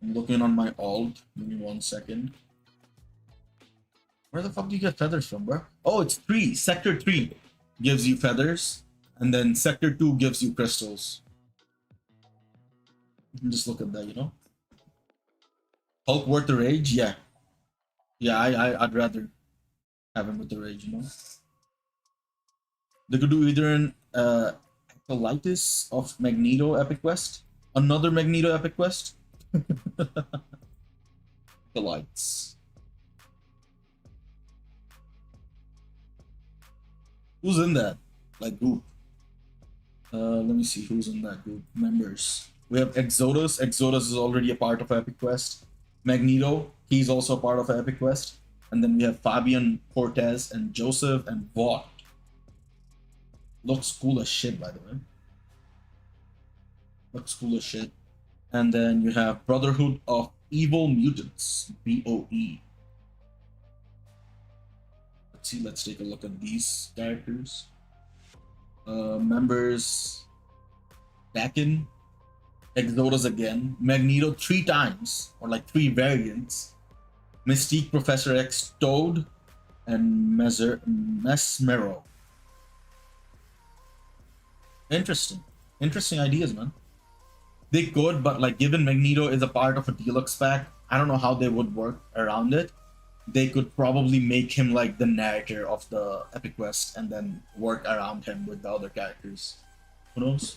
Speaker 1: looking on my alt. Give me 1 second. Where the fuck do you get feathers from, bro? Oh, it's 3. Sector 3 gives you feathers, and then Sector 2 gives you crystals. You can just look at that, you know? Hulk worth the rage? Yeah. Yeah, I'd rather have him with the rage, you know? They could do either an Acolytus of Magneto epic quest, another Magneto epic quest. The lights. Who's in that? Like group? Let me see who's in that group. Members. We have Exodus. Exodus is already a part of Epic Quest. Magneto, he's also a part of Epic Quest. And then we have Fabian, Cortez, and Joseph, and Vought. Looks cool as shit, by the way. Looks cool as shit. And then you have Brotherhood of Evil Mutants, BOE. Let's see, let's take a look at these characters. Members, Dakin, Exodus again, Magneto 3 times, or like 3 variants, Mystique, Professor X, Toad, and Mesmero. Interesting ideas, man. They could, but like given Magneto is a part of a deluxe pack, I don't know how they would work around it. They could probably make him like the narrator of the epic quest and then work around him with the other characters. Who knows?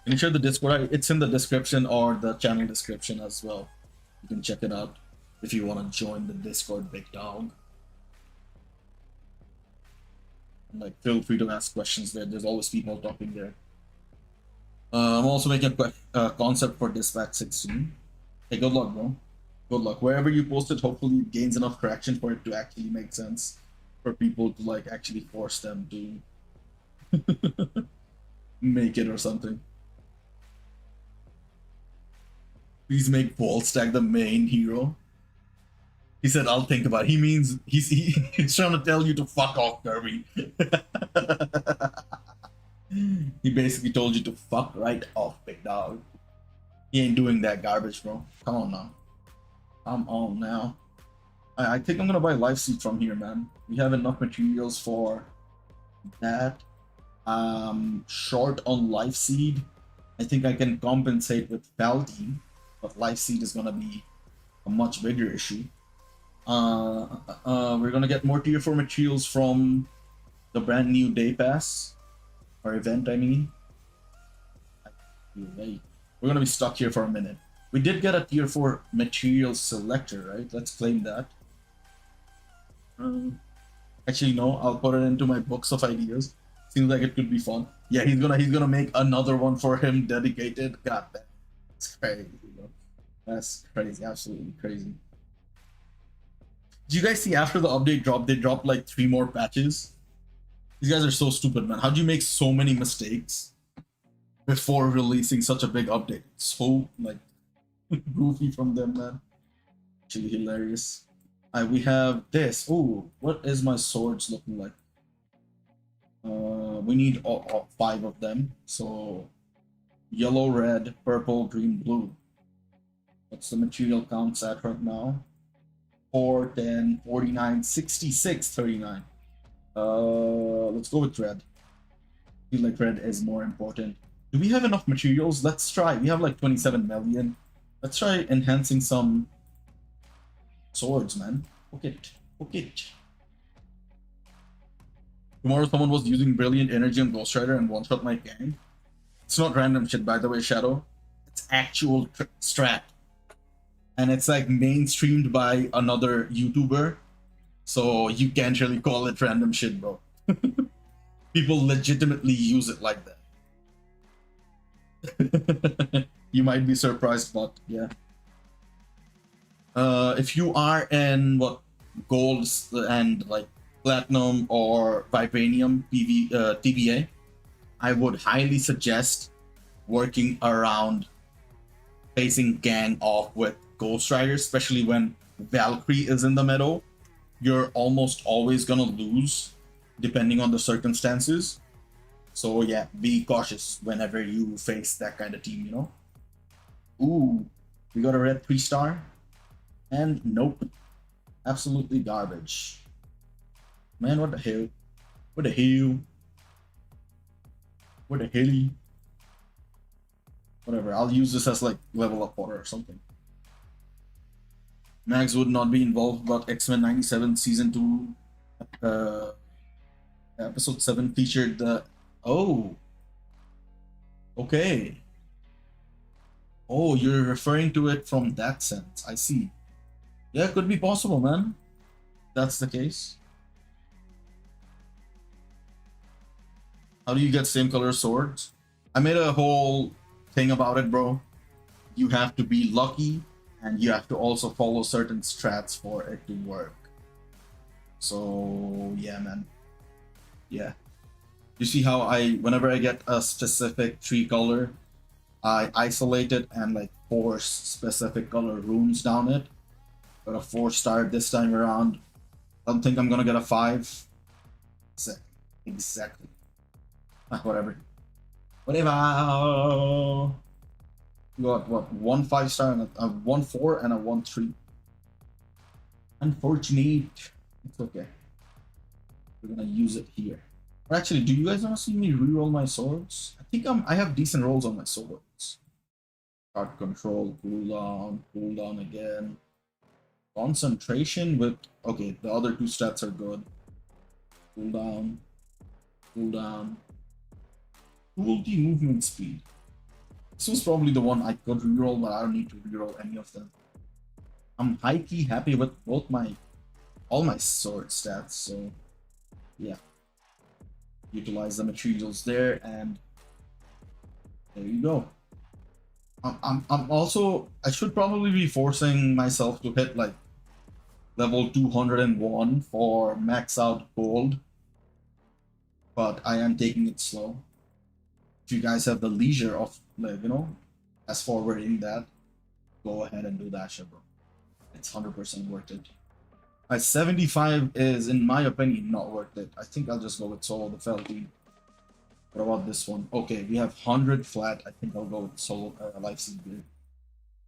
Speaker 1: Can you share the Discord? It's in the description or the channel description as well. You can check it out if you want to join the Discord, big dog. And like, feel free to ask questions there. There's always people talking there. I'm also making a concept for Dispatch 16. Hey, good luck, bro. Good luck. Wherever you post it, hopefully it gains enough traction for it to actually make sense. For people to like actually force them to make it or something. Please make Volstagg the main hero. He said, I'll think about it. He means he's trying to tell you to fuck off, Kirby. He basically told you to fuck right off, big dog. He ain't doing that garbage, bro. Come on now. Come on now. I think I'm gonna buy Life Seed from here, man. We have enough materials for that. Short on Life Seed. I think I can compensate with Paladin, but Life Seed is gonna be a much bigger issue. We're gonna get more tier 4 materials from the brand new day pass or event, I mean. We're gonna be stuck here for a minute. We did get a tier 4 material selector, right? Let's claim that. Actually, no, I'll put it into my books of ideas. Seems like it could be fun. Yeah, he's gonna make another one for him dedicated. God damn, that's crazy, bro. That's crazy, absolutely crazy. Did you guys see after the update dropped, they dropped like 3 more patches? These guys are so stupid, man. How do you make so many mistakes before releasing such a big update? It's so like goofy from them, man. Actually hilarious. We have this. Oh, what is my swords looking like? We need all 5 of them. So yellow, red, purple, green, blue. What's the material counts at right now? 4, 10, 49, 66, 39. Let's go with red. I feel like red is more important. Do we have enough materials? Let's try. We have like 27 million. Let's try enhancing some swords, man. Okay. Tomorrow someone was using brilliant energy on Ghost Rider and one-shot my gang. It's not random shit, by the way, Shadow. It's actual strat. And it's like mainstreamed by another YouTuber. So you can't really call it random shit, bro. People legitimately use it like that. You might be surprised, but yeah. If you are in what gold and like platinum or vibranium TBA, I would highly suggest working around facing gang off with Ghost Rider, especially when Valkyrie is in the middle. You're almost always gonna lose depending on the circumstances. So yeah, be cautious whenever you face that kind of team, you know? Ooh, we got a red 3-star. And nope. Absolutely garbage. Man, what the hell? What the hell? What the hell? Whatever, I'll use this as like level up order or something. Max would not be involved, but X-Men 97 season 2 episode 7 featured the... Oh. Okay. Oh, you're referring to it from that sense. I see. Yeah, it could be possible, man. That's the case. How do you get same color swords? I made a whole thing about it, bro. You have to be lucky, and you have to also follow certain strats for it to work. So yeah, man. Yeah. You see how whenever I get a specific tree color, I isolate it and like force specific color runes down it. Got a 4-star this time around. Don't think I'm gonna get a 5. Exactly. Whatever. Whatever. You got what? 1 5-star and a 1 4 and a 1 3. Unfortunate. It's okay. We're gonna use it here. Or actually, do you guys wanna see me reroll my swords? I think I have decent rolls on my swords. Start control, cooldown again. Concentration with... Okay, the other 2 stats are good. Cooldown. Cruelty movement speed. This was probably the one I could reroll, but I don't need to reroll any of them. I'm high-key happy with both all my sword stats, so yeah. Utilize the materials there, and there you go. I'm also... I should probably be forcing myself to hit like level 201 for max out gold, but I am taking it slow. If you guys have the leisure of, like, you know, fast forwarding that, go ahead and do that shit, bro. It's 100% worth it. 75 is, in my opinion, not worth it. I think I'll just go with solo the Felty. What about this one? Okay, we have 100 flat. I think I'll go with solo life seed gear.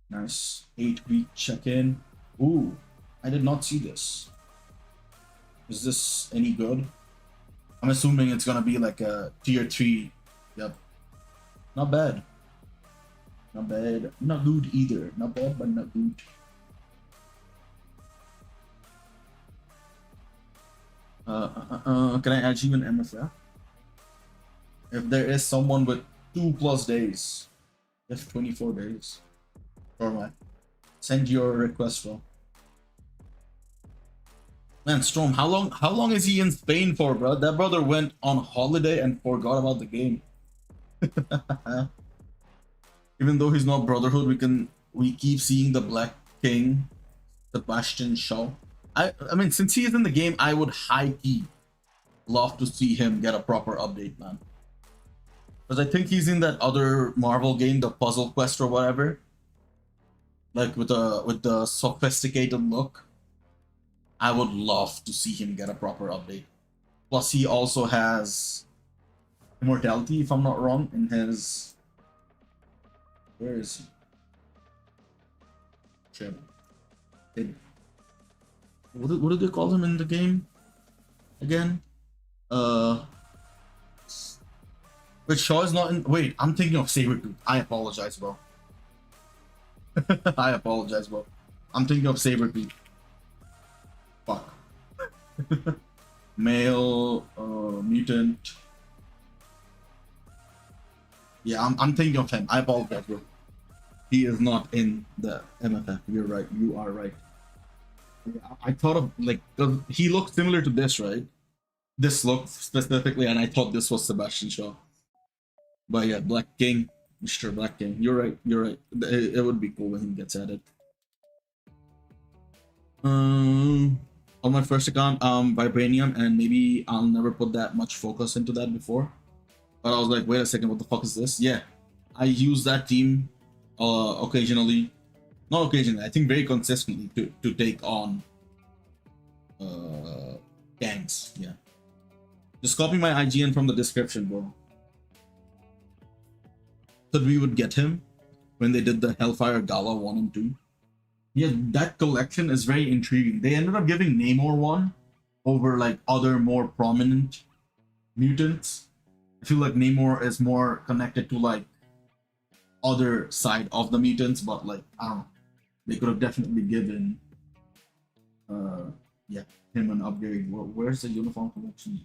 Speaker 1: Nice. 8-week check-in. Ooh, I did not see this. Is this any good? I'm assuming it's gonna be like a tier 3. Yep. Not bad. Not bad. Not good either. Not bad, but not good. Can I add you an MFF? If there is someone with 2+ days, Just 24 days. Or what? Send your request for. Man, Storm, how long is he in Spain for, bro? That brother went on holiday and forgot about the game. Even though he's not Brotherhood, we keep seeing the Black King, Sebastian Shaw. I mean, since he is in the game, I would high key love to see him get a proper update, man. Because I think he's in that other Marvel game, the Puzzle Quest or whatever. Like with the sophisticated look. I would love to see him get a proper update. Plus, he also has immortality, if I'm not wrong, in his. Where is he? Shit. What did they call him in the game? Again? But Shaw is not in. Wait, I'm thinking of Sabretooth. I apologize, bro. I apologize, bro. I'm thinking of Sabretooth. Fuck. Male, mutant. Yeah, I'm thinking of him. I apologize, bro. He is not in the MFF. You're right. You are right. I thought of like he looked similar to this, right? This look specifically, and I thought this was Sebastian Shaw. But yeah, Black King, Mr. Black King. You're right. You're right. It would be cool when he gets added. On my first account, Vibranium, and maybe I'll never put that much focus into that before. But I was like, wait a second, what the fuck is this? Yeah, I use that team occasionally. Not occasionally, I think very consistently to take on gangs. Yeah. Just copy my IGN from the description, bro. So we would get him when they did the Hellfire Gala 1 and 2. Yeah, that collection is very intriguing. They ended up giving Namor one over like other more prominent mutants. I feel like Namor is more connected to like other side of the mutants, but like I don't know. They could have definitely given yeah, him an upgrade. Where's the uniform collection?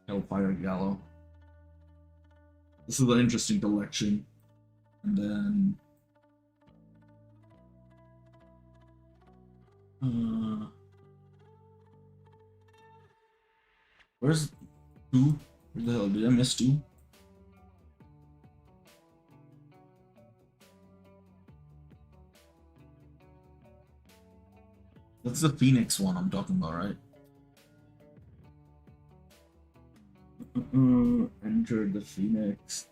Speaker 1: Hellfire Gallo. This is an interesting collection. And then where's 2? Where the hell did I miss 2? That's the Phoenix one I'm talking about, right? Enter the Phoenix.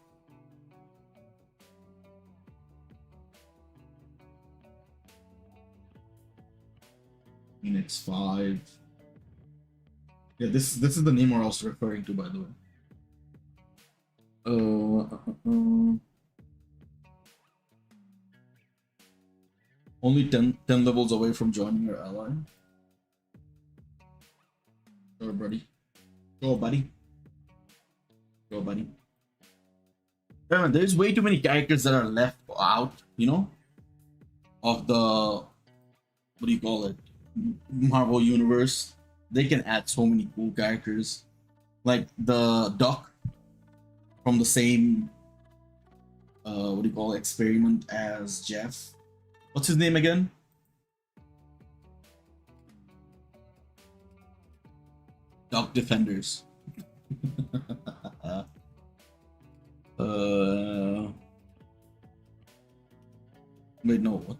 Speaker 1: Phoenix 5. Yeah, this is the name I was referring to, by the way. Only 10 levels away from joining your ally. Sure, buddy. Go, buddy. Go, buddy. Yeah, man, there's way too many characters that are left out, you know, of the, what do you call it, Marvel Universe. They can add so many cool characters. Like the Doc from the same, what do you call it, experiment as Jeff. What's his name again? Doc Defenders. Wait, no, what?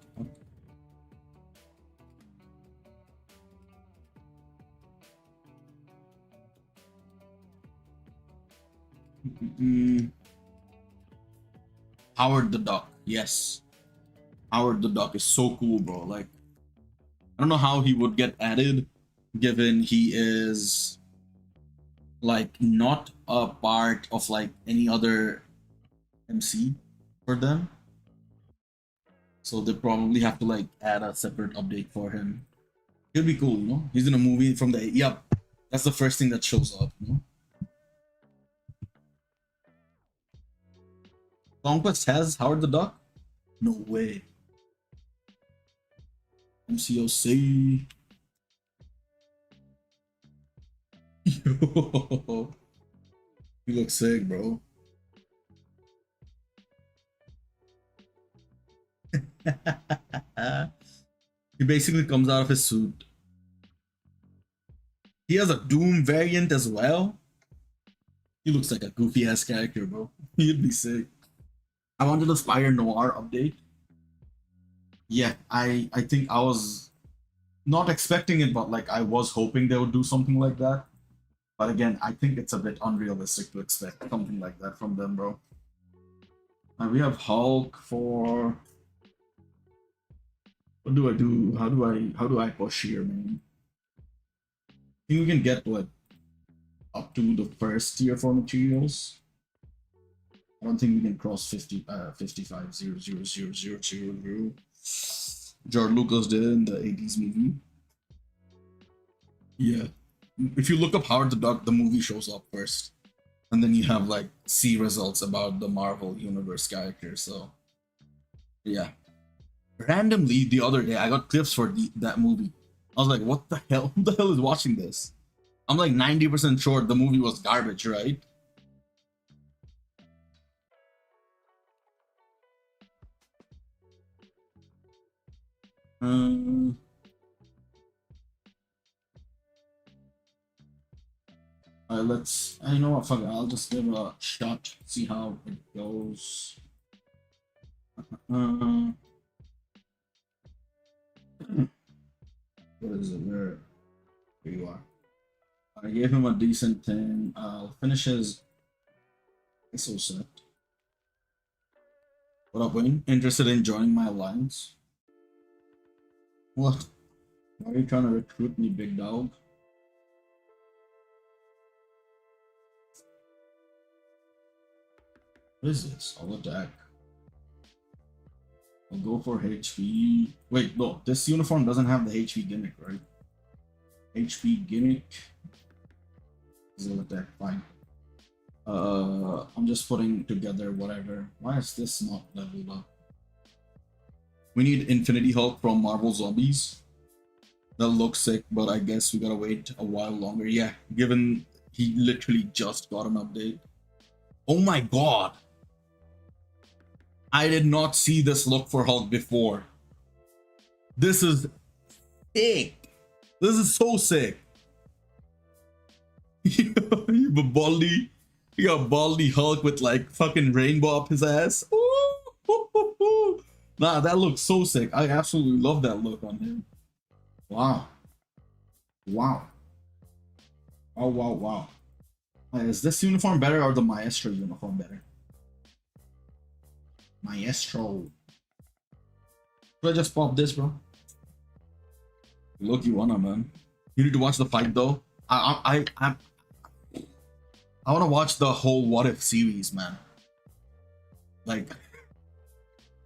Speaker 1: Howard the Duck, yes. Howard the Duck is so cool, bro. Like, I don't know how he would get added, given he is like not a part of like any other MC for them. So they probably have to like add a separate update for him. It'd be cool, you know? He's in a movie from the, yep. That's the first thing that shows up, you know? Conquest has Howard the Duck? No way. MCOC. Yo. You look sick, bro. He basically comes out of his suit. He has a Doom variant as well. He looks like a goofy ass character, bro. He'd be sick. I wanted a Spire Noir update. Yeah, I think I was not expecting it, but like I was hoping they would do something like that. But again, I think it's a bit unrealistic to expect something like that from them, bro. And we have Hulk for. What do I do? How do I push here, man? I think we can get what up to the first tier for materials. I don't think we can cross 55 0 0 0 0 0 0. George Lucas did in the 80s movie. Yeah. If you look up Howard the Duck, the movie shows up first. And then you have like C results about the Marvel Universe characters. So yeah. Randomly the other day I got clips for that movie. I was like, what the hell? Who the hell is watching this? I'm like 90% sure the movie was garbage, right? Let's. I know what. Fuck it. I'll just give a shot. See how it goes. What is it? Where you are? I gave him a decent thing. I'll finish his ISO set. What up, Wayne? Interested in joining my alliance? What? Why are you trying to recruit me, big dog? What is this? I'll attack. I'll go for HP. Wait, no, this uniform doesn't have the HP gimmick, right? HP gimmick. Zero attack, fine. I'm just putting together whatever. Why is this not leveled up? We need Infinity Hulk from Marvel Zombies. That looks sick, but I guess we gotta wait a while longer. Yeah, given he literally just got an update. Oh my god! I did not see this look for Hulk before. This is sick. This is so sick. You have a baldy. You got baldy Hulk with like fucking rainbow up his ass. Ooh. Nah, that looks so sick. I absolutely love that look on him. Wow. Wow. Oh, wow, wow. Is this uniform better or the Maestro uniform better? Maestro. Should I just pop this, bro? Look, you wanna, man. You need to watch the fight, though. I want to watch the whole What If series, man. Like,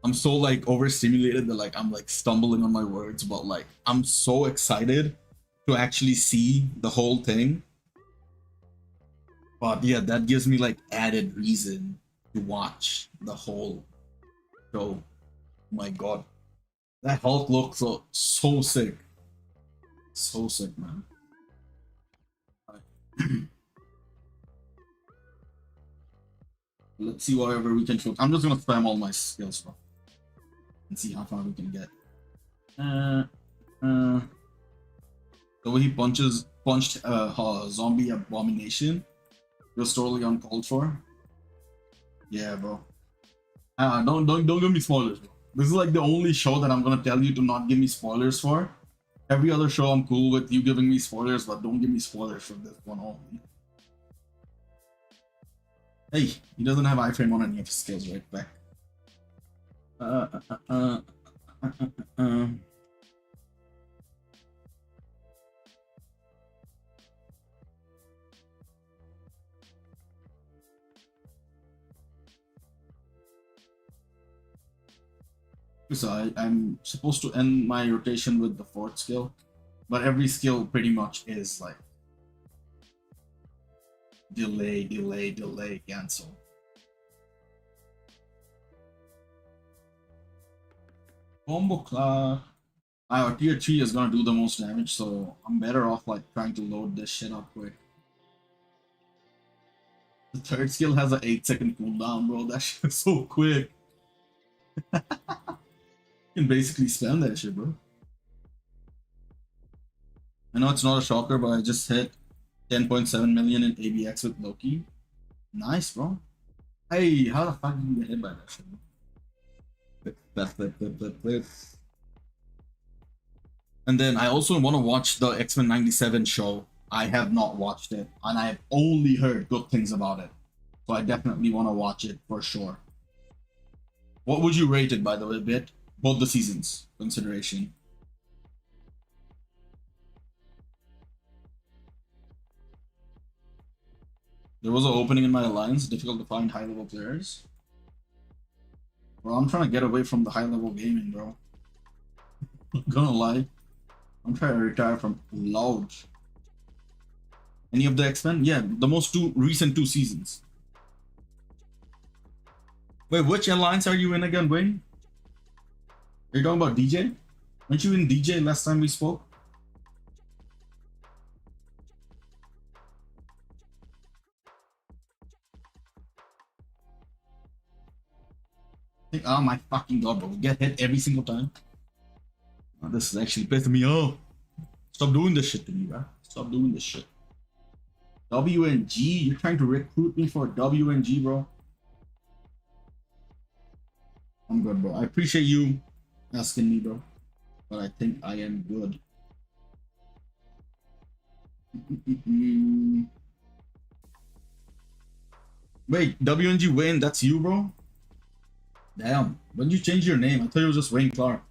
Speaker 1: I'm so like overstimulated that like I'm like stumbling on my words, but like I'm so excited to actually see the whole thing. But yeah, that gives me like added reason to watch the whole show. My god, that Hulk looks so sick. So sick, man. Let's see whatever we can show. I'm just gonna spam all my skills, bro, and see how far we can get. The way he punched zombie abomination was totally uncalled for. Yeah, bro. Don't give me spoilers, bro. This is like the only show that I'm gonna tell you to not give me spoilers for. Every other show I'm cool with you giving me spoilers, but don't give me spoilers for this one only. Hey, he doesn't have iframe on any of his skills right back. So I'm supposed to end my rotation with the fourth skill, but every skill pretty much is like delay, cancel. Combo clock. Our tier 3 is gonna do the most damage, so I'm better off like trying to load this shit up quick. The third skill has an 8-second cooldown, bro. That shit is so quick. You can basically spam that shit, bro. I know it's not a shocker, but I just hit 10.7 million in ABX with Loki. Nice, bro. Hey, how the fuck did you get hit by that shit, bro? Flip. And then I also want to watch the X-Men 97 show. I have not watched it, and I have only heard good things about it. So I definitely want to watch it for sure. What would you rate it, by the way, Bit? Both the seasons, consideration. There was an opening in my alliance, difficult to find high-level players. Bro, I'm trying to get away from the high-level gaming, bro. Not gonna lie. I'm trying to retire from loud. Any of the X-Men? Yeah, the most recent two seasons. Wait, which alliance are you in again, Wayne? Are you talking about DJ? Weren't you in DJ last time we spoke? Oh my fucking god, bro. Get hit every single time. Oh, this is actually pissing me off. Stop doing this shit to me, bro. Stop doing this shit. WNG? You're trying to recruit me for WNG, bro? I'm good, bro. I appreciate you asking me, bro. But I think I am good. Wait, WNG Wayne, that's you, bro? Damn, when did you change your name? I thought it was just Wayne Clark.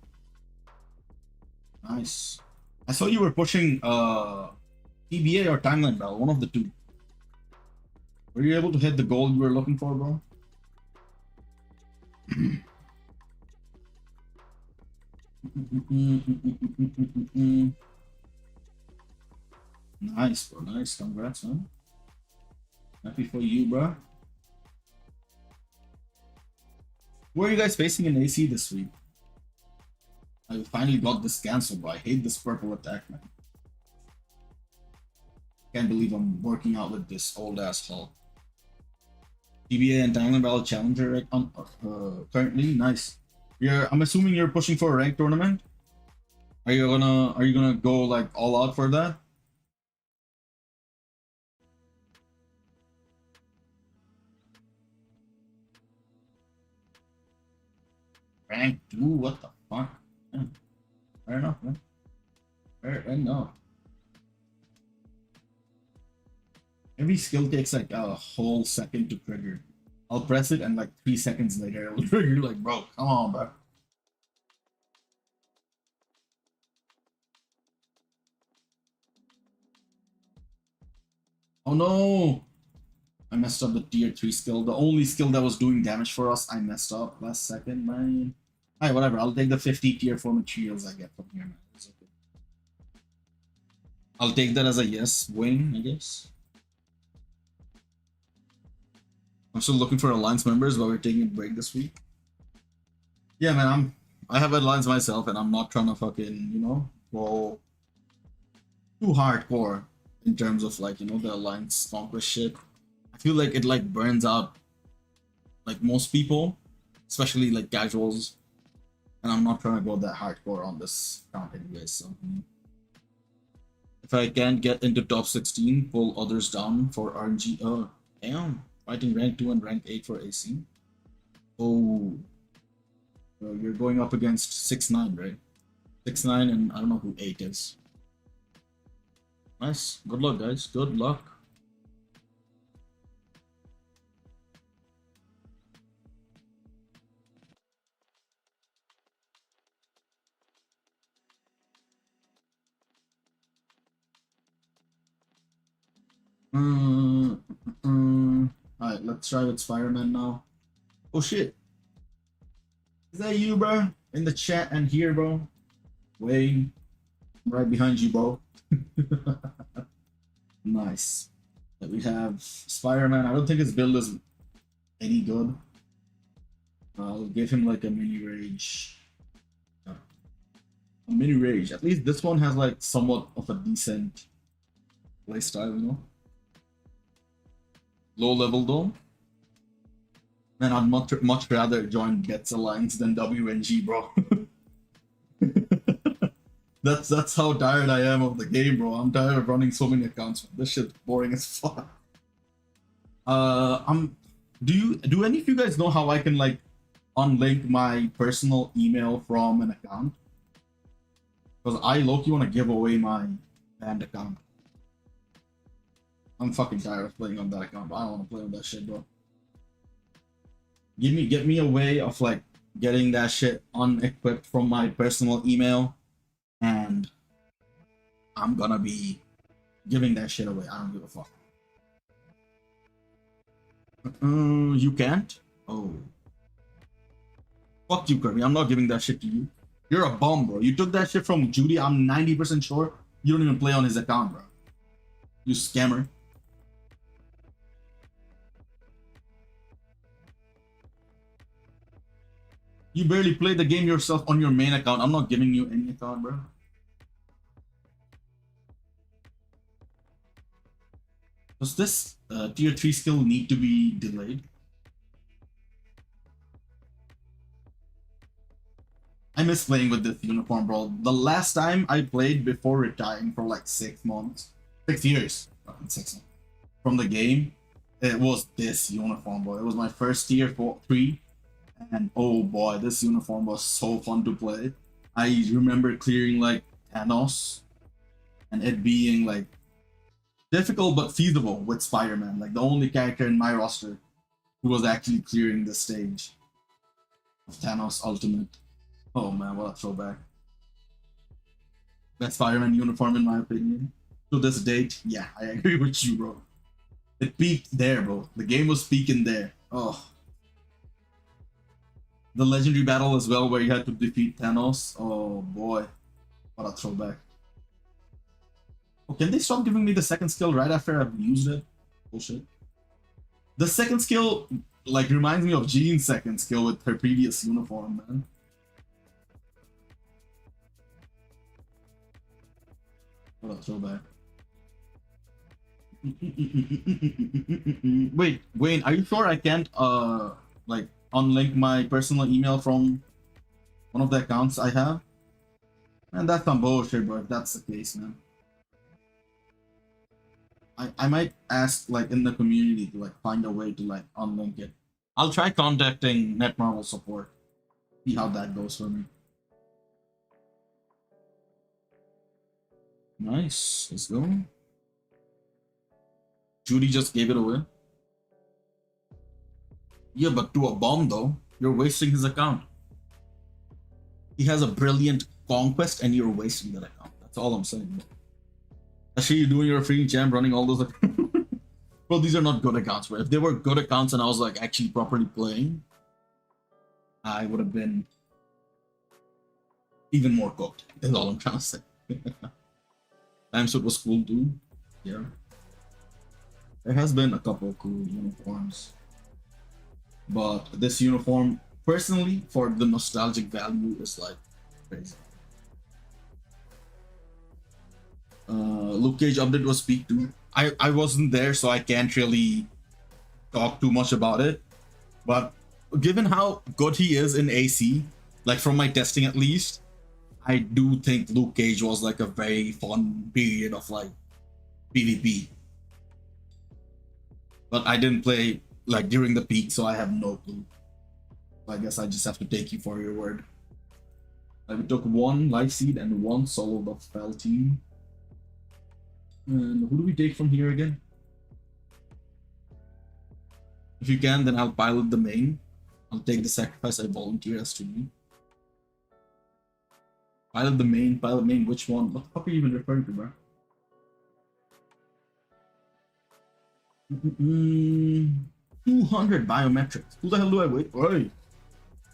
Speaker 1: Nice. I saw you were pushing TBA or Timeline Battle, one of the two. Were you able to hit the goal you were looking for, bro? Nice, bro. Nice. Congrats, man. Happy for you, bro. Who are you guys facing in AC this week? I finally got this cancelled, but I hate this purple attack, man. Can't believe I'm working out with this old ass Hulk. TBA and Timeline Battle Challenger currently. Nice. I'm assuming you're pushing for a ranked tournament. Are you gonna go like all out for that? Rank 2? What the fuck? Yeah. Fair enough, man. Fair enough. Every skill takes like a whole second to trigger. I'll press it and like 3 seconds later it'll trigger. Like, bro, come on, bro. Oh no! I messed up the tier 3 skill. The only skill that was doing damage for us, I messed up last second, man. Alright, whatever. I'll take the 50 tier 4 materials I get from here, man. It's okay. I'll take that as a yes win, I guess. I'm still looking for alliance members, but we're taking a break this week. Yeah, man, I have alliance myself, and I'm not trying to fucking, you know, go too hardcore in terms of like, you know, the alliance conquest shit. I feel like it like burns out like most people, especially like casuals, and I'm not trying to go that hardcore on this count anyways. So if I can't get into top 16, pull others down for RNG. Oh, damn. Fighting rank 2 and rank 8 for AC. Oh. So you're going up against 6-9, right? 6-9 and I don't know who 8 is. Nice. Good luck, guys. Good luck. Alright, let's try with Spider-Man now. Oh shit. Is that you, bro? In the chat and here, bro? Wayne. Right behind you, bro. Nice. That we have Spider-Man. I don't think his build is any good. I'll give him like a mini rage. A mini rage. At least this one has like somewhat of a decent playstyle, you know? low level though. Man, I'd much rather join Gets Alliance than WNG, bro. That's how tired I am of the game, bro. I'm tired of running so many accounts. This shit's boring as fuck. Do any of you guys know how I can like unlink my personal email from an account? Because I low-key want to give away my banned account. I'm fucking tired of playing on that account, but I don't want to play on that shit, bro. Get me a way of like getting that shit unequipped from my personal email, and I'm gonna be giving that shit away. I don't give a fuck. You can't? Oh. Fuck you, Kirby. I'm not giving that shit to you. You're a bum, bro. You took that shit from Judy. I'm 90% sure you don't even play on his account, bro. You scammer. You barely play the game yourself on your main account. I'm not giving you any account, bro. Does this tier 3 skill need to be delayed? I miss playing with this uniform, bro. The last time I played before retiring for like 6 months, 6 years, 6 months from the game, it was this uniform, bro. It was my first tier 3, and oh boy, this uniform was so fun to play. I remember clearing like Thanos, and it being like difficult but feasible with Spider-Man, like the only character in my roster who was actually clearing the stage of Thanos Ultimate. Oh man, what a throwback. Best Spider-Man uniform in my opinion. To this date, yeah, I agree with you, bro. It peaked there, bro. The game was peaking there. Oh. The legendary battle as well, where you had to defeat Thanos. Oh boy, what a throwback. Oh, can they stop giving me the second skill right after I've used it? Bullshit. The second skill, like, reminds me of Jean's second skill with her previous uniform, man. What a throwback. Wait, Wayne, are you sure I can't, like, unlink my personal email from one of the accounts I have? Man, that's some bullshit, bro, if that's the case, man. I might ask, like, in the community to, like, find a way to, like, unlink it. I'll try contacting Netmarble support. See how that goes for me. Nice, let's go. Judy just gave it away. Yeah, but to a bomb though, you're wasting his account. He has a brilliant conquest and you're wasting that account. That's all I'm saying. Actually, you're doing your free champ running all those accounts. Bro, these are not good accounts, bro. If they were good accounts and I was like actually properly playing, I would have been even more cooked. Is all I'm trying to say. Timesuit was cool too. Yeah. There has been a couple of cool uniforms. But this uniform, personally, for the nostalgic value, is like crazy. Luke Cage update was peak too. I wasn't there, so I can't really talk too much about it. But given how good he is in AC, like from my testing at least, I do think Luke Cage was like a very fun period of like PvP. But I didn't play like during the peak, so I have no clue. So I guess I just have to take you for your word. We took 1 life seed and 1 solo buff spell team. And who do we take from here again? If you can, then I'll pilot the main. I'll take the sacrifice I volunteer as to me. Pilot the main, which one? What the fuck are you even referring to, bro? 200 biometrics. Who the hell do I wait for? Hey,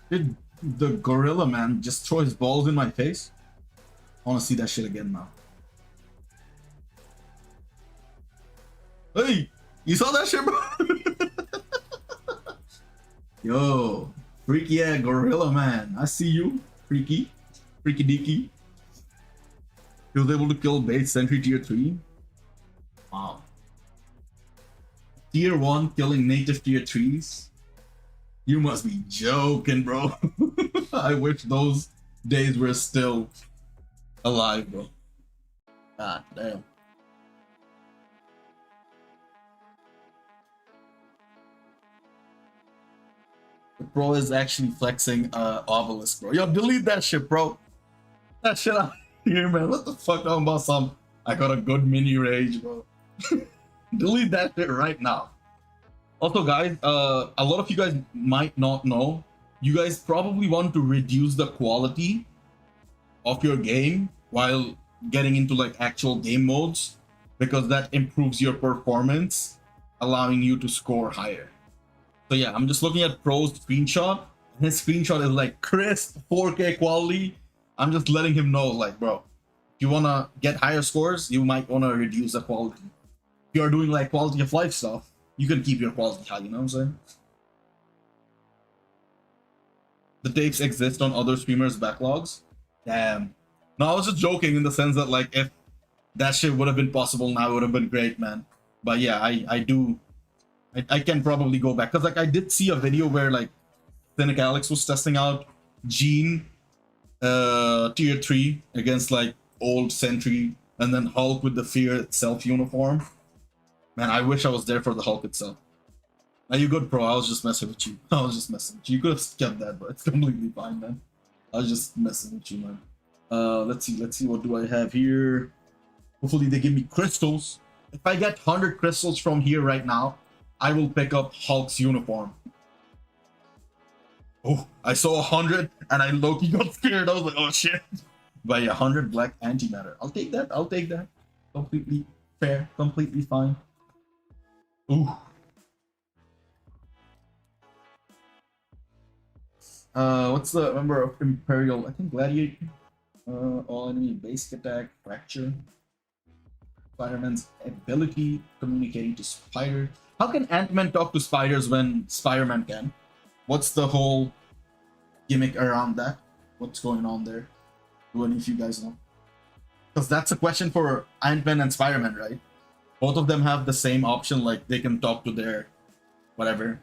Speaker 1: did the gorilla man just throw his balls in my face? I want to see that shit again now. Hey, you saw that shit, bro? Yo, freaky yeah, gorilla man. I see you, freaky deaky. He was able to kill base sentry tier 3. Wow. Tier 1 killing native tier 3s? You must be joking, bro. I wish those days were still alive, bro. God damn. The pro is actually flexing obelisk, bro. Yo, delete that shit, bro. That shit out here, man. What the fuck? I'm about some. I got a good mini rage, bro. Delete that shit right now. Also, guys, a lot of you guys might not know. You guys probably want to reduce the quality of your game while getting into like actual game modes, because that improves your performance, allowing you to score higher. So yeah, I'm just looking at Pro's screenshot. His screenshot is like crisp 4K quality. I'm just letting him know, like, bro, if you wanna get higher scores, you might wanna reduce the quality. If you're doing like quality of life stuff, you can keep your quality high, you know what I'm saying? The tapes exist on other streamers' backlogs. Damn. No, I was just joking in the sense that like if that shit would have been possible now, it would have been great, man. But yeah, I can probably go back, because like I did see a video where like Cynic Alex was testing out Gene tier 3 against like old Sentry, and then Hulk with the Fear itself uniform. Man, I wish I was there for the Hulk itself. Are you good, Pro? I was just messing with you. I was just messing with you. You could have kept that, but it's completely fine, man. I was just messing with you, man. Let's see, what do I have here? Hopefully they give me crystals. If I get 100 crystals from here right now, I will pick up Hulk's uniform. Oh, I saw 100 and I low-key got scared. I was like, oh shit. But yeah, 100 black antimatter. I'll take that. I'll take that. Completely fair. Completely fine. Ooh. What's the member of Imperial? I think Gladiator. All enemy basic attack, fracture. Spider-Man's ability communicating to Spider. How can Ant-Man talk to spiders when Spider-Man can? What's the whole gimmick around that? What's going on there? Do any of you guys know? Because that's a question for Ant-Man and Spider-Man, right? Both of them have the same option, like they can talk to their whatever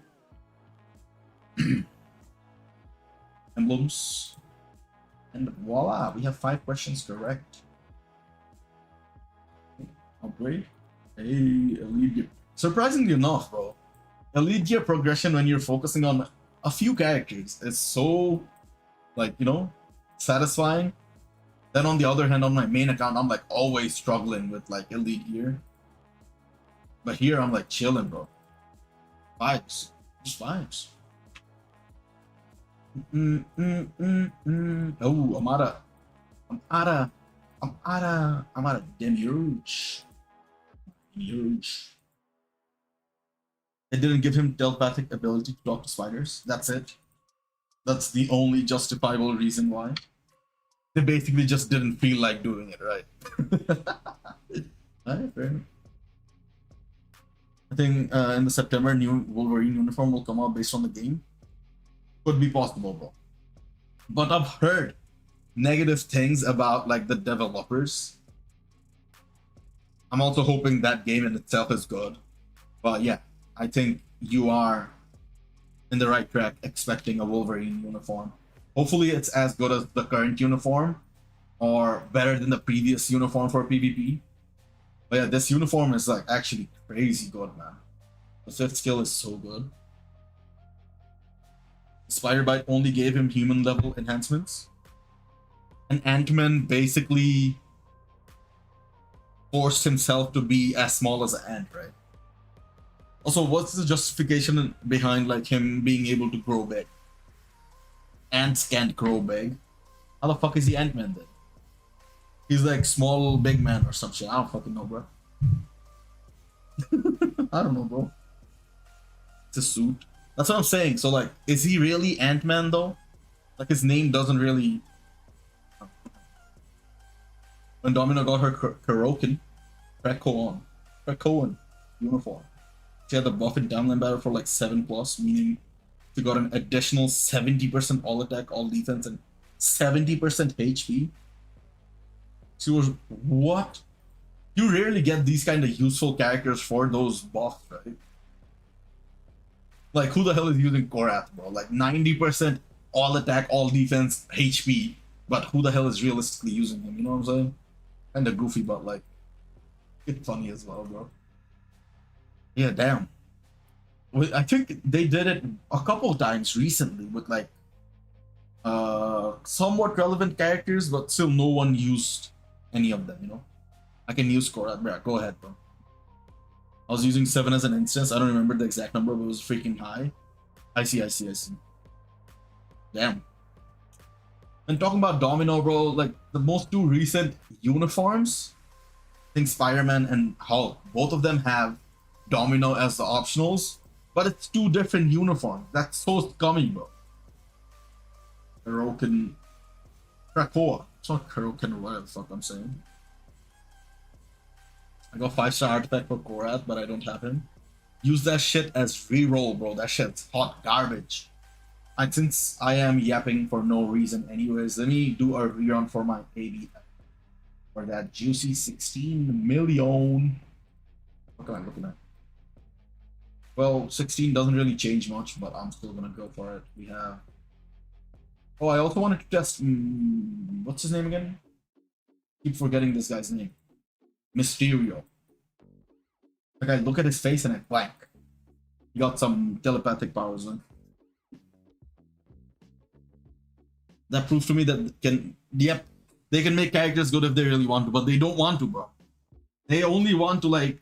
Speaker 1: emblems. And voila, we have 5 questions correct. Upgrade. Hey, Elite Gear. Surprisingly enough, bro, Elite Gear progression when you're focusing on a few characters is so, like, you know, satisfying. Then on the other hand, on my main account, I'm like always struggling with like Elite Gear. But here I'm like chilling, bro. Vibes. Just vibes. Oh, I'm out of Demiurge. Demiurge. It didn't give him telepathic ability to talk to spiders. That's it. That's the only justifiable reason why. They basically just didn't feel like doing it, right? Alright, fair enough. I think in the September, new Wolverine uniform will come out based on the game. Could be possible, bro. But I've heard negative things about like the developers. I'm also hoping that game in itself is good. But yeah, I think you are in the right track expecting a Wolverine uniform. Hopefully it's as good as the current uniform or better than the previous uniform for PvP. But yeah, this uniform is like actually crazy good, man. The 5th skill is so good. Spider Bite only gave him human level enhancements. And Ant-Man basically forced himself to be as small as an ant, right? Also, what's the justification behind like him being able to grow big? Ants can't grow big. How the fuck is he Ant-Man then? He's like small big man or some shit. I don't fucking know, bro. I don't know, bro. It's a suit. That's what I'm saying. So like, is he really Ant-Man though? Like his name doesn't really. When Domino got her Krakoan uniform, she had the Bufkin downline battle for like 7+, meaning she got an additional 70% all attack, all defense, and 70% HP. She was what? You rarely get these kind of useful characters for those buffs, right? Like, who the hell is using Korath, bro? Like 90% all attack, all defense, HP. But who the hell is realistically using him? You know what I'm saying? Kinda goofy, but like, it's funny as well, bro. Yeah, damn. I think they did it a couple times recently with like somewhat relevant characters, but still no one used any of them, you know? I can use Korath, bro. Go ahead, bro. I was using 7 as an instance. I don't remember the exact number, but it was freaking high. I see. Damn. And talking about Domino, bro, like the most two recent uniforms, I think Spider-Man and Hulk, both of them have Domino as the optionals, but it's two different uniforms. That's so scummy, bro. Krakoa. It's not Kurokin or whatever the fuck I'm saying. I got 5-star artifact for Korath, but I don't have him. Use that shit as reroll, bro. That shit's hot garbage. And since I am yapping for no reason anyways, let me do a rerun for my AD. For that juicy 16 million. What am I looking at? Well, 16 doesn't really change much, but I'm still gonna go for it. We have... Oh, I also wanted to test... what's his name again? Keep forgetting this guy's name. Mysterio. Like, I look at his face and I blank. He got some telepathic powers, man. That proves to me that they can make characters good if they really want to, but they don't want to, bro. They only want to, like,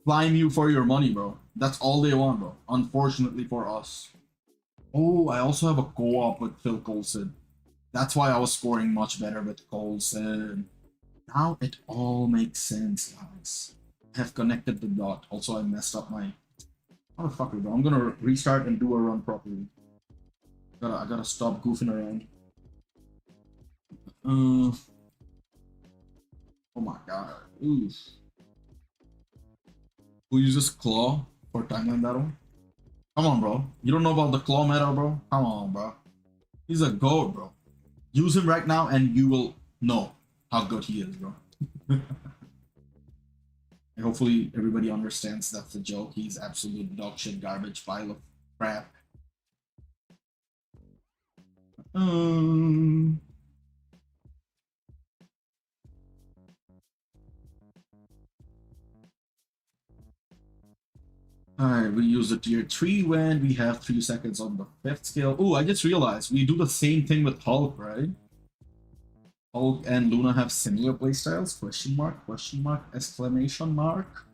Speaker 1: slime you for your money, bro. That's all they want, bro. Unfortunately for us. Oh, I also have a co-op with Phil Coulson. That's why I was scoring much better with Coulson. Now it all makes sense, guys. I have connected the dot. Also, I messed up my... Motherfucker, bro. I'm gonna restart and do a run properly. I gotta stop goofing around. Oh my god. Oof. Who uses Claw for timeline battle? Come on, bro. You don't know about the Claw meta, bro? Come on, bro. He's a goat, bro. Use him right now and you will know how good he is, bro. And hopefully everybody understands that's the joke. He's absolute dog shit garbage pile of crap. Alright, we use the tier 3 when we have 3 seconds on the 5th skill. Oh, I just realized we do the same thing with Hulk, right? Hulk and Luna have similar playstyles? Question mark, exclamation mark?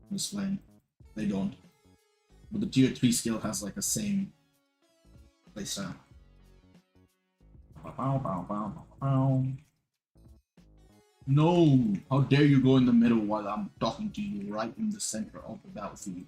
Speaker 1: I'm just playing. They don't. But the tier 3 skill has like a same playstyle. No! How dare you go in the middle while I'm talking to you right in the center of the battlefield.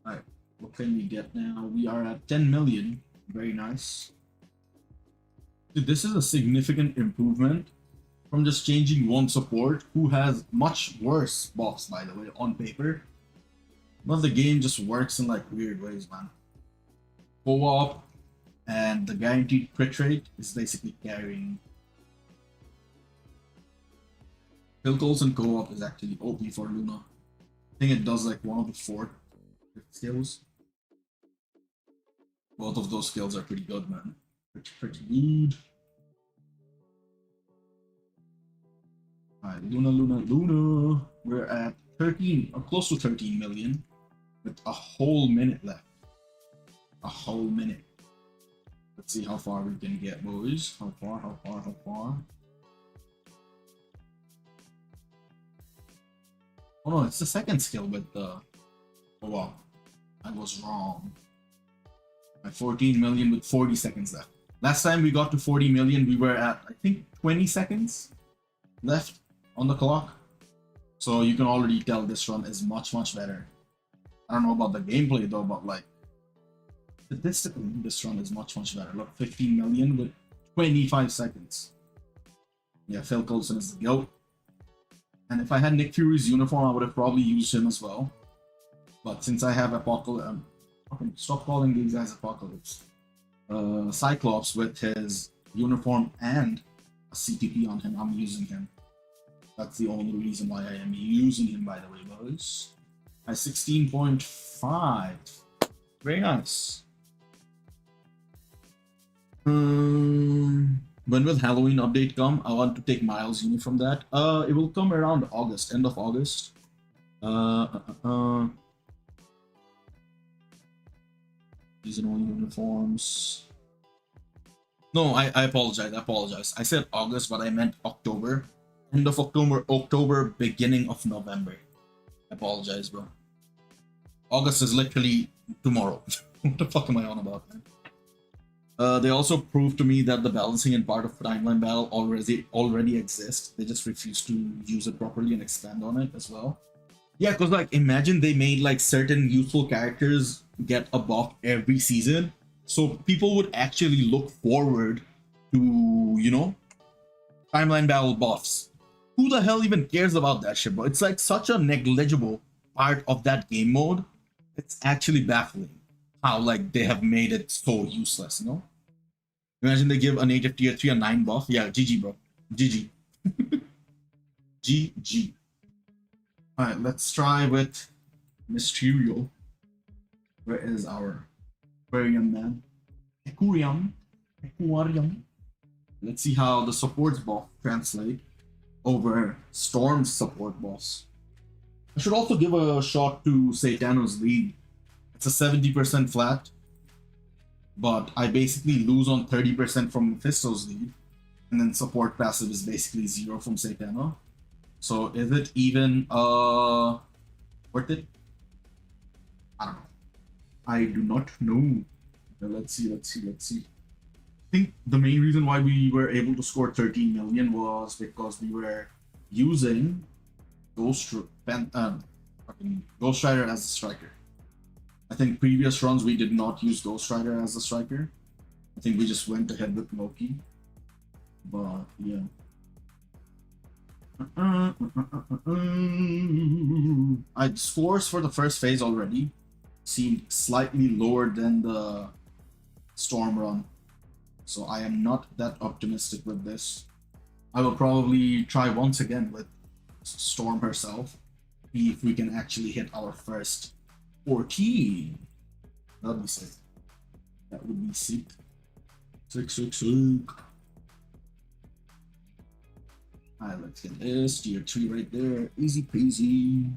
Speaker 1: Alright, what can we get now? We are at 10 million. Very nice. Dude, this is a significant improvement from just changing one support who has much worse buffs, by the way, on paper. But the game just works in like weird ways, man. Co-op and the guaranteed crit rate is basically carrying. Phil Coulson co-op is actually OP for Luna. I think it does like one of the 4 skills. Both of those skills are pretty good, man. Pretty good. Alright, Luna. We're at 13, or close to 13 million, with a whole minute left. A whole minute. Let's see how far we can get, boys. How far? Oh no, it's the second skill with the... Oh wow, I was wrong. At 14 million with 40 seconds left. Last time we got to 40 million, we were at, I think, 20 seconds left on the clock. So you can already tell this run is much better. I don't know about the gameplay though, but like statistically this run is much better. Look, 15 million with 25 seconds. Yeah, Phil Coulson is the GOAT. And if I had Nick Fury's uniform, I would have probably used him as well. But since I have Apocalypse, stop calling these guys Apocalypse. Cyclops with his uniform and a CTP on him, I'm using him. That's the only reason why I am using him, by the way, boys. At 16.5. Very nice. When will Halloween update come? I want to take Miles' uni from that. It will come around August, end of August. Seasonal uniforms. No, I apologize. I said August, but I meant October. End of October, beginning of November. I apologize, bro. August is literally tomorrow. What the fuck am I on about, man? They also proved to me that the balancing and part of timeline battle already exists. They just refuse to use it properly and expand on it as well. Yeah, because like imagine they made like certain useful characters get a buff every season, so people would actually look forward to, you know, timeline battle buffs. Who the hell even cares about that shit, bro? It's like such a negligible part of that game mode. It's actually baffling how like they have made it so useless, you know? Imagine they give a native tier 3 a 9 buff. Yeah, GG, bro. GG. GG. Alright, let's try with Mysterio. Where is our aquarium man? Aquarium. Let's see how the supports buff translate over Storm's support boss. I should also give a shot to Satano's lead. It's a 70% flat, but I basically lose on 30% from Mephisto's lead, and then support passive is basically 0 from Satano. So is it even worth it? I don't know. I do not know. Let's see. I think the main reason why we were able to score 13 million was because we were using Ghost Rider as a striker. I think previous runs we did not use Ghost Rider as a striker. I think we just went ahead with Loki. But yeah. Scores for the first phase already seemed slightly lower than the Storm run, so I am not that optimistic with this. I will probably try once again with Storm herself, see if we can actually hit our first 14. That would be sick. That would be sick. Sick. Alright, let's get this. Tier 3 right there. Easy peasy.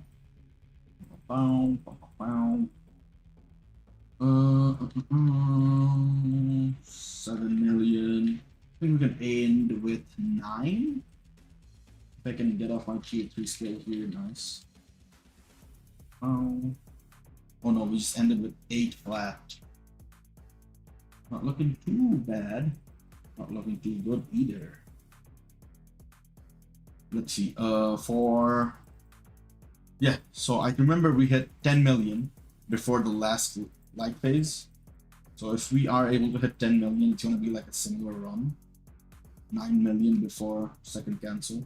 Speaker 1: 7 million. I think we can end with 9. If I can get off my tier 3 scale here, nice. Oh no, we just ended with 8 flat. Not looking too bad. Not looking too good either. Let's see, yeah, so I remember we hit 10 million before the last light phase. So if we are able to hit 10 million, it's gonna be like a similar run. 9 million before second cancel.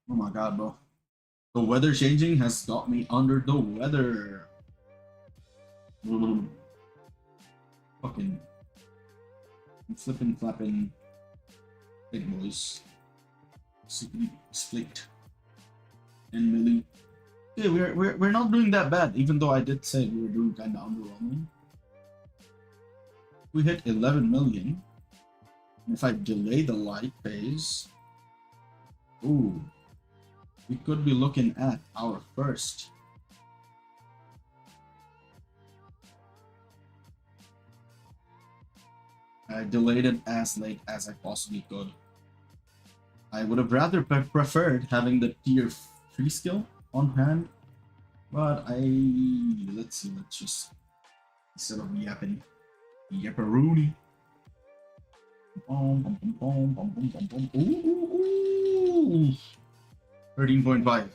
Speaker 1: Oh my god, bro. The weather changing has got me under the weather. Fucking flapping big boys. Split. And Millie. Yeah, we're not doing that bad, even though I did say we were doing kinda underwhelming. We hit 11 million. And if I delay the light phase, ooh, we could be looking at our first. I delayed it as late as I possibly could. I would have rather preferred having the tier 3 skill on hand, but let's just, instead of yapping, yapparoonie. Ooh, 13.5.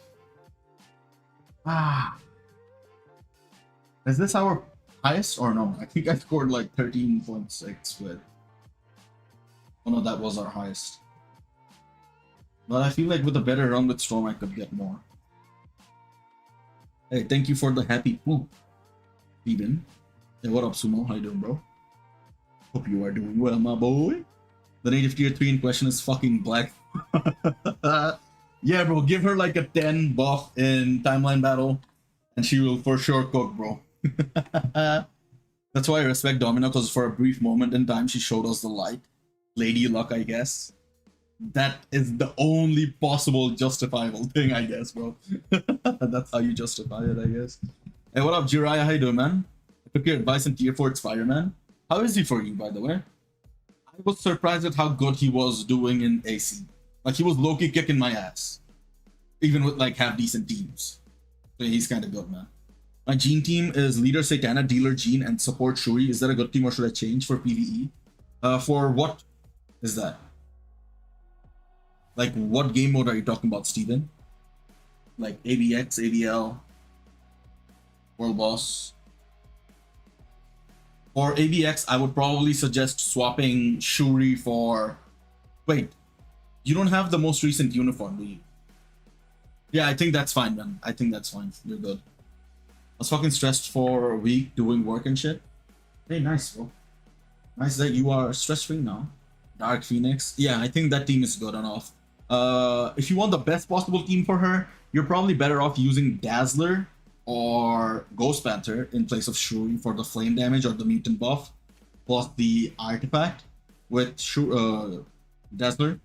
Speaker 1: Is this our highest or no? I think I scored like 13.6 with. Oh no, that was our highest. But I feel like with a better run with Storm, I could get more. Hey, thank you for the happy poop, Steven. Hey, what up, Sumo? How you doing, bro? Hope you are doing well, my boy. The native tier 3 in question is fucking black. Yeah, bro, give her like a 10 buff in timeline battle, and she will for sure cook, bro. That's why I respect Domino, because for a brief moment in time, she showed us the light. Lady Luck, I guess. That is the only possible justifiable thing, I guess, bro. That's how you justify it, I guess. Hey, what up, Jiraiya? How you doing, man? I took your advice in tier 4 Spider-Man. How is he for you, by the way? I was surprised at how good he was doing in AC. Like, he was low-key kicking my ass. Even with, like, half-decent teams. So he's kind of good, man. My Gene team is Leader Satana, Dealer Gene, and Support Shuri. Is that a good team, or should I change for PvE? For what is that? Like, what game mode are you talking about, Steven? Like, ABX, ABL, World Boss? For ABX, I would probably suggest swapping Shuri for... Wait, you don't have the most recent uniform, do you? Yeah, I think that's fine, man. I think that's fine. You're good. I was fucking stressed for a week doing work and shit. Hey, nice, bro. Nice that you are stress-free now. Dark Phoenix. Yeah, I think that team is good enough. If you want the best possible team for her, you're probably better off using Dazzler or Ghost Panther in place of Shuri for the flame damage or the mutant buff, plus the artifact with Dazzler.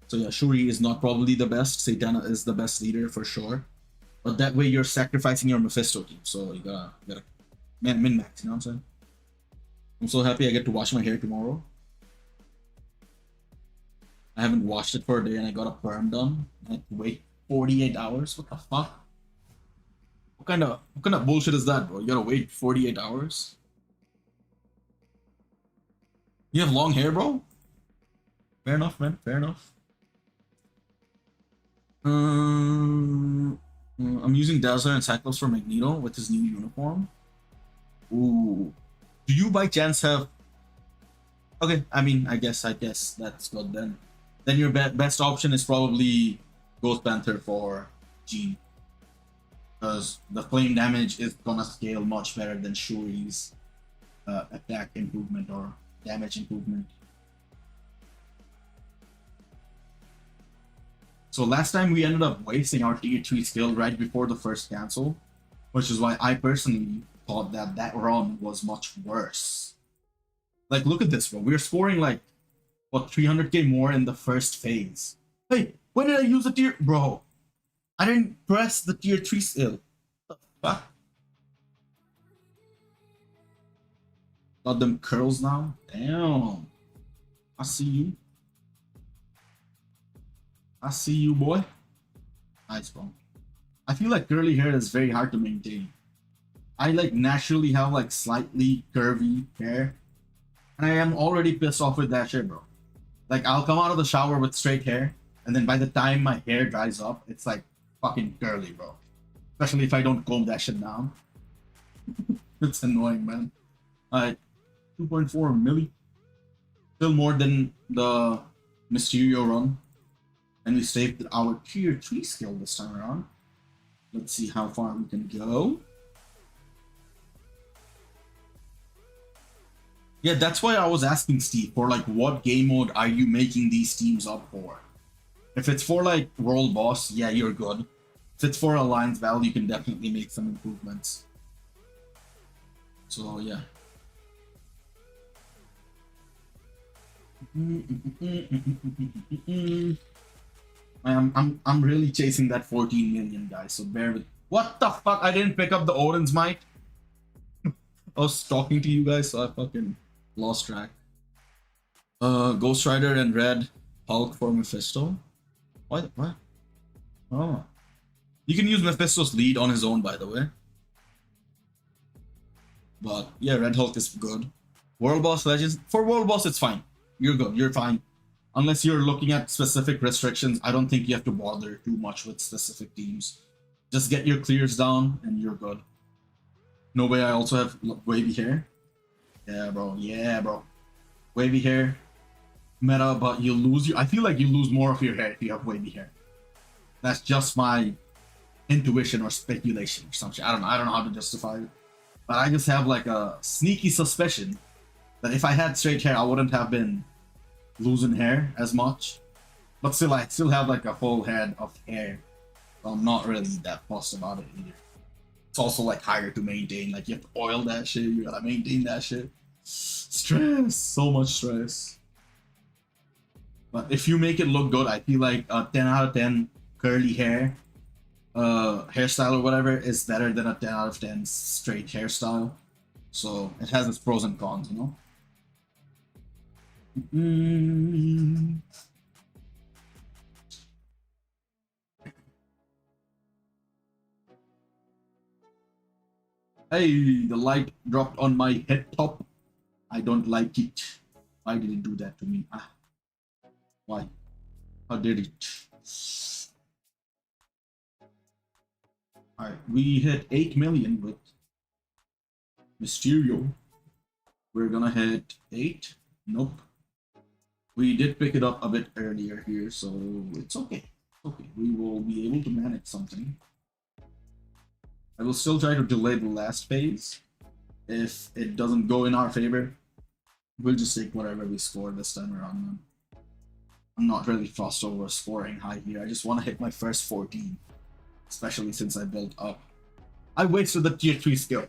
Speaker 1: So yeah, Shuri is not probably the best. Satana is the best leader for sure. But that way you're sacrificing your Mephisto team. So you gotta min-max, you know what I'm saying? I'm so happy I get to wash my hair tomorrow. I haven't washed it for a day and I got a perm done. I had to wait 48 hours. What the fuck? What kind of bullshit is that, bro? You gotta wait 48 hours? You have long hair, bro? Fair enough, man. Fair enough. I'm using Dazzler and Cyclops for Magneto with his new uniform. Ooh. Do you by chance have... Okay, I mean, I guess that's good then. Then your best option is probably Ghost Panther for Gene. Because the flame damage is gonna scale much better than Shuri's attack improvement or damage improvement. So last time we ended up wasting our tier 3 skill right before the first cancel, which is why I personally thought that that run was much worse. Like, look at this, bro. We're scoring like, what, 300k more in the first phase. Hey, when did I use the tier? Bro, I didn't press the tier 3 skill. What the fuck? Got them curls now? Damn. I see you. I see you, boy. Nice, bro. I feel like curly hair is very hard to maintain. I like naturally have like slightly curvy hair. And I am already pissed off with that shit, bro. Like, I'll come out of the shower with straight hair, and then by the time my hair dries up, it's like fucking curly, bro. Especially if I don't comb that shit down. It's annoying, man. Alright, 2.4 milli. Still more than the Mysterio run. And we saved our tier 3 skill this time around. Let's see how far we can go. Yeah, that's why I was asking Steve for like what game mode are you making these teams up for? If it's for like World Boss, yeah, you're good. If it's for Alliance Battle, you can definitely make some improvements. So yeah. I'm really chasing that 14 million, guys, so bear with. What the fuck? I didn't pick up the Odin's mic. I was talking to you guys, so I fucking lost track. Ghost Rider and Red Hulk for Mephisto. What? Oh. You can use Mephisto's lead on his own, by the way. But yeah, Red Hulk is good. World Boss Legends. For World Boss, it's fine. You're good. You're fine. Unless you're looking at specific restrictions, I don't think you have to bother too much with specific teams. Just get your clears down and you're good. No way, I also have wavy hair. Yeah, bro. Yeah, bro. Wavy hair. meta, but you lose. I feel like you lose more of your hair if you have wavy hair. That's just my intuition or speculation or something. I don't know. I don't know how to justify it, but I just have like a sneaky suspicion that if I had straight hair, I wouldn't have been losing hair as much. But still, I still have like a full head of hair. So I'm not really that fussed about it either. It's also like harder to maintain. Like you have to oil that shit. You gotta maintain that shit. Stress, so much stress. But if you make it look good, I feel like a 10 out of 10 curly hair hairstyle or whatever is better than a 10 out of 10 straight hairstyle. So it has its pros and cons, you know. Hey, the light dropped on my head top. I don't like it. Why did it do that to me? Ah, why? How did it? Alright, we hit 8 million with Mysterio. We're gonna hit 8. Nope. We did pick it up a bit earlier here, so it's okay. Okay, we will be able to manage something. I will still try to delay the last phase. If it doesn't go in our favor, we'll just take whatever we score this time around. I'm not really fussed over scoring high here. I just want to hit my first 14, especially since I built up. I wasted the tier 3 skill.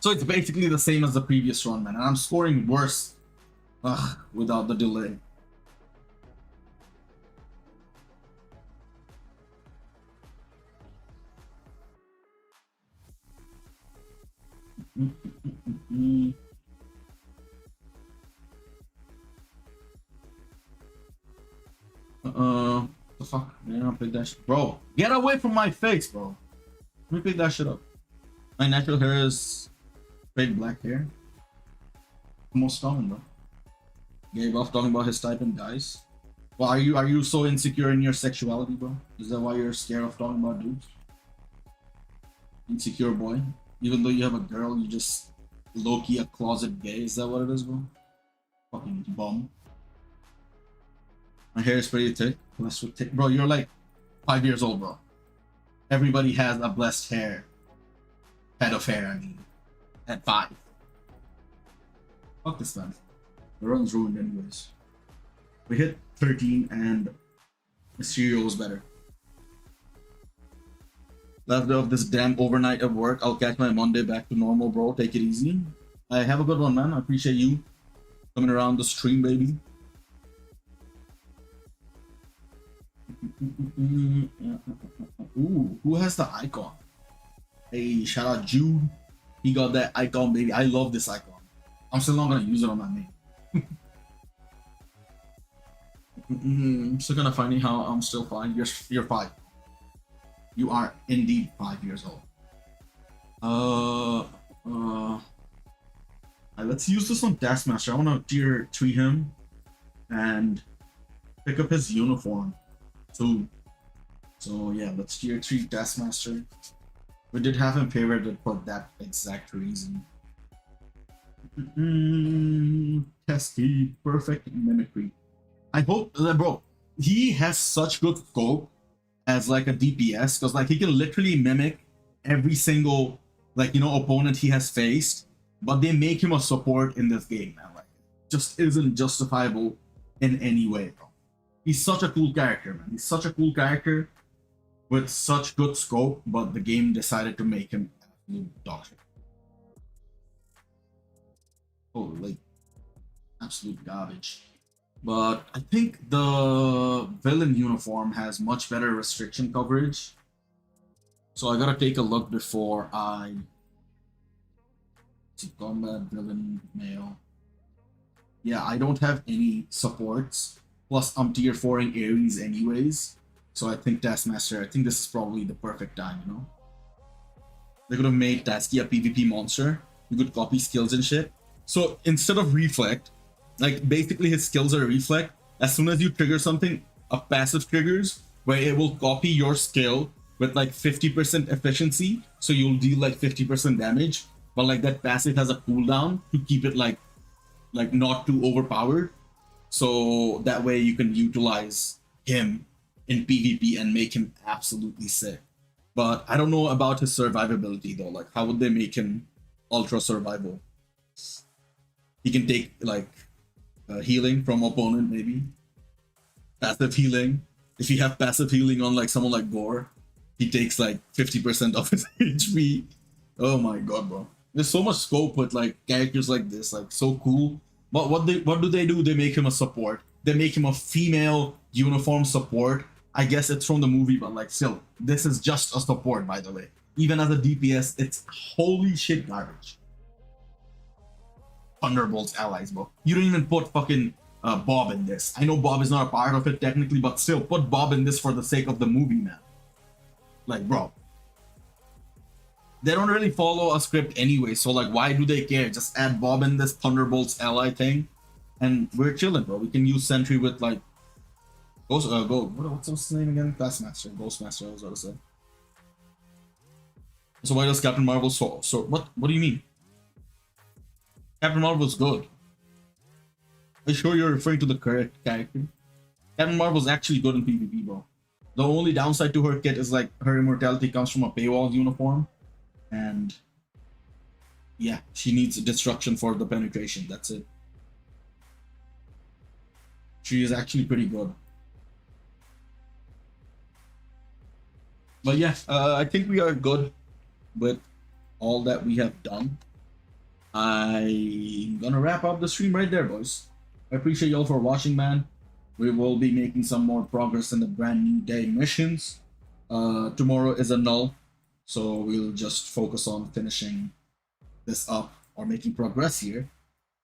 Speaker 1: So it's basically the same as the previous run, man. And I'm scoring worse without the delay. The fuck? Man, I'll pick that shit. Bro, get away from my face, bro. Let me pick that shit up. My natural hair is straight black hair. Most common, bro. Gave off talking about his type and guys. Well, are you so insecure in your sexuality, bro? Is that why you're scared of talking about dudes? Insecure boy. Even though you have a girl, you just low-key a closet gay. Is that what it is, bro? Fucking bum. My hair is pretty thick. Bro, you're like 5 years old, bro. Everybody has a blessed head of hair, I mean, at 5. Fuck this man. The run's ruined anyways. We hit 13 and Mysterio was better. Left of this damn overnight of work. I'll catch my Monday back to normal, bro. Take it easy. I have a good one, man. I appreciate you coming around the stream, baby. Ooh, who has the icon? Hey, shout out Jude. He got that icon, baby. I love this icon. I'm still not gonna use it on my main. I'm still gonna find how I'm still 5. You're 5. You are indeed 5 years old. Let's use this on Taskmaster. I wanna tier 3 him and pick up his uniform. So yeah, let's tier 3 Taskmaster. We did have him favorited for that exact reason. Testy, perfect mimicry. I hope that, bro, he has such good scope as like a DPS, because like he can literally mimic every single opponent he has faced, but they make him a support in this game, man. Like, just isn't justifiable in any way, bro. He's such a cool character, man. He's such a cool character with such good scope, but the game decided to make him absolute dog shit. Oh, like absolute garbage. But I think the villain uniform has much better restriction coverage. So I gotta take a look before I combat villain male. Yeah, I don't have any supports. Plus I'm tier 4 in Ares anyways. So I think Taskmaster, I think this is probably the perfect time, you know? They could have made Tasky a PvP monster. You could copy skills and shit. So instead of Reflect, like basically his skills are Reflect. As soon as you trigger something, a passive triggers where it will copy your skill with like 50% efficiency. So you'll deal like 50% damage. But like that passive has a cooldown to keep it like not too overpowered. so that way you can utilize him in PvP and make him absolutely sick. But I don't know about his survivability though. Like, how would they make him ultra survival? He can take like healing from opponent, maybe passive healing. If you have passive healing on like someone like Gore, he takes like 50% of his HP. Oh my god, bro! There's so much scope with like characters like this, like so cool. But what do they do? They make him a support. They make him a female uniform support. I guess it's from the movie, but like still, this is just a support, by the way. Even as a DPS, it's holy shit garbage. Thunderbolt's allies, bro. You don't even put fucking Bob in this. I know Bob is not a part of it technically, but still, put Bob in this for the sake of the movie, man. Like, bro. They don't really follow a script anyway, so like, why do they care? Just add Bob in this Thunderbolt's ally thing, and we're chilling, bro. We can use Sentry with like Ghost. What's his name again? Taskmaster, Ghostmaster. I was about to say. So why does Captain Marvel so what? What do you mean? Captain Marvel's good. Are you sure you're referring to the correct character? Captain Marvel's actually good in PvP, bro. The only downside to her kit is like her immortality comes from a paywall uniform. And yeah, she needs destruction for the penetration. That's it. She is actually pretty good. But yeah, I think we are good with all that we have done. I'm gonna wrap up the stream right there, boys. I appreciate y'all for watching, man. We will be making some more progress in the brand new day missions. Tomorrow is a null, so we'll just focus on finishing this up or making progress here.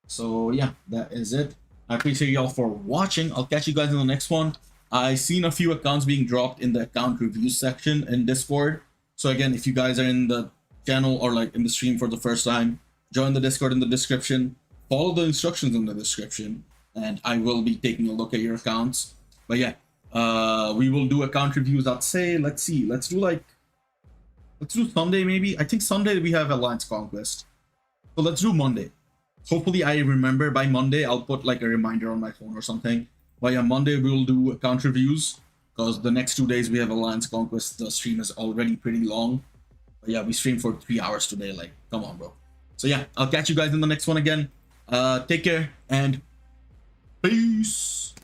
Speaker 1: So yeah, that is it. I appreciate y'all for watching. I'll catch you guys in the next one. I seen a few accounts being dropped in the account review section in Discord. So again, if you guys are in the channel or like in the stream for the first time, join the Discord in the description. Follow the instructions in the description, and I will be taking a look at your accounts. But yeah, we will do account reviews. I'd say, let's do Sunday maybe. I think Sunday we have Alliance Conquest, so let's do Monday. Hopefully I remember by Monday. I'll put like a reminder on my phone or something. But yeah, Monday we'll do account reviews, because the next 2 days we have Alliance Conquest. The stream is already pretty long. But yeah, we streamed for 3 hours today. Like, come on, bro. So yeah, I'll catch you guys in the next one again. Take care and peace.